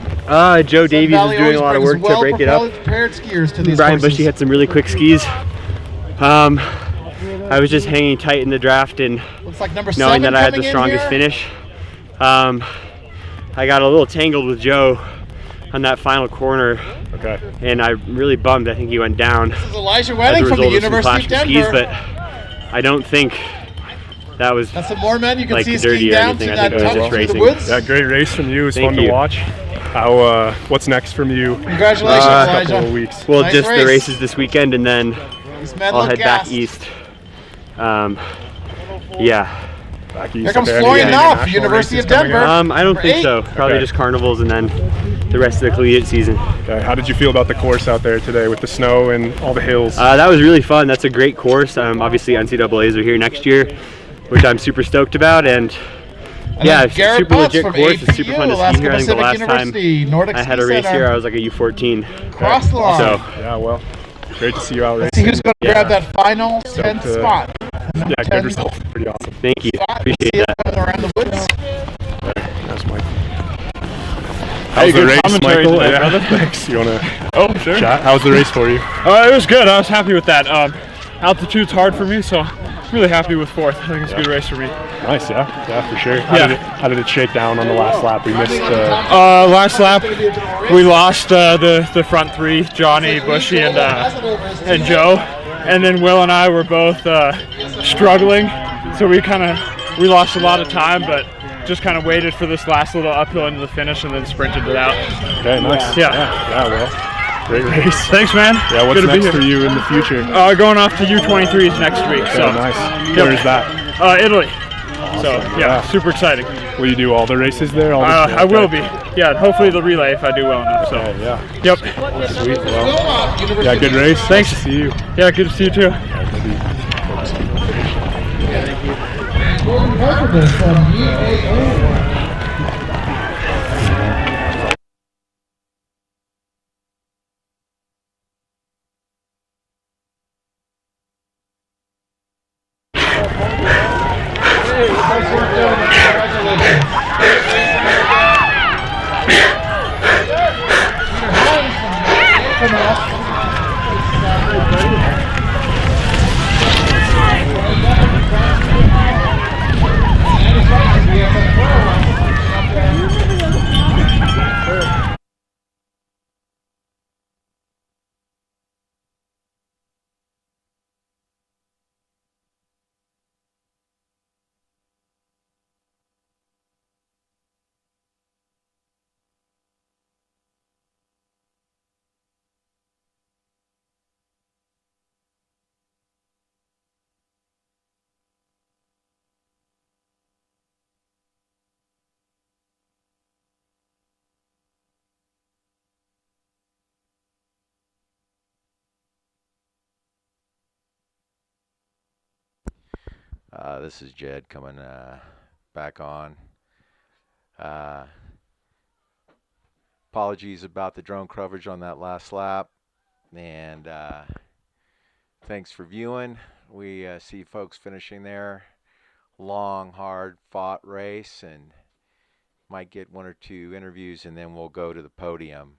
Joe Davies is doing a lot of work to break it up. Prepared skiers to these Brian courses. Bushy had some really quick skis. I was just hanging tight in the draft and Looks like number knowing 7 that I had the coming in strongest here. finish. I got a little tangled with Joe on that final corner, Okay. and I'm really bummed. I think he went down This is Elijah as a Wedding from the result of some University of clash with Denver. skis, but I don't think that was That's some more men you can like see dirty skiing or down anything. through I that think it was tunnel just through the racing. woods. Yeah, great race from you. It was Thank fun to you. watch. How? What's next from you? Congratulations, Couple Elijah. of weeks. well, Nice just the race. races this weekend, and then These men I'll look head back gassed. east. Yeah. Back east. Here comes Okay, Florian any Knopf, international University of races coming Denver. up? I don't Number think 8. so. Probably Okay. just carnivals and then the rest of the collegiate season. Okay. How did you feel about the course out there today with the snow and all the hills? That was really fun. That's a great course. Obviously, NCAA's are here next year, which I'm super stoked about. And yeah, then it's a Garrett super Butts legit from course. It's super APU, fun to ski Alaska here. I think the Pacific last time University, Nordic I had Ski a race Center. here, I was like a U14. Cross the line. So Yeah, well, great to see you out Let's see racing. who's going to Yeah. grab that final 10th to- spot. Yeah, good 10 result. Pretty awesome. thank you. spot. Appreciate See it that. coming around the woods. That's Mike. Hey, How's the good race, commentary Michael? today, Yeah, brother. thanks. You wanna Oh, sure. chat? How's the race for you? It was good. I was happy with that. Altitude's hard for me, so really happy with 4th. I think it's a good race for me. Nice, yeah, for sure. Yeah. How did it shake down on the last lap? We missed. Last lap, we lost the front 3, Johnny, Bushy, and Joe, and then Will and I were both struggling, so we lost a lot of time, but just kind of waited for this last little uphill into the finish and then sprinted it out. Okay, nice. Yeah. Well, great race. Thanks, man. Yeah, what's Good to be next here. for you in the future? Going off to U23s next week. So nice. Yep. Where's that? Italy. So yeah, super exciting. Will you do all the races there? I will be. Yeah, hopefully the relay if I do well enough. So Yeah. yep. Sweet. Well, yeah, good race. Thanks. Nice to see you. Yeah, good to see you too. This is Jed coming back on. Apologies about the drone coverage on that last lap, and thanks for viewing. We see folks finishing there. Long, hard fought race, and might get 1 or 2 interviews, and then we'll go to the podium.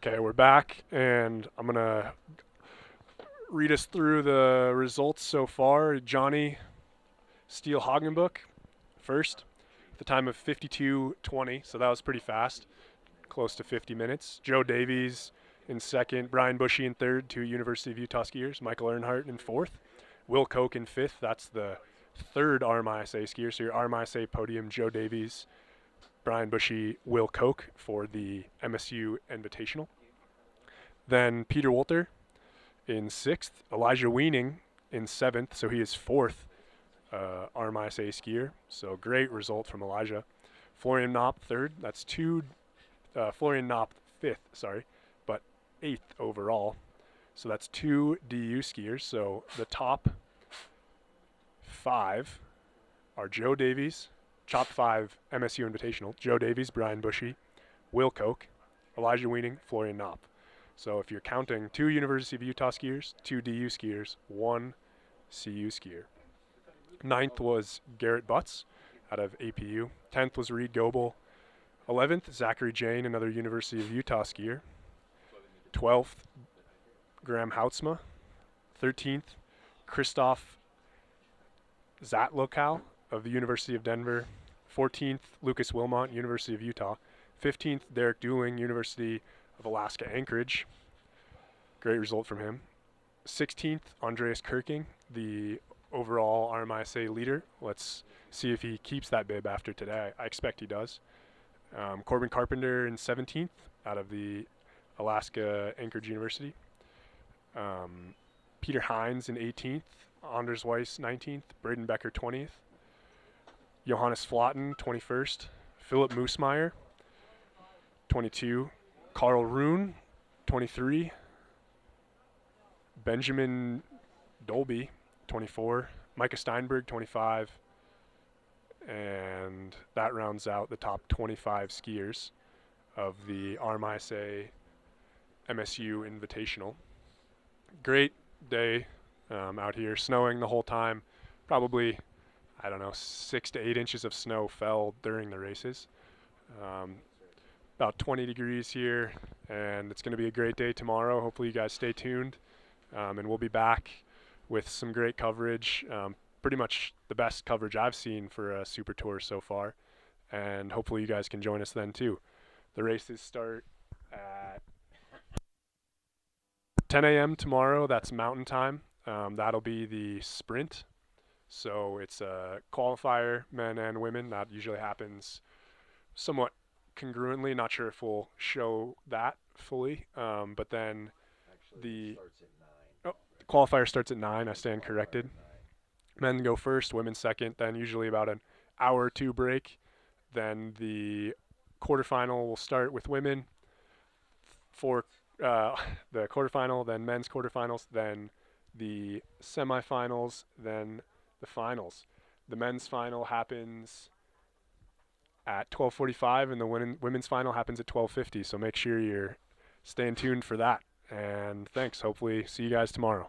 Okay, we're back, and I'm going to read us through the results so far. Johnny Steele Hagenbuch first, at the time of 52:20, so that was pretty fast, close to 50 minutes. Joe Davies in second, Brian Bushy in third, two University of Utah skiers, Michael Earnhardt in fourth, Will Koch in fifth. That's the third RMISA skier, so your RMISA podium, Joe Davies, Brian Bushy, Will Koch for the MSU Invitational. Then Peter Wolter in sixth, Elijah Weening in seventh, so he is fourth RMISA skier. So great result from Elijah. Florian Knopp third. That's Florian Knopp fifth, but eighth overall. So that's two DU skiers. So the top 5 are Joe Davies, top 5 MSU Invitational, Joe Davies, Brian Bushy, Will Koch, Elijah Weening, Florian Knopp. So if you're counting 2 University of Utah skiers, 2 DU skiers, 1 CU skier. 9th was Garrett Butts out of APU. 10th was Reed Goebel. 11th, Zachary Jane, another University of Utah skier. 12th, Graham Houtsma. 13th, Christoph Zatlokow of the University of Denver. 14th, Lucas Wilmot, University of Utah. 15th, Derek Dooling, University of Alaska Anchorage. Great result from him. 16th, Andreas Kirking, the overall RMISA leader. Let's see if he keeps that bib after today. I expect he does. Corbin Carpenter in 17th out of the Alaska Anchorage University. Peter Hines in 18th. Anders Weiss 19th. Braden Becker 20th. Johannes Flotten 21st. Philip Moosmeyer 22. Carl Roon 23. Benjamin Dolby 24. Micah Steinberg 25. And that rounds out the top 25 skiers of the RMISA MSU Invitational. Great day out here, snowing the whole time. Probably, 6 to 8 inches of snow fell during the races. About 20 degrees here, and it's going to be a great day tomorrow. Hopefully you guys stay tuned, and we'll be back with some great coverage. Pretty much the best coverage I've seen for a SuperTour so far, and hopefully you guys can join us then too. The races start at 10 a.m. tomorrow. That's Mountain Time. That'll be the sprint. So it's a qualifier, men and women. That usually happens somewhat congruently. Not sure if we'll show that fully. But then the qualifier starts at 9. I stand corrected. Men go first, women second, then usually about an hour or two break. Then the quarterfinal will start with women for the quarterfinal, then men's quarterfinals, then the semifinals, then the finals. The men's final happens at 12:45, and the women's final happens at 12:50. So make sure you're staying tuned for that. And thanks. Hopefully see you guys tomorrow.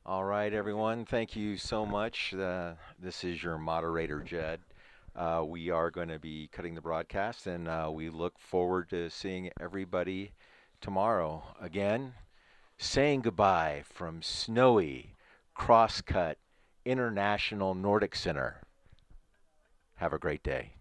All right, everyone. Thank you so much. This is your moderator, Jed. We are going to be cutting the broadcast, and we look forward to seeing everybody tomorrow. Again, saying goodbye from snowy Crosscut International Nordic Center. Have a great day.